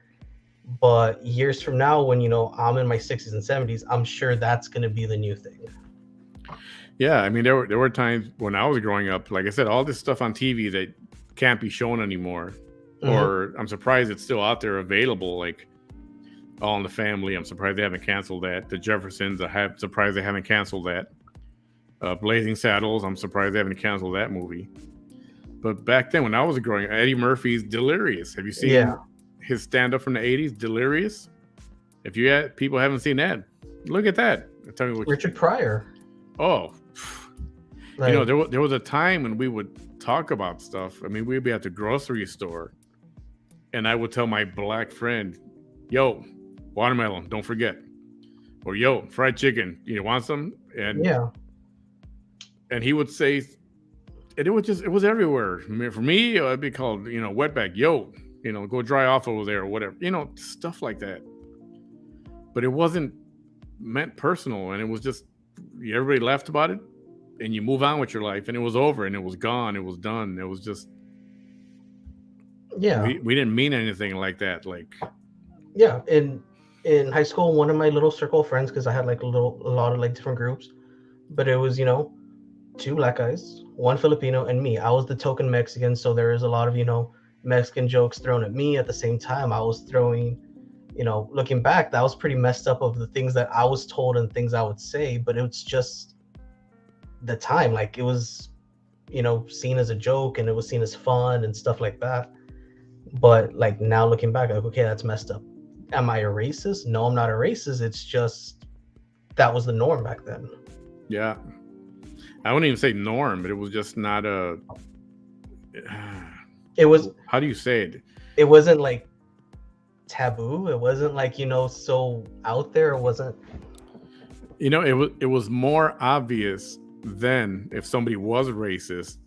But years from now, when I'm in my 60s and 70s, I'm sure that's going to be the new thing. Yeah, I mean, there were times when I was growing up, like I said, all this stuff on TV that can't be shown anymore, or I'm surprised it's still out there available. Like All in the Family, I'm surprised they haven't canceled that. The Jeffersons, I'm surprised they haven't canceled that. Blazing Saddles, I'm surprised they haven't canceled that movie. But back then, when I was growing up, Eddie Murphy's Delirious. Have you seen his stand-up from the 80s, Delirious? If people haven't seen that, look at that. Tell me what Richard Pryor. Oh, like, there was a time when we would talk about stuff. I mean, we'd be at the grocery store, and I would tell my black friend, "Yo, watermelon, don't forget," or "Yo, fried chicken, you want some?" And he would say, and it was everywhere. I mean, for me, it'd be called wetback. Yo, go dry off over there or whatever. Stuff like that. But it wasn't meant personal, and it was just everybody laughed about it. And you move on with your life, and it was over, and it was gone, it was done. It was just, we didn't mean anything like that. Like, in high school, one of my little circle of friends, because I had like a lot of like different groups, but it was 2 black guys, 1 Filipino, and me. I was the token Mexican, so there was a lot of Mexican jokes thrown at me. At the same time, I was throwing, looking back, that was pretty messed up of the things that I was told and things I would say, but it's just the time, like it was seen as a joke, and it was seen as fun and stuff like that. But like now looking back, like, okay, that's messed up. Am I a racist? No, I'm not a racist. It's just that was the norm back then. Yeah, I wouldn't even say norm, but it was just not a it was, how do you say it? It wasn't like taboo. It wasn't like so out there. It wasn't, it was more obvious. Then if somebody was racist,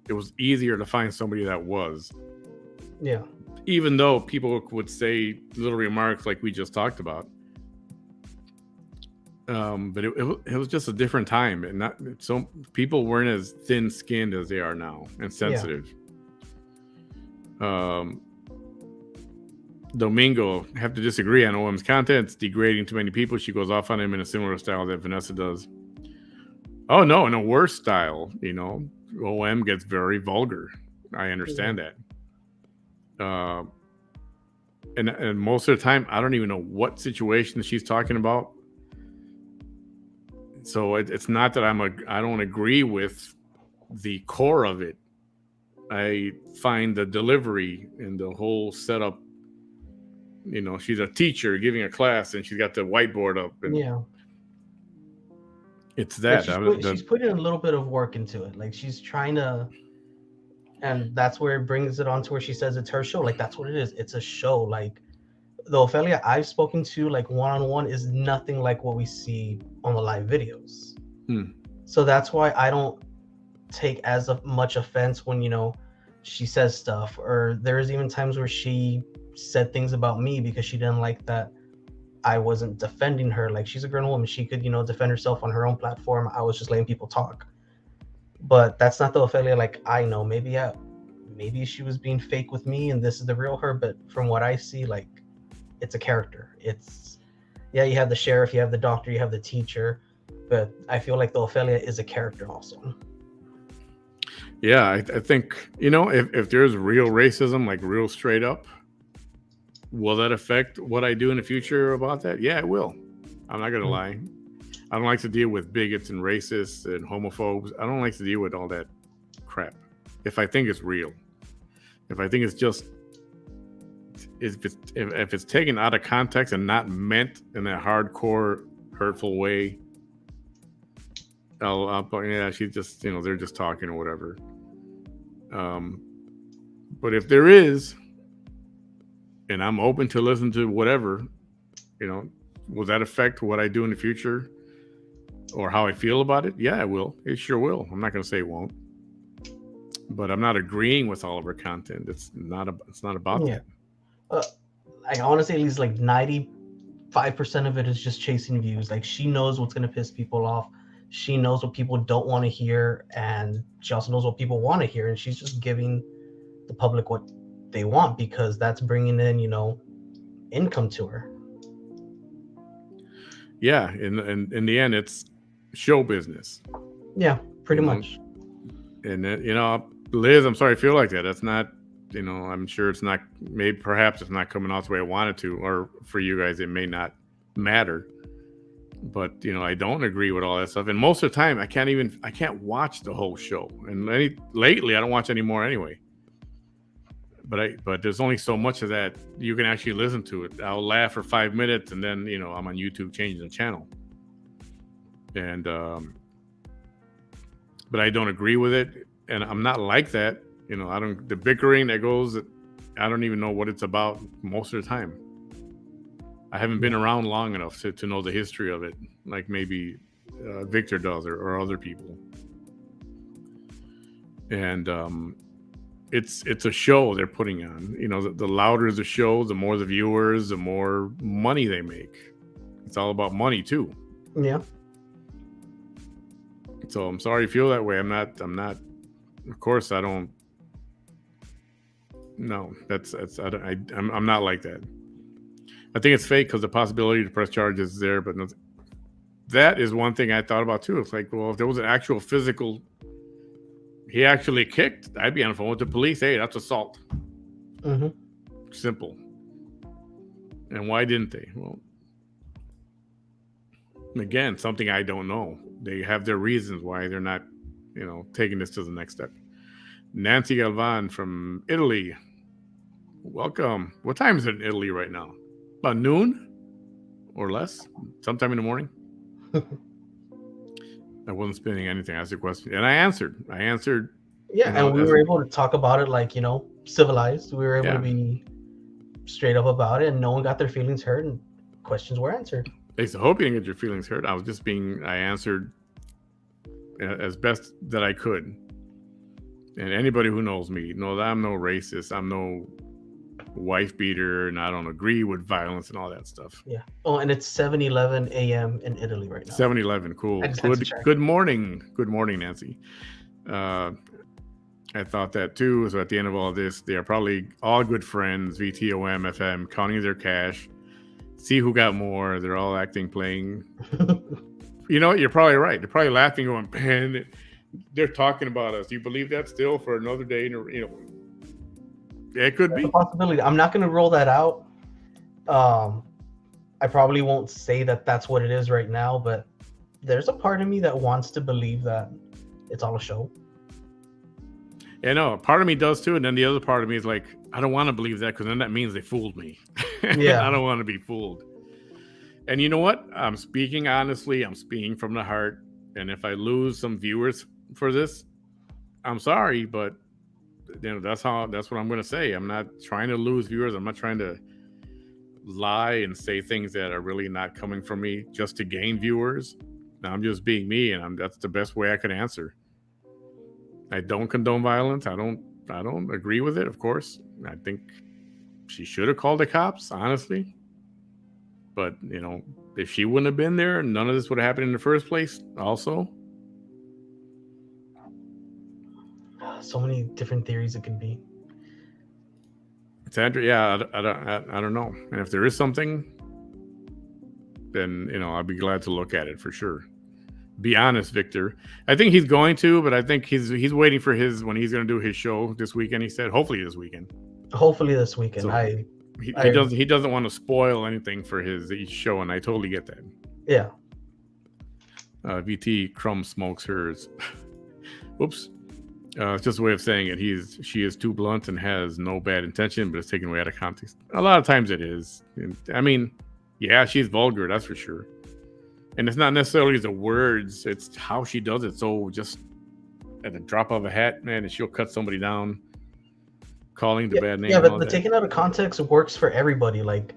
it was easier to find somebody that was. Yeah. Even though people would say little remarks like we just talked about. But it was just a different time, and not so people weren't as thin-skinned as they are now and sensitive. Domingo, have to disagree on OM's content. It's degrading to many people. She goes off on him in a similar style that Vanessa does. Oh no, in a worse style, OM gets very vulgar. I understand that. And most of the time, I don't even know what situation she's talking about. So it's not that I don't agree with the core of it. I find the delivery and the whole setup. She's a teacher giving a class, and she's got the whiteboard up. And it's that. She's putting a little bit of work into it. Like she's trying to, and that's where it brings it on to where she says it's her show. Like that's what it is. It's a show. Like the Ophelia I've spoken to, like one-on-one, is nothing like what we see on the live videos. So that's why I don't take as much offense when she says stuff, or there's even times where she said things about me because she didn't like that I wasn't defending her. Like she's a grown woman, she could defend herself on her own platform. I was just letting people talk. But that's not the Ophelia like I know. Maybe she was being fake with me and this is the real her, but from what I see, like it's a character. It's you have the sheriff, you have the doctor, you have the teacher, but I feel like the Ophelia is a character also. Yeah, I think if there's real racism, like real straight up, will that affect what I do in the future about that? Yeah, it will. I'm not gonna lie. I don't like to deal with bigots and racists and homophobes. I don't like to deal with all that crap. If I think it's real, if I think it's just, if it's taken out of context and not meant in that hardcore, hurtful way, she's just, they're just talking or whatever. But if there is, and I'm open to listen to whatever, will that affect what I do in the future or how I feel about it? Yeah, it will. It sure will. I'm not going to say it won't. But I'm not agreeing with all of her content. It's not about that. I honestly, at least like 95% of it is just chasing views. Like she knows what's going to piss people off. she knows what people don't want to hear, and she also knows what people want to hear, and she's just giving the public what they want because that's bringing in, income to her. Yeah, in the end, it's show business. Yeah, pretty much. And Liz, I'm sorry I feel like that. That's not, I'm sure it's not. Maybe perhaps it's not coming out the way I wanted to, or for you guys, it may not matter. But I don't agree with all that stuff, and most of the time I can't watch the whole show. And lately I don't watch anymore anyway. But there's only so much of that you can actually listen to it. I'll laugh for 5 minutes, and then I'm on YouTube changing the channel. And but I don't agree with it, and I'm not like that. The bickering that goes. I don't even know what it's about most of the time. I haven't been around long enough to know the history of it, like maybe Victor does or other people. And it's a show they're putting on. The louder the show, the more the viewers, the more money they make. It's all about money too. Yeah. So I'm sorry you feel that way. I'm not. Of course, I don't. No, I'm not like that. I think it's fake because the possibility to press charges is there, but that is one thing I thought about too. It's like, well, if there was an actual physical, he actually kicked, I'd be on the phone with the police. Hey, that's assault. Mm-hmm. Simple. And why didn't they? Well, again, something I don't know. They have their reasons why they're not, taking this to the next step. Nancy Galvan from Italy. Welcome. What time is it in Italy right now? About noon or less, sometime in the morning. I wasn't spinning anything. I asked a question and I answered. Yeah, and we were able to talk about it like, civilized. We were able to be straight up about it, and no one got their feelings hurt, and questions were answered. I hope you didn't get your feelings hurt. I answered as best that I could. And anybody who knows me knows I'm no racist. I'm no wife beater, and I don't agree with violence and all that stuff. Yeah. Oh, and it's 7:11 a.m. in Italy right now. 7:11. Cool. Good morning. Good morning, Nancy. I thought that too. So at the end of all this, they are probably all good friends, VTOM, FM, counting their cash, see who got more. They're all playing. You're probably right. They're probably laughing, going, man, they're talking about us. Do you believe that still for another day? It could be a possibility. I'm not going to rule that out. I probably won't say that that's what it is right now, but there's a part of me that wants to believe that it's all a show. Yeah, no, part of me does too, and then the other part of me is like, I don't want to believe that because then that means they fooled me. Yeah, I don't want to be fooled. And you know what? I'm speaking honestly. I'm speaking from the heart. And if I lose some viewers for this, I'm sorry, but that's what I'm going to say. I'm not trying to lose viewers. I'm not trying to lie and say things that are really not coming from me just to gain viewers. I'm just being me, and that's the best way I could answer. I don't condone violence. I don't agree with it, of course. I think she should have called the cops, honestly. But, if she wouldn't have been there, none of this would have happened in the first place also. So many different theories it could be. Sandra, yeah, I don't know. And if there is something, then, I'll be glad to look at it for sure. Be honest, Victor. I think he's going to, but I think he's waiting for when he's going to do his show this weekend. He said, hopefully this weekend. So, he doesn't want to spoil anything for his show, and I totally get that. Yeah. VT Crumb smokes hers. Oops. It's just a way of saying it. She is too blunt and has no bad intention, but it's taken away out of context. A lot of times it is. I mean, yeah, she's vulgar, that's for sure. And it's not necessarily the words, it's how she does it. So just at the drop of a hat, man, and she'll cut somebody down, calling the bad name. Yeah, but taken out of context works for everybody. Like,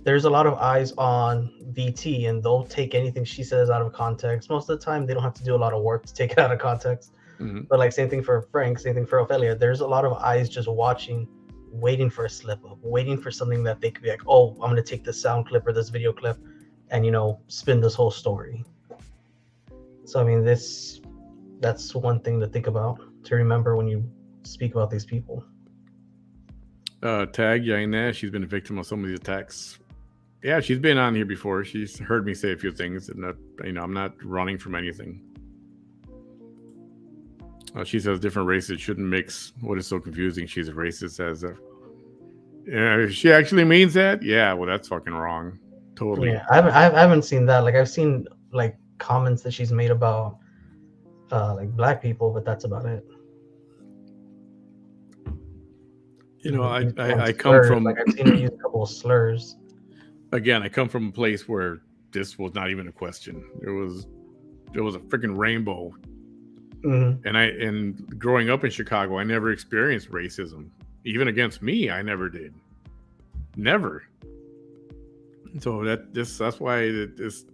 there's a lot of eyes on VT, and they'll take anything she says out of context. Most of the time, they don't have to do a lot of work to take it out of context. Mm-hmm. But like, same thing for Frank, same thing for Ophelia. There's a lot of eyes just watching, waiting for a slip up, waiting for something that they could be like, oh, I'm going to take this sound clip or this video clip and, spin this whole story. So I mean, that's one thing to think about, to remember when you speak about these people. Tag Yaina, she's been a victim of some of these attacks. Yeah, she's been on here before. She's heard me say a few things, and I'm not running from anything. She says different races shouldn't mix. What is so confusing? She's a racist as a. Yeah, if she actually means that, yeah, well, that's fucking wrong. Totally. Yeah, I haven't seen that. Like I've seen like comments that she's made about like black people, but that's about it. You know, I slurs, come from. like I've seen her use a couple of slurs. Again, I come from a place where this was not even a question. There was a freaking rainbow. Mm-hmm. And growing up in Chicago, I never experienced racism, even against me. I never did, never. So that's why this.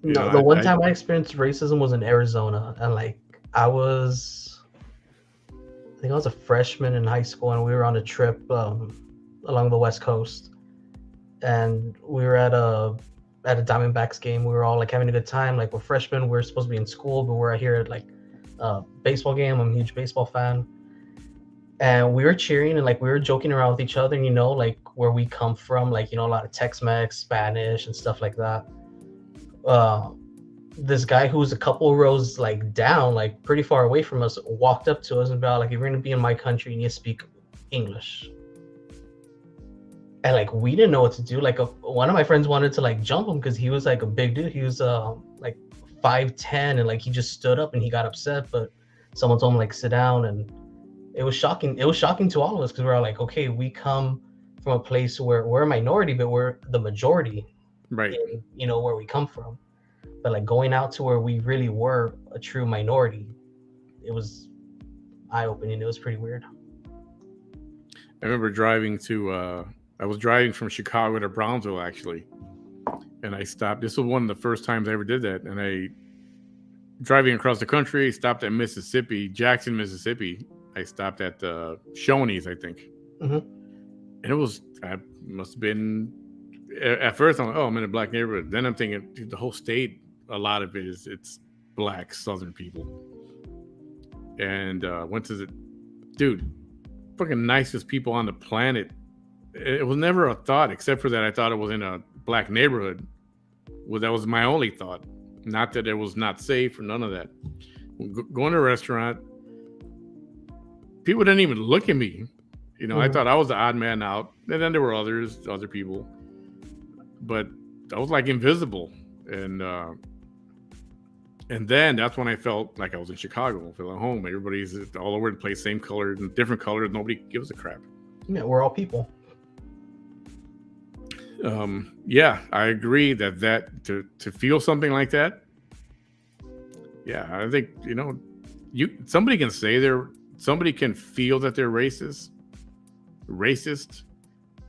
No, the one time I experienced racism was in Arizona, and like I think I was a freshman in high school, and we were on a trip along the West Coast, and we were at a Diamondbacks game. We were all like having a good time. Like we're freshmen, we're supposed to be in school, but we're out here at like a baseball game. I'm a huge baseball fan, and we were cheering and like we were joking around with each other. And like where we come from, like a lot of Tex-Mex, Spanish, and stuff like that. This guy who was a couple rows like down, like pretty far away from us, walked up to us and about like, if you're gonna be in my country, you need to speak English. And like we didn't know what to do. Like one of my friends wanted to like jump him because he was like a big dude. He was like 5'10", and like he just stood up and he got upset. But someone told him like sit down, and it was shocking. It was shocking to all of us because we're all like, okay, we come from a place where we're a minority, but we're the majority, right? In, where we come from. But like going out to where we really were a true minority, it was eye-opening. It was pretty weird. I remember driving to. I was driving from Chicago to Brownsville, actually, and I stopped. This was one of the first times I ever did that. And driving across the country, stopped at Mississippi, Jackson, Mississippi. I stopped at Shoney's, I think. Mm-hmm. And I must have been, at first I'm like, oh, I'm in a black neighborhood. Then I'm thinking, dude, the whole state, a lot of it's black Southern people. And went to dude, fucking nicest people on the planet. It was never a thought, except for that I thought it was in a black neighborhood. Well, that was my only thought. Not that it was not safe or none of that. Going to a restaurant, people didn't even look at me. I thought I was the odd man out. And then there were other people. But I was like invisible. And then that's when I felt like I was in Chicago. I felt at home. Everybody's all over the place, same color, different colors. Nobody gives a crap. Yeah, we're all people. Yeah, I agree that to feel something like that. Yeah, I think somebody can say somebody can feel that they're racist,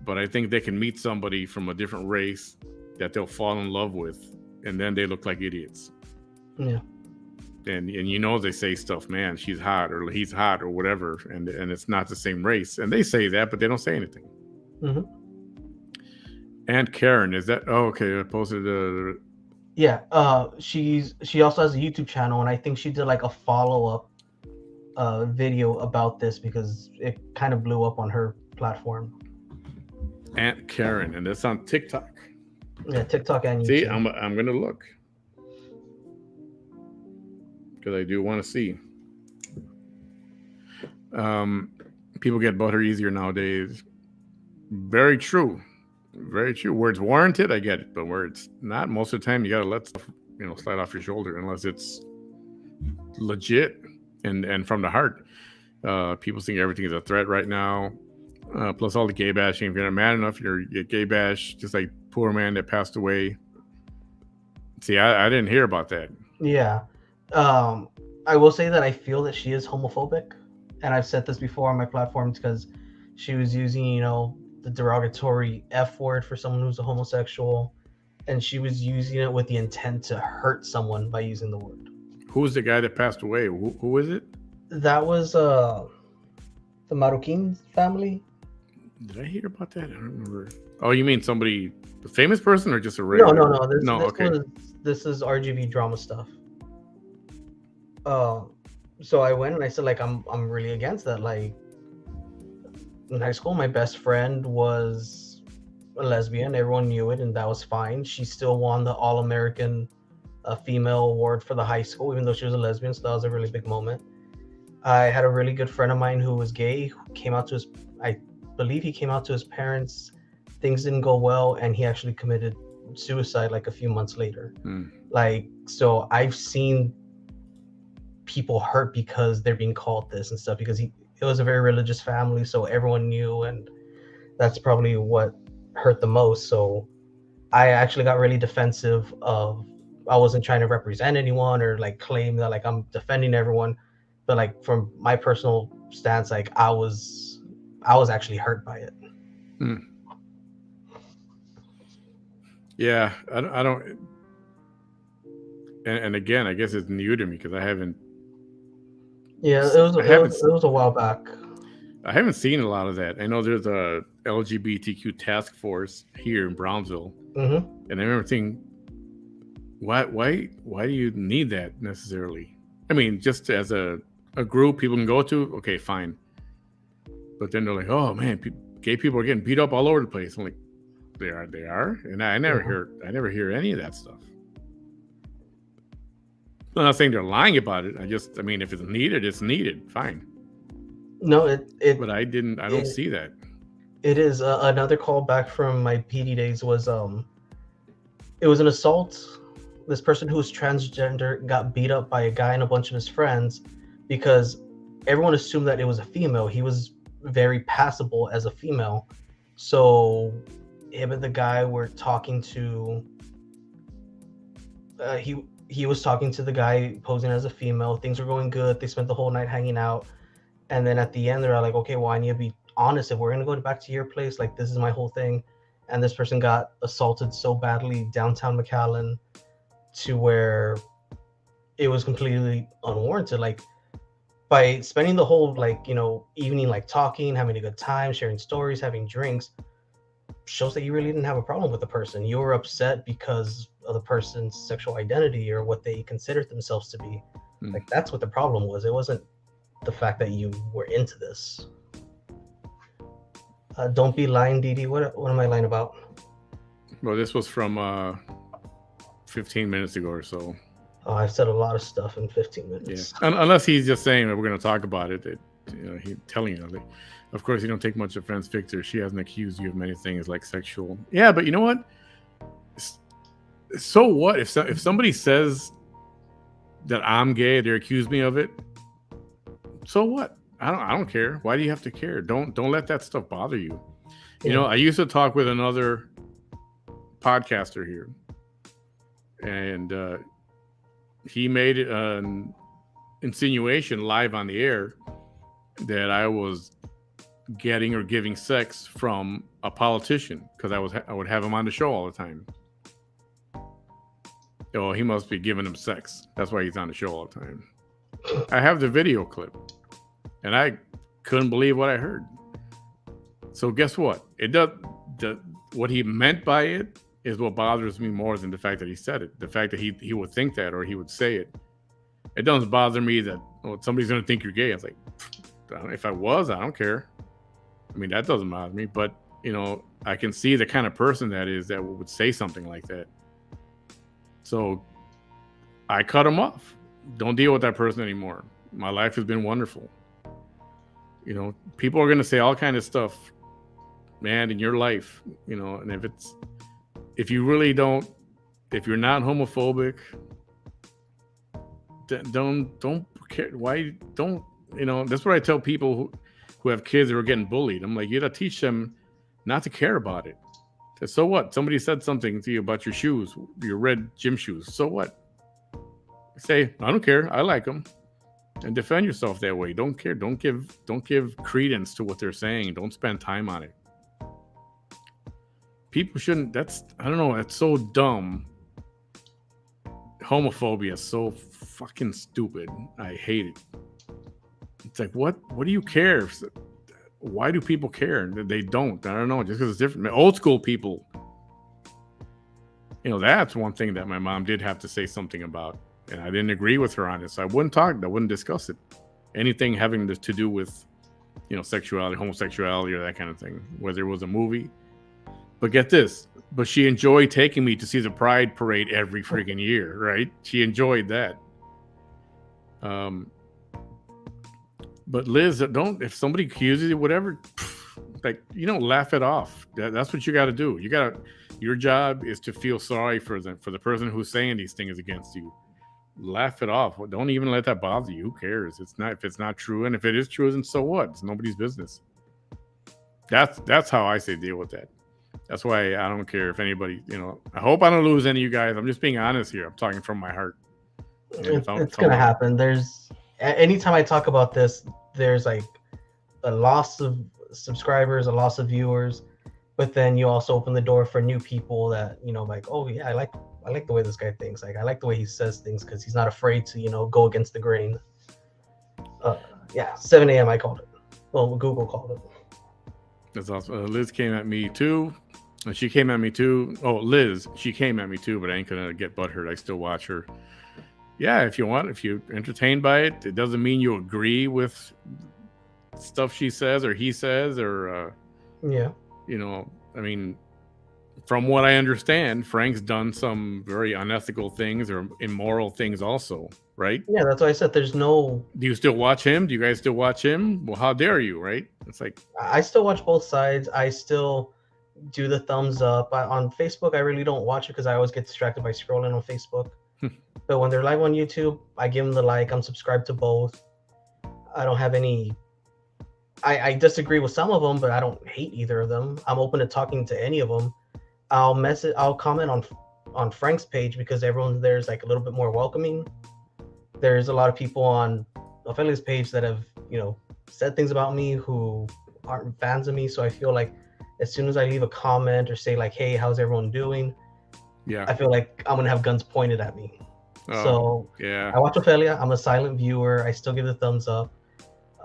but I think they can meet somebody from a different race that they'll fall in love with, and then they look like idiots. Yeah. And they say stuff, man, she's hot or he's hot or whatever, and it's not the same race, and they say that, but they don't say anything. Mm-hmm. And Karen, is that? Oh, okay. I posted Yeah. She also has a YouTube channel, and I think she did like a follow-up video about this because it kind of blew up on her platform. Aunt Karen, and that's on TikTok. Yeah, TikTok and YouTube. See, I'm gonna look because I do want to see. People get butter easier nowadays. Very true. Very true. Where it's warranted, I get it, but where it's not, most of the time you gotta let stuff, slide off your shoulder unless it's legit and from the heart. People think everything is a threat right now. Plus all the gay bashing. If you're not mad enough, you get gay bashed, just like poor man that passed away. See, I didn't hear about that. Yeah. I will say that I feel that she is homophobic, and I've said this before on my platforms because she was using, the derogatory F word for someone who's a homosexual, and she was using it with the intent to hurt someone by using the word. Who's the guy that passed away? Who is it? That was the Marroquin family. Did I hear about that? I don't remember. Oh, you mean somebody, a famous person, or just a regular? No. Okay. This is RGB drama stuff. So I went and I said, like, I'm really against that. Like, in high school, my best friend was a lesbian. Everyone knew it, and that was fine. She still won the All-American female award for the high school, even though she was a lesbian. So that was a really big moment. I had a really good friend of mine who was gay, who came out to his, I believe he came out to his parents. Things didn't go well, and he actually committed suicide like a few months later. Like, so I've seen people hurt because they're being called this and stuff, because it was a very religious family, so everyone knew, and that's probably what hurt the most. So I actually got really defensive of, I wasn't trying to represent anyone or like claim that like I'm defending everyone, but like from my personal stance, like I was actually hurt by it. Yeah, I don't. And again, I guess it's new to me because I haven't. Yeah, it was a while back. I haven't seen a lot of that. I know there's a LGBTQ task force here in Brownsville, and I remember thinking, why do you need that necessarily? I mean, just as a group people can go to, okay, fine. But then they're like, oh man, gay people are getting beat up all over the place. I'm like, they are, and I never hear any of that stuff. I'm not saying they're lying about it. I mean, if it's needed, it's needed. Fine. No, But I don't see that. It is another call back from my PD days was it was an assault. This person who was transgender got beat up by a guy and a bunch of his friends because everyone assumed that it was a female. He was very passable as a female. So him and the guy were talking to he was talking to the guy posing as a female. Things were going good. They spent the whole night hanging out. And then at the end, they're like, okay, well, I need to be honest. If we're going to go back to your place, like, this is my whole thing. And this person got assaulted so badly downtown McAllen to where it was completely unwarranted. Like, by spending the whole, like, you know, evening, like, talking, having a good time, sharing stories, having drinks, shows that you really didn't have a problem with the person. You were upset because of the person's sexual identity or what they considered themselves to be. Like, that's what the problem was. It wasn't the fact that you were into this. Don't be lying, Didi. What am I lying about? Well, this was from 15 minutes ago or so. Oh, I've said a lot of stuff in 15 minutes. Yeah. Unless he's just saying that we're going to talk about it. He's telling you. Like, of course, you don't take much offense, Victor. She hasn't accused you of many things like sexual. Yeah, but you know what? So what? If somebody says that I'm gay, they accuse me of it. So what? I don't care. Why do you have to care? Don't let that stuff bother you. You know, I used to talk with another podcaster here, and he made an insinuation live on the air that I was getting or giving sex from a politician because I would have him on the show all the time. Oh, he must be giving him sex. That's why he's on the show all the time. I have the video clip, and I couldn't believe what I heard. So guess what? What he meant by it is what bothers me more than the fact that he said it. The fact that he would think that or he would say it. It doesn't bother me that somebody's going to think you're gay. I was like, if I was, I don't care. I mean, that doesn't bother me. But, you know, I can see the kind of person that is that would say something like that. So I cut him off. Don't deal with that person anymore. My life has been wonderful. You know, people are going to say all kind of stuff, man, in your life, you know, and if you really don't, if you're not homophobic, don't care. Why don't, you know, that's what I tell people who have kids that are getting bullied. I'm like, you got to teach them not to care about it. So what? Somebody said something to you about your shoes, your red gym shoes. So what? Say, I don't care. I like them. And defend yourself that way. Don't care. Don't give credence to what they're saying. Don't spend time on it. People shouldn't. I don't know. It's so dumb. Homophobia is so fucking stupid. I hate it. It's like, what do you care? why do people care? They don't. I don't know. Just because it's different. Old school people, that's one thing that my mom did have to say something about, and I didn't agree with her on it. So I wouldn't discuss it. Anything having to do with, sexuality, homosexuality, or that kind of thing, whether it was a movie. But get this. But she enjoyed taking me to see the Pride Parade every freaking year, right? She enjoyed that. But Liz, if somebody accuses you, whatever, laugh it off. That's what you got to do. Your job is to feel sorry for the person who's saying these things against you. Laugh it off. Don't even let that bother you. Who cares? If it's not true, and if it is true, then so what? It's nobody's business. That's how I say deal with that. That's why I don't care if anybody, I hope I don't lose any of you guys. I'm just being honest here. I'm talking from my heart. It's going to happen. Anytime I talk about this, there's like a loss of subscribers, a loss of viewers, but then you also open the door for new people that, like, oh yeah, I like the way this guy thinks. Like, I like the way he says things because he's not afraid to, go against the grain. 7 a.m. I called it. Well, Google called it. That's awesome. Liz came at me too. She came at me too. Oh, Liz, she came at me too, but I ain't gonna get butthurt. I still watch her. Yeah, if you're entertained by it, it doesn't mean you agree with stuff she says or he says or I mean, from what I understand, Frank's done some very unethical things or immoral things also, right? Yeah, that's why I said there's no... Do you still watch him? Do you guys still watch him? Well, how dare you, right? It's like... I still watch both sides. I still do the thumbs up. On Facebook, I really don't watch it because I always get distracted by scrolling on Facebook. But when they're live on YouTube, I give them the like. I'm subscribed to both. I don't have any... I disagree with some of them, but I don't hate either of them. I'm open to talking to any of them. I'll comment on Frank's page because everyone there is like a little bit more welcoming. There's a lot of people on Ophelia's page that have, said things about me who aren't fans of me. So I feel like as soon as I leave a comment or say like, hey, how's everyone doing? Yeah. I feel like I'm going to have guns pointed at me. Oh, so yeah. I watch Ophelia. I'm a silent viewer. I still give the thumbs up.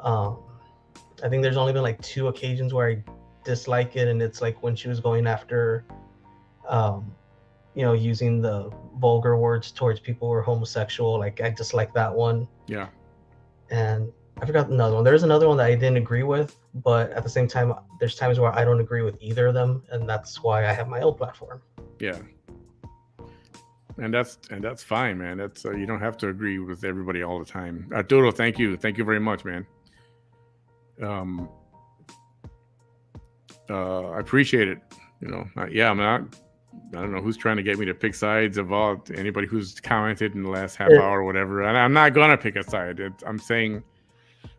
I think there's only been like 2 occasions where I dislike it. And it's like when she was going after, using the vulgar words towards people who are homosexual. Like I dislike that one. Yeah. And I forgot another one. There's another one that I didn't agree with, but at the same time, there's times where I don't agree with either of them. And that's why I have my own platform. Yeah. And that's fine, man. That's you don't have to agree with everybody all the time. Arturo, thank you very much, man. I appreciate it. I'm not. I don't know who's trying to get me to pick sides of anybody who's commented in the last half hour or whatever. And I'm not gonna pick a side. I'm saying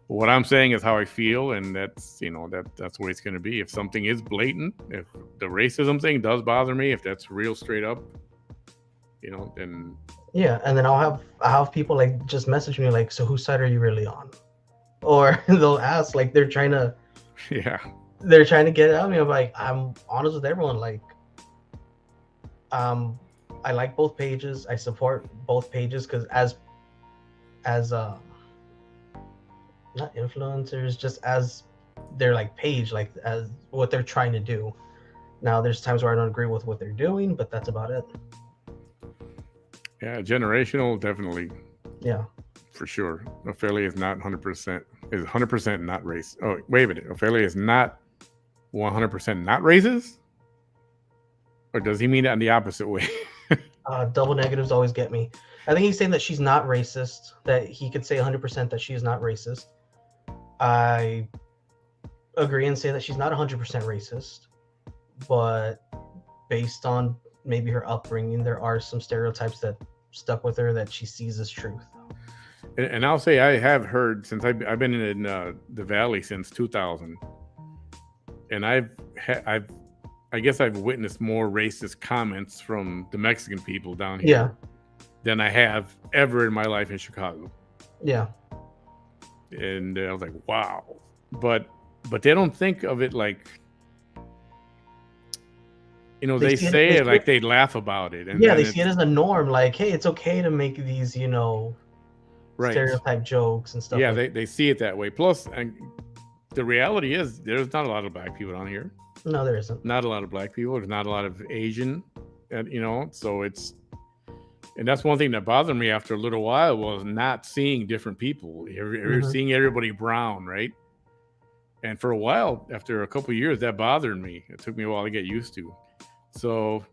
what I'm saying is how I feel, and that's that's the way it's gonna be. If something is blatant, if the racism thing does bother me, if that's real straight up. Then and then I'll have people like just message me like, so whose side are you really on? Or they'll ask like they're trying to get it out of me. I'm like, I'm honest with everyone. Like, I like both pages. I support both pages because as not influencers, just as their like page, like as what they're trying to do. Now there's times where I don't agree with what they're doing, but that's about it. Yeah, generational, definitely. Yeah. For sure. Ophelia is not 100%, is 100% not racist. Oh, wait a minute. Ophelia is not 100% not racist? Or does he mean that in the opposite way? Double negatives always get me. I think he's saying that she's not racist, that he could say 100% that she is not racist. I agree and say that she's not 100% racist, but based on maybe her upbringing, there are some stereotypes that stuck with her that she sees as truth. And I'll say I have heard, since I've been in the Valley since 2000, and I guess I've witnessed more racist comments from the Mexican people down here than I have ever in my life in Chicago. Yeah. And I was like, wow. But they don't think of it like, they say it like they laugh about it. And they see it as a norm. Like, hey, it's okay to make these, right, stereotype jokes and stuff. Yeah, they see it that way. Plus, and the reality is there's not a lot of black people down here. No, there isn't. Not a lot of black people. There's not a lot of Asian, and so it's, and that's one thing that bothered me after a little while was not seeing different people. You're seeing everybody brown, right? And for a while, after a couple of years, that bothered me. It took me a while to get used to. So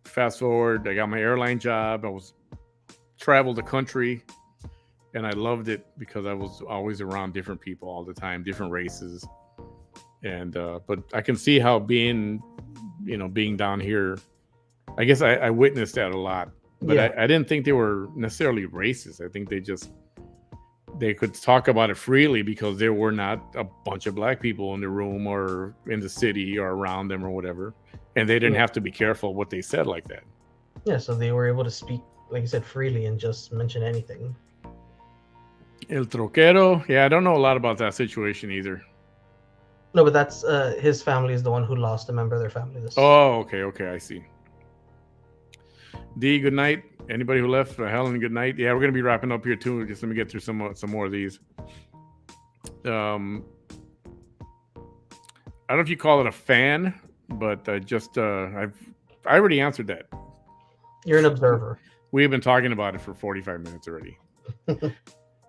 fast forward, I got my airline job. I was traveled the country, and I loved it because I was always around different people all the time, different races. And but I can see how being down here, I guess I witnessed that a lot. But I didn't think they were necessarily racist. I think they could talk about it freely because there were not a bunch of black people in the room or in the city or around them or whatever. And they didn't have to be careful what they said like that. Yeah, so they were able to speak, like you said, freely and just mention anything. El Troquero, I don't know a lot about that situation either. No, but that's his family is the one who lost a member of their family. Oh, okay, I see. D, good night. Anybody who left, Helen, good night. Yeah, we're gonna be wrapping up here too. Just let me get through some more of these. I don't know if you call it a fan, but I already answered that. You're an observer. We've been talking about it for 45 minutes already.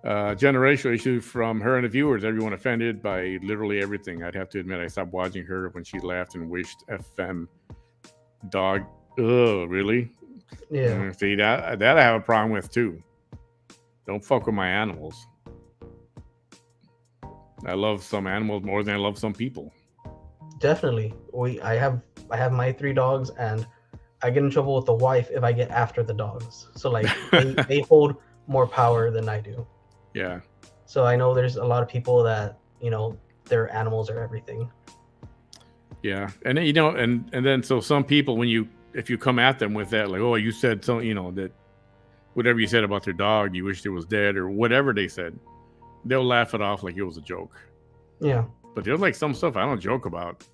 Generational issue from her and the viewers. Everyone offended by literally everything. I'd have to admit I stopped watching her when she laughed and wished FM dog. Ugh, really? Yeah. See, that I have a problem with too. Don't fuck with my animals. I love some animals more than I love some people. Definitely. I have my 3 dogs, and I get in trouble with the wife if I get after the dogs. So like they hold more power than I do. Yeah. So I know there's a lot of people that, their animals are everything. Yeah. And then, and then so some people, if you come at them with that, like, oh, you said so, that whatever you said about their dog, you wished it was dead or whatever they said, they'll laugh it off like it was a joke. Yeah. But there's like some stuff I don't joke about.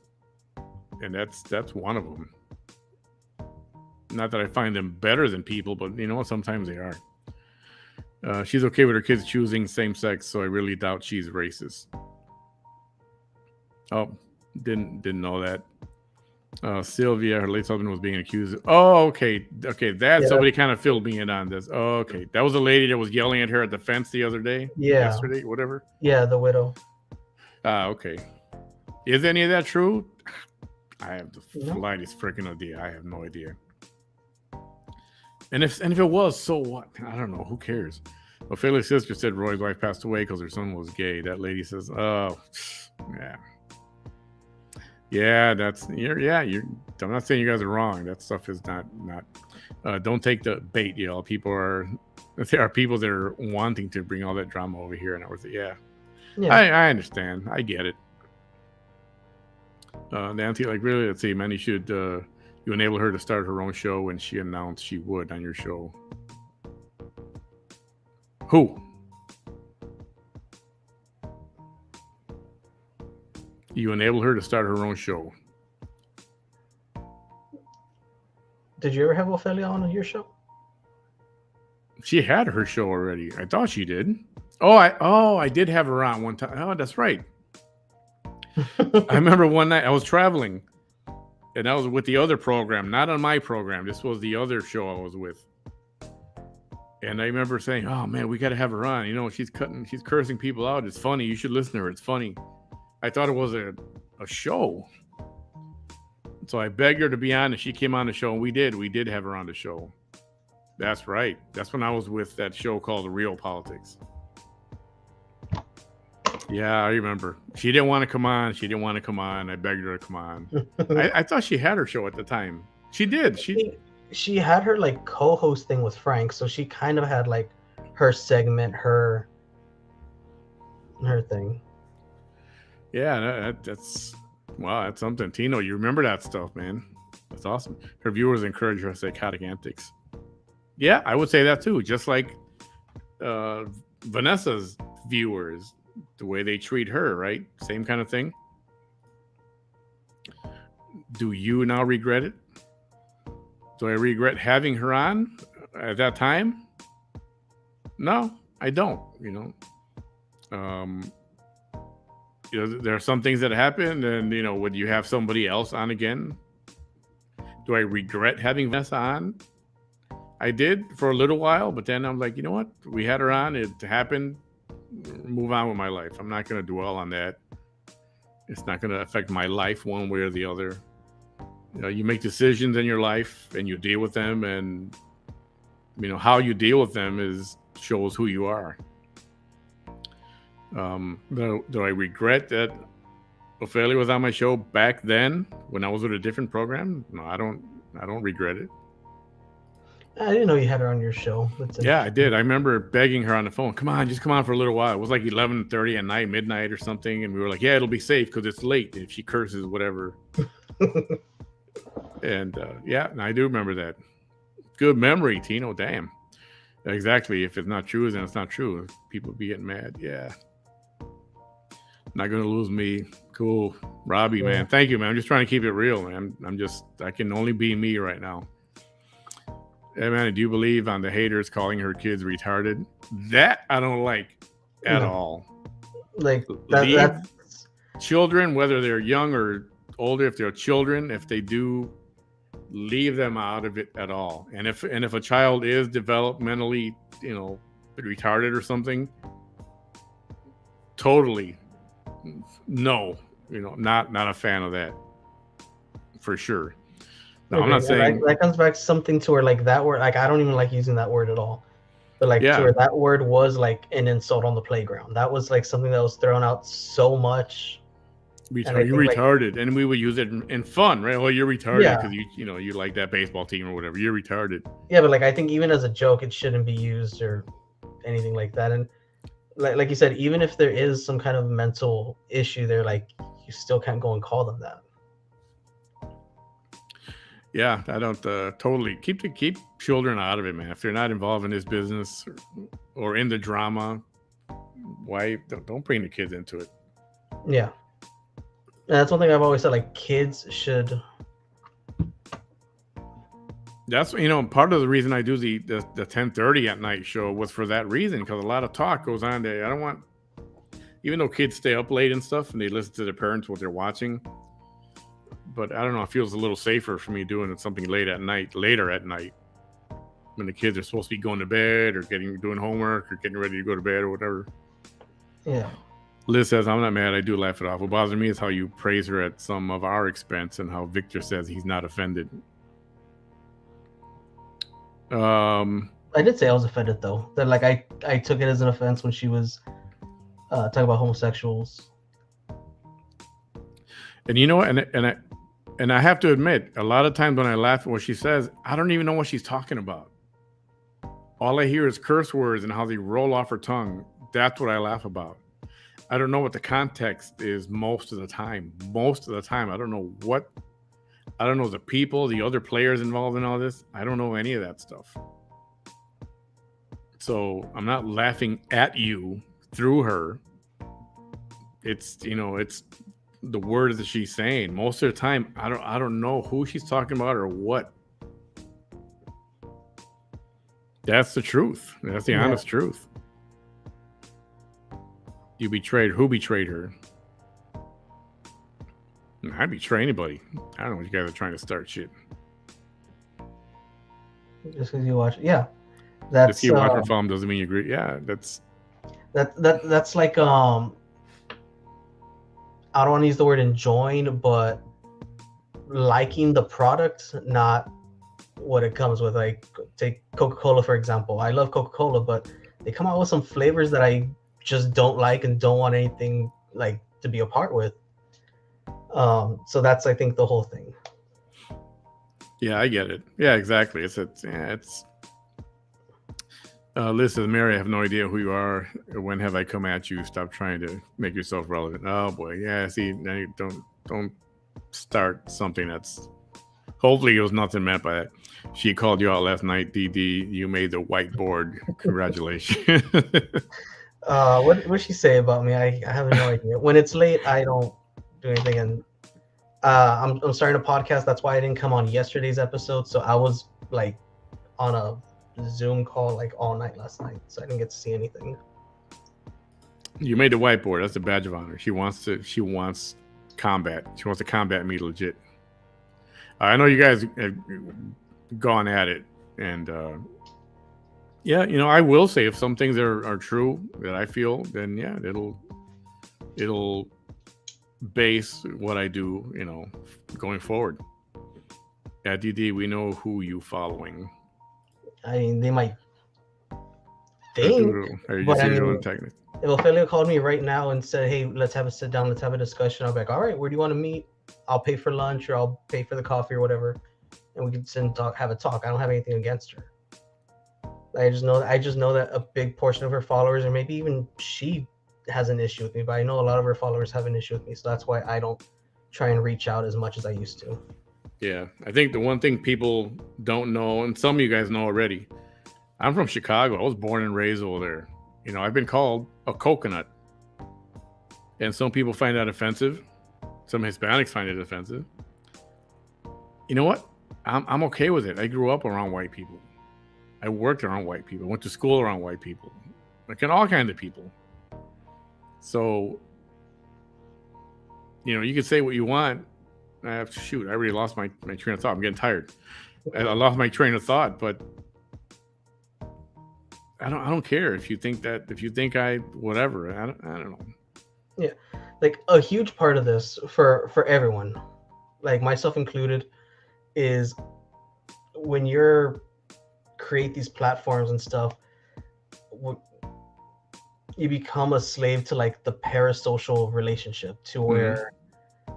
And that's one of them. Not that I find them better than people, but sometimes they are. She's okay with her kids choosing same sex, so I really doubt she's racist. Oh, didn't know that. Sylvia, her late husband was being accused. Oh, okay. Somebody kind of filled me in on this. Oh, okay, that was a lady that was yelling at her at the fence the other day. Yeah. Yesterday, whatever. Yeah, the widow. Okay. Is any of that true? I have the slightest freaking idea. I have no idea. And if it was, so what? I don't know. Who cares? Ophelia's sister said Roy's wife passed away because her son was gay. That lady says, "Oh, yeah, yeah." I'm not saying you guys are wrong. That stuff is not. Don't take the bait, There are people that are wanting to bring all that drama over here, and I was I understand. I get it. Nancy, like, really? Let's see. Manny, should you enable her to start her own show when she announced she would on your show? Who? You enable her to start her own show. Did you ever have Ophelia on your show? She had her show already. I thought she did. I did have her on one time. Oh, that's right. I remember one night I was traveling, and I was with the other program, not on my program. This was the other show I was with. And I remember saying, "Oh man, we got to have her on. She's cursing people out. It's funny. You should listen to her. It's funny." I thought it was a show. So I begged her to be on, and she came on the show, and we did have her on the show. That's right. That's when I was with that show called Real Politics. Yeah, I remember. She didn't want to come on. I begged her to come on. I thought she had her show at the time. She did. She had her like co-hosting with Frank, so she kind of had like her segment, her thing. Yeah, that's something. Tino, you remember that stuff, man. That's awesome. Her viewers encourage her psychotic antics. Yeah, I would say that too. Just like Vanessa's viewers, the way they treat her, right? Same kind of thing. Do you now regret it? Do I regret having her on at that time? No, I don't. there are some things that happen, and would you have somebody else on again? Do I regret having Vanessa on? I did for a little while, but then I'm like, you know what? We had her on. It happened. Move on with my life. I'm not going to dwell on that. It's not going to affect my life one way or the other. You make decisions in your life and you deal with them, and how you deal with them shows who you are. Do I regret that Ophelia was on my show back then when I was with a different program? No, I don't regret it. I didn't know you had her on your show. Yeah, I did. I remember begging her on the phone, just come on for a little while. It was like 11:30 at night, midnight or something. And we were like, yeah, it'll be safe because it's late. If she curses, whatever. And I do remember that. Good memory, Tino. Damn. Exactly. If it's not true, then it's not true. People be getting mad. Yeah. Not going to lose me. Cool. Robbie, man. Thank you, man. I'm just trying to keep it real, man. I can only be me right now. Hey, man, do you believe on the haters calling her kids retarded? That I don't like at all. Like that's children, whether they're young or older, if they're children, if they do, leave them out of it at all. And if a child is developmentally, retarded or something, totally no, not a fan of that for sure. No, I'm not saying that comes back to something to where like that word, like I don't even like using that word at all. But like to where that word was like an insult on the playground. That was like something that was thrown out so much. You're retarded, and we would use it in fun, right? Well, you're retarded because you like that baseball team or whatever. You're retarded. Yeah, but like I think even as a joke, it shouldn't be used or anything like that. And like you said, even if there is some kind of mental issue there, like you still can't go and call them that. Yeah, I don't totally keep children out of it, man. If they're not involved in this business or in the drama, why don't bring the kids into it? Yeah, and that's one thing I've always said. Like kids should. That's part of the reason I do the 10:30 at night show was for that reason, because a lot of talk goes on there. I don't want, even though kids stay up late and stuff and they listen to their parents what they're watching. But I don't know, it feels a little safer for me doing something later at night when the kids are supposed to be going to bed or doing homework or getting ready to go to bed or whatever. Yeah. Liz says, I'm not mad. I do laugh it off. What bothers me is how you praise her at some of our expense and how Victor says he's not offended. I did say I was offended though. That like I took it as an offense when she was talking about homosexuals. And and I have to admit, a lot of times when I laugh at what she says, I don't even know what she's talking about. All I hear is curse words and how they roll off her tongue. That's what I laugh about. I don't know what the context is most of the time. I don't know the people, the other players involved in all this. I don't know any of that stuff. So I'm not laughing at you through her. It's the words that she's saying. Most of the time, I don't know who she's talking about or what. That's the truth. That's the honest truth. You betrayed. Who betrayed her? I'd betray anybody. I don't know what you guys are trying to start shit. Just because you watch, that's just you watch a film doesn't mean you agree. Yeah, that's like I don't want to use the word enjoying, but liking the product, not what it comes with. Like take Coca-Cola for example. I love Coca-Cola, but they come out with some flavors that I just don't like and don't want anything like to be a part with. So that's I think the whole thing. Yeah, I get it. Yeah, exactly. It's Liz says, Mary, I have no idea who you are. When have I come at you? Stop trying to make yourself relevant. Oh boy, yeah. See, now you don't start something that's. Hopefully, it was nothing meant by that. She called you out last night, DD. You made the whiteboard. Congratulations. What did she say about me? I have no idea. When it's late, I don't do anything, and I'm starting a podcast. That's why I didn't come on yesterday's episode. So I was like on a Zoom call like all night last night, so I didn't get to see anything. You made the whiteboard. That's a badge of honor. She wants combat. She wants to combat me legit. I know you guys have gone at it, and yeah, I will say if some things are true that I feel, then yeah, it'll base what I do, going forward. At DD, we know who you following. I mean, they might think, but I mean, if Ophelia called me right now and said, "Hey, let's have a sit down, let's have a discussion," I'll be like, "All right, where do you want to meet? I'll pay for lunch, or I'll pay for the coffee, or whatever, and we can sit and have a talk." I don't have anything against her. I just know that a big portion of her followers, or maybe even she, has an issue with me. But I know a lot of her followers have an issue with me, so that's why I don't try and reach out as much as I used to. Yeah, I think the one thing people don't know, and some of you guys know already, I'm from Chicago. I was born and raised over there. I've been called a coconut. And some people find that offensive. Some Hispanics find it offensive. You know what? I'm okay with it. I grew up around white people. I worked around white people. Went to school around white people. Like all kinds of people. So, you can say what you want. Shoot, I already lost my train of thought. I'm getting tired. I lost my train of thought, but I don't care if you think whatever. I don't know. Yeah, like a huge part of this for everyone, like myself included, is when you're create these platforms and stuff, you become a slave to like the parasocial relationship, to where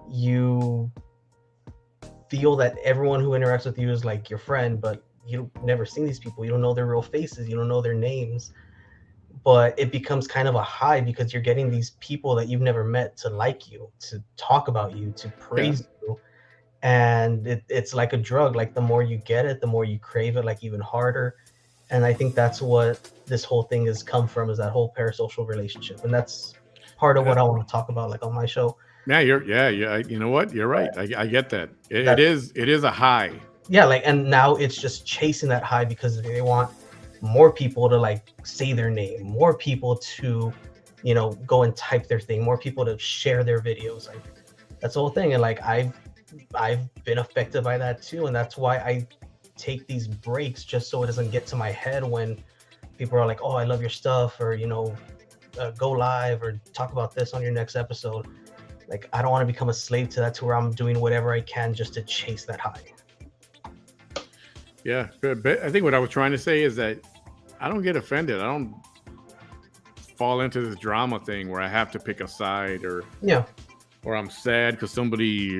you feel that everyone who interacts with you is like your friend, but you've never seen these people. You don't know their real faces. You don't know their names. But it becomes kind of a high because you're getting these people that you've never met to like you, to talk about you, to praise you. And it's like a drug. Like the more you get it, the more you crave it, like even harder. And I think that's what this whole thing has come from, is that whole parasocial relationship. And that's part of what I want to talk about, like on my show. Yeah, you know what? You're right. I get that. It is a high. Yeah, like, and now it's just chasing that high because they want more people to like say their name, more people to, go and type their thing, more people to share their videos. Like that's the whole thing. And like I've been affected by that too, and that's why I take these breaks, just so it doesn't get to my head when people are like, "Oh, I love your stuff," or go live or talk about this on your next episode. Like I don't want to become a slave to that, to where I'm doing whatever I can just to chase that high. Yeah, but I think what I was trying to say is that I don't get offended. I don't fall into this drama thing where I have to pick a side, or I'm sad because somebody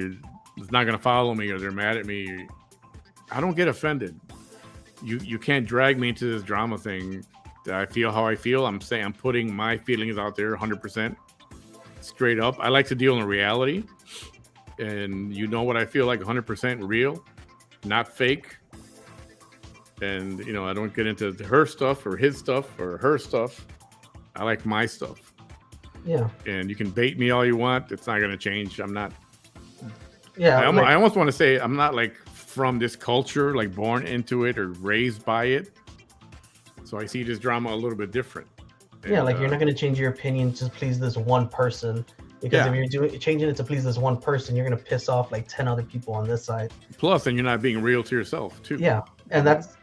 is not going to follow me or they're mad at me. I don't get offended. You can't drag me into this drama thing. I feel how I feel. I'm putting my feelings out there 100%. Straight up. I like to deal in reality, and what I feel like 100% real, not fake. And I don't get into her stuff or his stuff or her stuff. I like my stuff. Yeah. And you can bait me all you want. It's not going to change. I'm not. Yeah. I almost want to say I'm not like from this culture, like born into it or raised by it. So I see this drama a little bit different. Yeah, and, like you're not going to change your opinion to please this one person, because if you're changing it to please this one person, you're going to piss off like 10 other people on this side. Plus, and you're not being real to yourself too. Yeah, and that's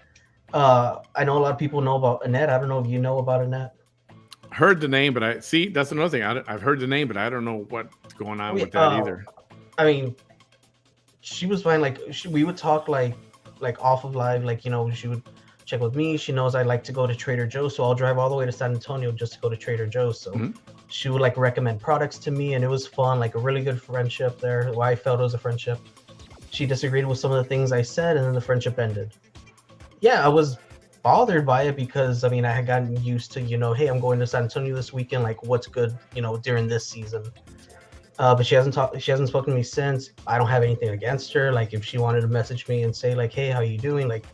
I know a lot of people know about Annette. I don't know if you know about Annette. Heard the name, but that's another thing. I've heard the name, but I don't know what's going on with that either. I mean, she was fine. Like we would talk like off of live. Like she would check with me. She knows I like to go to Trader Joe's, so I'll drive all the way to San Antonio just to go to Trader Joe's. So she would like recommend products to me, and it was fun. Like a really good friendship there. Why I felt it was a friendship. She disagreed with some of the things I said, and then the friendship ended. Yeah, I was bothered by it because I had gotten used to, hey, I'm going to San Antonio this weekend, like what's good, during this season. But she hasn't spoken to me since. I don't have anything against her. Like if she wanted to message me and say like, hey, how you doing? Like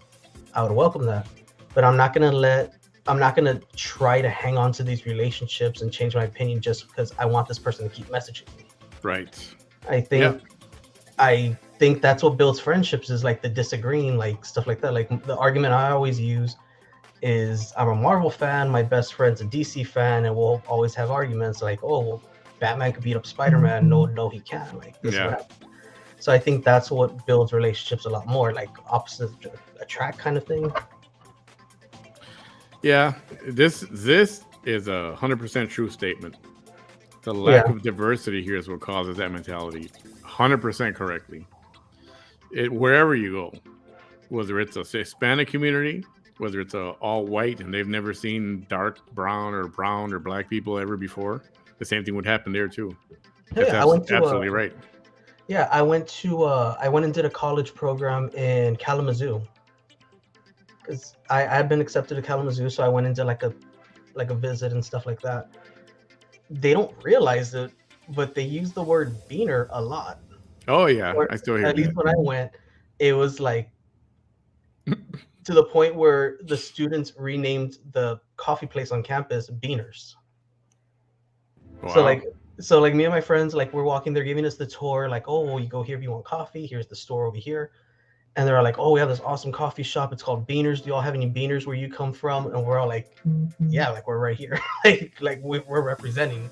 I would welcome that. But I'm not gonna try to hang on to these relationships and change my opinion just because I want this person to keep messaging me. Right. I think that's what builds friendships, is like the disagreeing, like stuff like that. Like the argument I always use is I'm a Marvel fan, my best friend's a DC fan, and we'll always have arguments like, oh, well, Batman could beat up Spider-Man. No, he can't. Like, this is what happened. So I think that's what builds relationships a lot more, like opposites attract kind of thing. Yeah, this is a 100% true statement. The lack of diversity here is what causes that mentality. 100% correctly. Wherever you go, whether it's a Hispanic community, whether it's a all white and they've never seen dark brown or black people ever before, the same thing would happen there too. That's absolutely right. Yeah, I went and did a college program in Kalamazoo. Because I had been accepted to Kalamazoo, so I went and did like a visit and stuff like that. They don't realize it, but they use the word beaner a lot. Oh yeah, I still hear that. At least when I went, it was like to the point where the students renamed the coffee place on campus Beaners. Wow. So like me and my friends, like we're walking, they're giving us the tour, like, oh, well, you go here if you want coffee. Here's the store over here. And they're like, oh, we have this awesome coffee shop. It's called Beaners. Do y'all have any Beaners where you come from? And we're all like, yeah, like we're right here. like we're representing.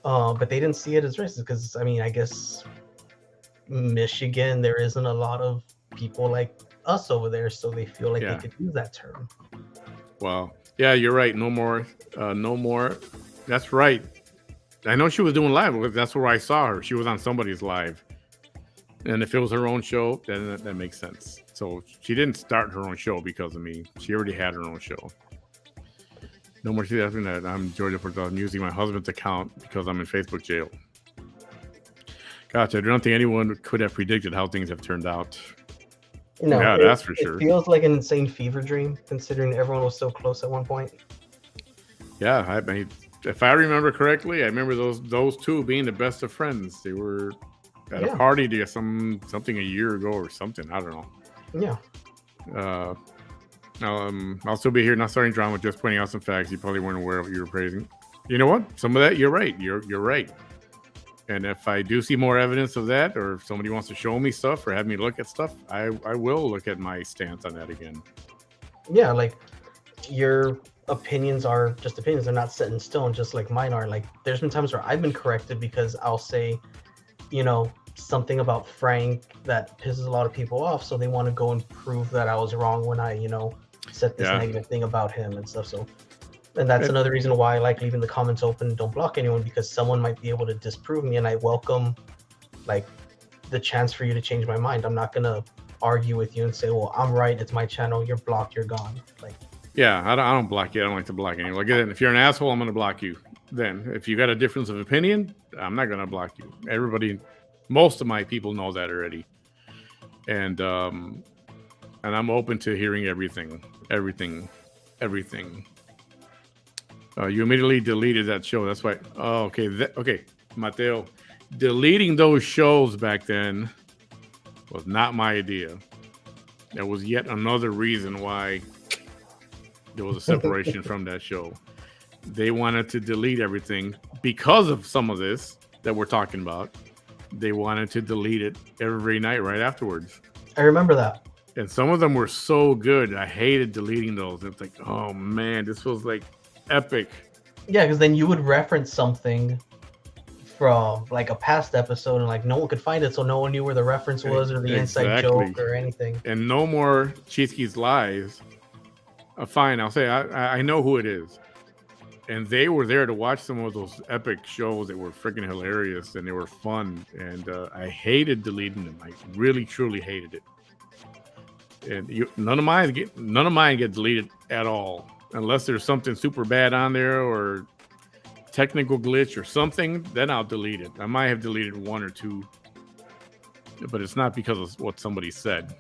But they didn't see it as racist because, I mean, I guess Michigan, there isn't a lot of people like us over there. So they feel like they could use that term. Wow. Yeah, you're right. No more. That's right. I know she was doing live because that's where I saw her. She was on somebody's live. And if it was her own show, then that makes sense. So she didn't start her own show because of me. She already had her own show. No more see that. I'm Georgia Portal. I'm using my husband's account because I'm in Facebook jail. Gotcha. I don't think anyone could have predicted how things have turned out. No, yeah, that's for sure. It feels like an insane fever dream, considering everyone was so close at one point. Yeah, if I remember correctly, I remember those two being the best of friends. They were at a party to something a year ago or something. I don't know. Yeah. I'll still be here, not starting drama, just pointing out some facts you probably weren't aware of. You were praising. You know what? Some of that, you're right. You're right. And if I do see more evidence of that, or if somebody wants to show me stuff or have me look at stuff, I will look at my stance on that again. Yeah, like your opinions are just opinions. They're not set in stone, just like mine are. Like there's been times where I've been corrected because I'll say, something about Frank that pisses a lot of people off, so they want to go and prove that I was wrong when I, said this negative thing about him and stuff. So, and that's another reason why I like leaving the comments open. Don't block anyone, because someone might be able to disprove me, and I welcome like the chance for you to change my mind. I'm not gonna argue with you and say, well, I'm right, it's my channel, you're blocked, you're gone. Like, yeah, I don't block you. I don't like to block anyone. Again, if you're an asshole, I'm gonna block you. Then if you got a difference of opinion, I'm not gonna block you. Most of my people know that already, and I'm open to hearing everything. You immediately deleted that show. That's why. Oh, okay. Okay, Mateo, deleting those shows back then was not my idea. There was yet another reason why there was a separation from that show. They wanted to delete everything because of some of this that we're talking about. They wanted to delete it every night right afterwards. I remember that. And some of them were so good. I hated deleting those. It's like, oh man, this was like epic. Yeah, because then you would reference something from like a past episode and like no one could find it, so no one knew where the reference was or the inside joke or anything. And no more Cheeseke's lies. Fine, I'll say I know who it is. And they were there to watch some of those epic shows that were freaking hilarious and they were fun. And I hated deleting them. I really, truly hated it. And none of mine get deleted at all, unless there's something super bad on there or technical glitch or something. Then I'll delete it. I might have deleted one or two, but it's not because of what somebody said.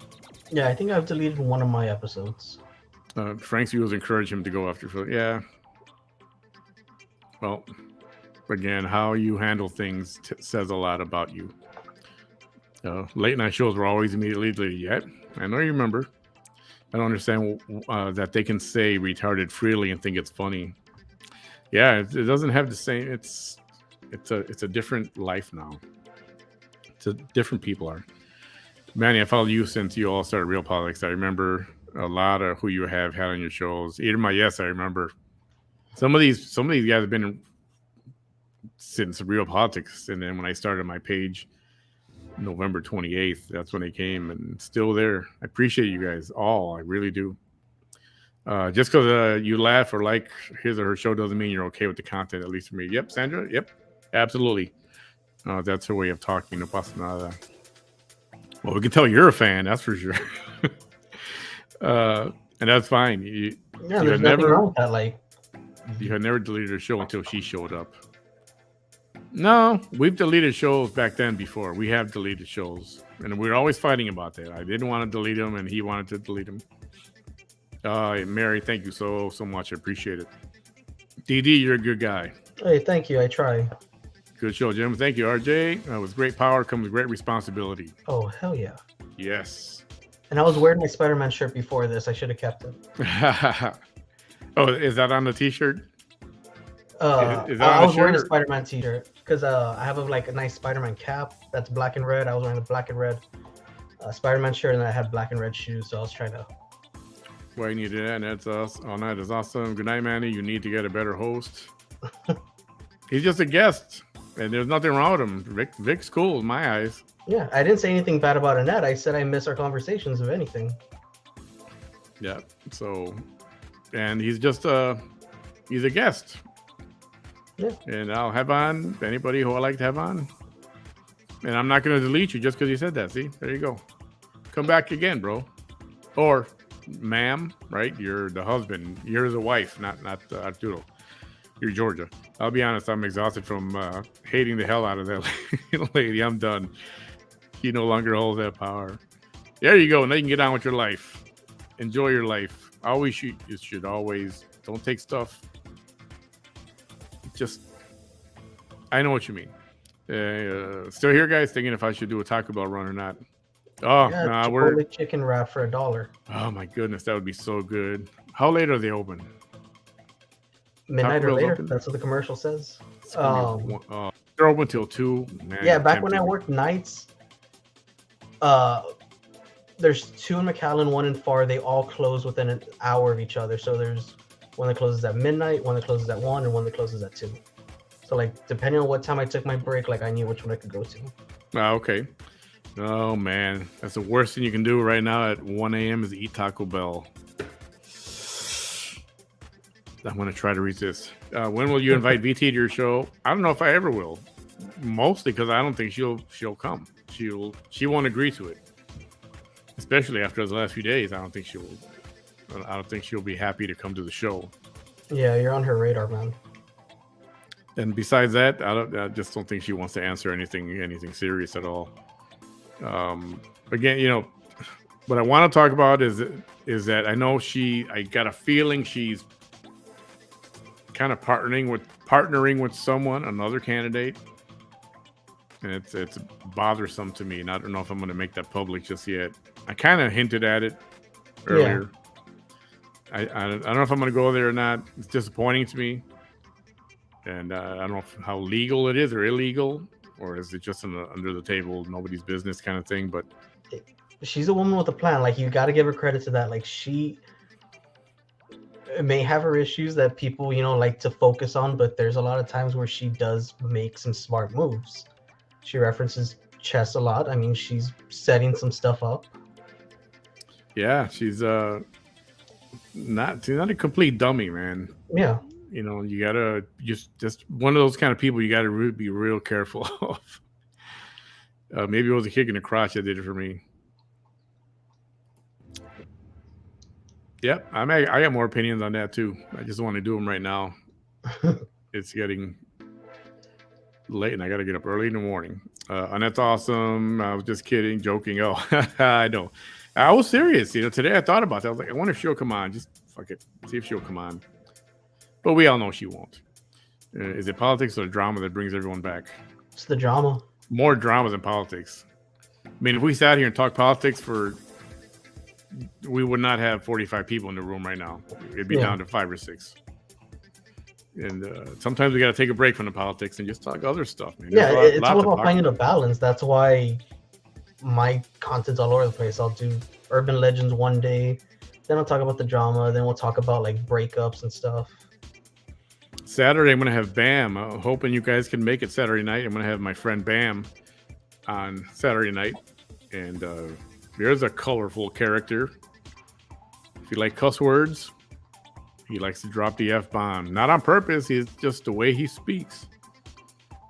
Yeah, I think I've deleted one of my episodes. Frank's viewers encourage him to go after. Yeah. Well, again, how you handle things says a lot about you. Late night shows were always immediately deleted. Yet, I know you remember. I don't understand that they can say retarded freely and think it's funny. Yeah, it doesn't have the same. It's a different life now. Different people are. Manny, I followed you since you all started Real Politics. I remember a lot of who you have had on your shows. Even my yes, I remember some of these guys have been since real politics, and then when I started my page, November 28th, that's when they came, and still there. I appreciate you guys all. I really do. Just because you laugh or like his or her show doesn't mean you're okay with the content. At least for me. Yep, Sandra. Yep, absolutely. That's her way of talking. No pasa nada. Well, we can tell you're a fan. That's for sure. And that's fine. You there's nothing wrong with that. Like, you had never deleted a show until she showed up. No, we've deleted shows back then before. We have deleted shows, and we're always fighting about that. I didn't want to delete them, and he wanted to delete them. Mary, thank you so much. I appreciate it. DD, you're a good guy. Hey, thank you. I try. Good show, Jim. Thank you, RJ. With great power comes great responsibility. Oh, hell yeah. Yes. And I was wearing my Spider-Man shirt before this. I should have kept it. Oh, is that on the T-shirt? Is that I was wearing a Spider-Man T-shirt because I have a nice Spider-Man cap that's black and red. I was wearing a black and red Spider-Man shirt, and I had black and red shoes. So I was trying to. Well, you need to do that. And that's us. Oh, that is awesome. Good night, Manny. You need to get a better host. He's just a guest, and there's nothing wrong with him. Vic's cool in my eyes. Yeah, I didn't say anything bad about Annette. I said I miss our conversations, if anything. Yeah. So, and he's just he's a guest. Yeah. And I'll have on anybody who I like to have on. And I'm not going to delete you just because you said that. See, there you go. Come back again, bro. Or, ma'am, right? You're the husband. You're the wife, not Arturo. You're Georgia. I'll be honest. I'm exhausted from hating the hell out of that lady. I'm done. He no longer holds that power. There you go. Now you can get on with your life. Enjoy your life. You should always don't take stuff. Just, I know what you mean. Still here, guys, thinking if I should do a Taco Bell run or not. Oh, yeah, nah, we're chicken wrap for $1. Oh my goodness, that would be so good. How late are they open? Midnight or later. Open? That's what the commercial says. They're open till 2. Man, yeah, back when I worked nights, there's 2 in McAllen, 1 in Far. They all close within an hour of each other. So there's one that closes at midnight, one that closes at 1, and one that closes at 2. So, like, depending on what time I took my break, like, I knew which one I could go to. Okay. Oh, man. That's the worst thing you can do right now at 1 a.m. is eat Taco Bell. I'm going to try to resist. When will you invite VT to your show? I don't know if I ever will. Mostly because I don't think she'll come. She won't agree to it. Especially after the last few days. I don't think she'll be happy to come to the show. Yeah, you're on her radar, man. And besides that, I just don't think she wants to answer anything serious at all. Again, what I want to talk about is that I know I got a feeling she's kind of partnering with someone, another candidate, and it's bothersome to me. And I don't know if I'm going to make that public just yet. I kind of hinted at it earlier. Yeah. I don't know if I'm going to go there or not. It's disappointing to me. And I don't know how legal it is or illegal, or is it just under the table, nobody's business kind of thing. But she's a woman with a plan. Like, you got to give her credit to that. Like, she may have her issues that people, like to focus on, but there's a lot of times where she does make some smart moves. She references chess a lot. I mean, she's setting some stuff up. Yeah, she's not a complete dummy, man. Yeah. You gotta just one of those kind of people you gotta be real careful of. Maybe it was a kick in the crotch that did it for me. Yep, I got more opinions on that too. I just want to do them right now. It's getting late, and I got to get up early in the morning. And that's awesome. I was just kidding, joking. Oh, I know. I was serious. Today I thought about that. I was like, I wonder if she'll come on. Just fuck it, see if she'll come on. But we all know she won't. Is it politics or drama that brings everyone back? It's the drama. More drama than politics. I mean, if we sat here and talked politics we would not have 45 people in the room right now. It'd be down to 5 or 6. And sometimes we got to take a break from the politics and just talk other stuff, man. Yeah, it's all about finding a balance. That's why my content's all over the place. I'll do urban legends one day, Then I'll talk about the drama. Then we'll talk about like breakups and stuff. Saturday, I'm going to have Bam. I'm hoping you guys can make it Saturday night. I'm going to have my friend Bam on Saturday night. And there's a colorful character. If you like cuss words, he likes to drop the F-bomb. Not on purpose. It's just the way he speaks.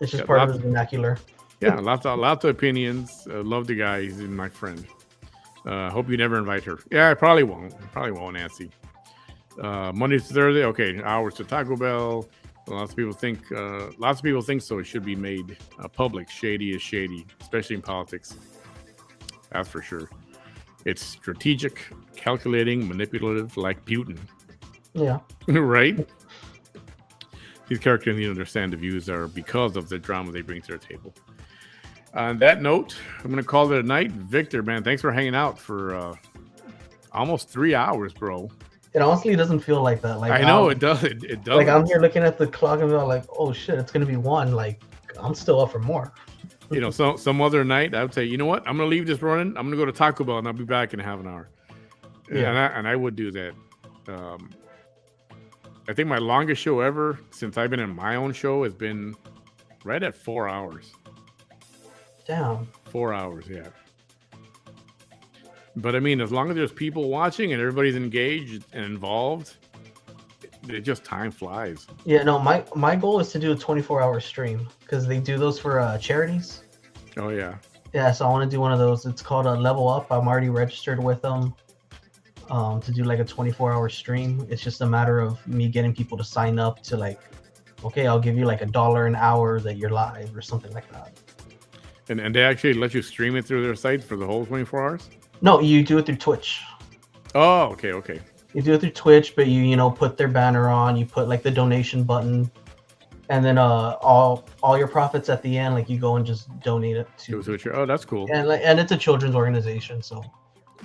It's just part of his vernacular. Yeah, lots of opinions. Love the guy. He's my friend. Hope you never invite her. Yeah, I probably won't. Nancy. Monday to Thursday. Okay, hours to Taco Bell. Lots of people think so. It should be made public. Shady is shady, especially in politics. That's for sure. It's strategic, calculating, manipulative, like Putin. Yeah. Right? These characters need to understand the views are because of the drama they bring to their table. On that note, I'm going to call it a night. Victor, man, thanks for hanging out for almost 3 hours, bro. It honestly doesn't feel like that. Like I know it does. It does. Like I'm here looking at the clock and I'm like, oh shit, it's gonna be 1. Like I'm still up for more. You know, some other night I would say, you know what, I'm gonna leave this running. I'm gonna go to Taco Bell and I'll be back in half an hour. Yeah, and I would do that. I think my longest show ever since I've been in my own show has been right at 4 hours. Damn. 4 hours, yeah. But I mean, as long as there's people watching and everybody's engaged and involved, it just time flies. Yeah, no, my goal is to do a 24-hour stream because they do those for charities. Oh yeah. Yeah, so I want to do one of those. It's called a Level Up. I'm already registered with them to do like a 24-hour stream. It's just a matter of me getting people to sign up to like, okay, I'll give you like $1 an hour that you're live or something like that. And they actually let you stream it through their site for the whole 24 hours? No, you do it through Twitch. Oh, okay. You do it through Twitch, but you put their banner on, you put like the donation button, and then all your profits at the end, like you go and just donate it to. Oh, that's cool. And it's a children's organization, so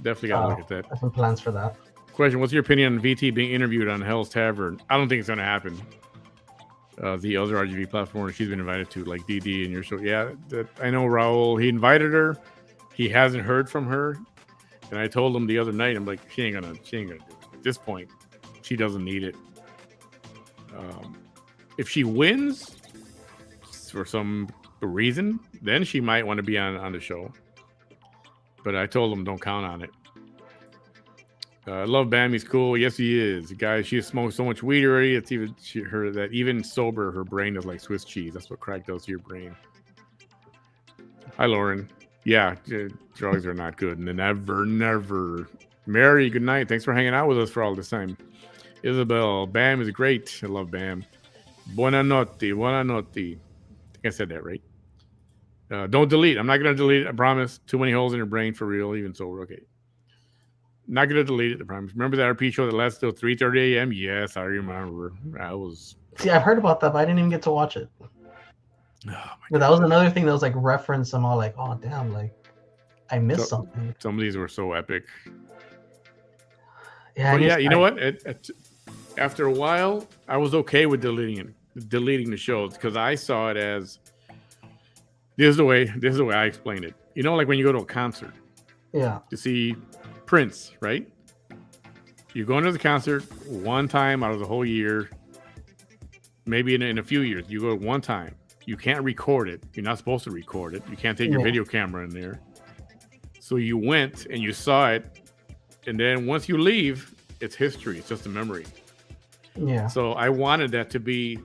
definitely gotta look at that. I have some plans for that. Question: what's your opinion on VT being interviewed on Hell's Tavern? I don't think it's gonna happen. The other RGV platform she's been invited to, like DD and your show. Yeah, I know Raul. He invited her. He hasn't heard from her. And I told him the other night, I'm like, she ain't gonna do it. At this point, she doesn't need it. If she wins for some reason, then she might want to be on the show. But I told him don't count on it. I love Bam. He's cool. Yes, he is. Guys, she smoked so much weed already. It's even sober, her brain is like Swiss cheese. That's what crack does to your brain. Hi, Lauren. Yeah, drugs are not good. Never. Mary, good night. Thanks for hanging out with us for all this time. Isabel, Bam is great. I love Bam. Buonanotte. I think I said that right. Don't delete. I'm not going to delete it. I promise. Too many holes in your brain for real, even sober. Okay. Not going to delete it, I promise. Remember that RP show that lasted till 3:30 a.m.? Yes, I remember. See, I've heard about that, but I didn't even get to watch it. Oh, but that was another thing that was like referenced. I'm all like, oh damn, like I missed something. Some of these were so epic. Yeah, but yeah, you know what? After a while, I was okay with deleting the shows because I saw it as this is the way I explain it. You know, like when you go to a concert, yeah, to see Prince, right? You go into the concert one time out of the whole year, maybe in a few years. You go one time. You can't record it. You're not supposed to record it. You can't take your video camera in there. So you went and you saw it. And then once you leave, it's history. It's just a memory. Yeah. So I wanted that to be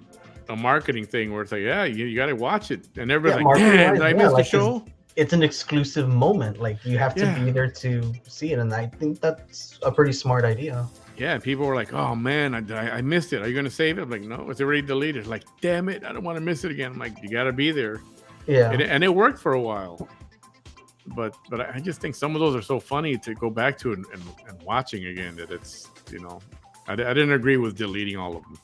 a marketing thing where it's like, yeah, you got to watch it. And everybody's like, damn, did I miss the show? It's an exclusive moment. Like you have to be there to see it. And I think that's a pretty smart idea. Yeah, people were like, "Oh man, I missed it. Are you going to save it?" I'm like, "No, it's already deleted." Like, damn it, I don't want to miss it again. I'm like, you got to be there. Yeah, and it worked for a while, but I just think some of those are so funny to go back to and watching again that it's I didn't agree with deleting all of them.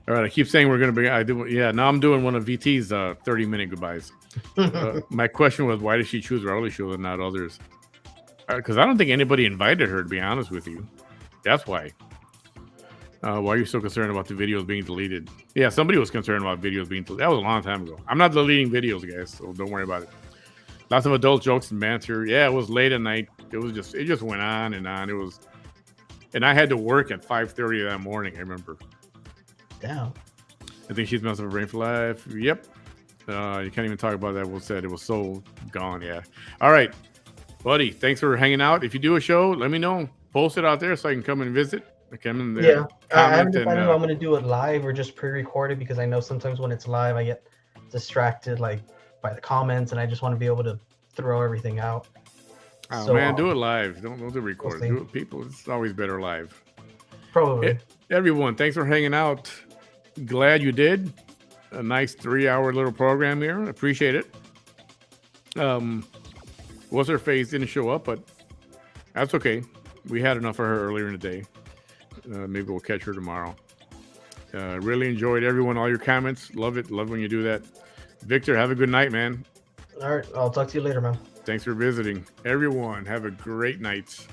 All right, I keep saying we're going to be. Now I'm doing one of VT's 30-minute goodbyes. My question was, why did she choose Rowley show and not others? Because I don't think anybody invited her, to be honest with you. That's why. Why are you so concerned about the videos being deleted? Yeah, somebody was concerned about videos being deleted. That was a long time ago. I'm not deleting videos, guys, so don't worry about it. Lots of adult jokes and banter. Yeah, it was late at night. it just went on and on. And I had to work at 5:30 that morning. I remember. Damn. I think she's messing with Brain for Life. Yep. You can't even talk about that. Will said it was so gone. Yeah. All right, buddy. Thanks for hanging out. If you do a show, let me know. Post it out there so I can come and visit. Come in there. Yeah, I haven't comment decided and if I'm gonna do it live or just pre-recorded because I know sometimes when it's live I get distracted like by the comments and I just want to be able to throw everything out. oh So, man, do it live. Don't do record. see. Do it, people. It's always better live. Probably. Everyone, thanks for hanging out. Glad you did. A nice 3-hour little program here. Appreciate it. What's her face didn't show up, but that's okay. We had enough of her earlier in the day. Maybe we'll catch her tomorrow. Really enjoyed everyone, all your comments. Love it. Love when you do that. Victor, have a good night, man. All right, I'll talk to you later, man. Thanks for visiting. Everyone, have a great night.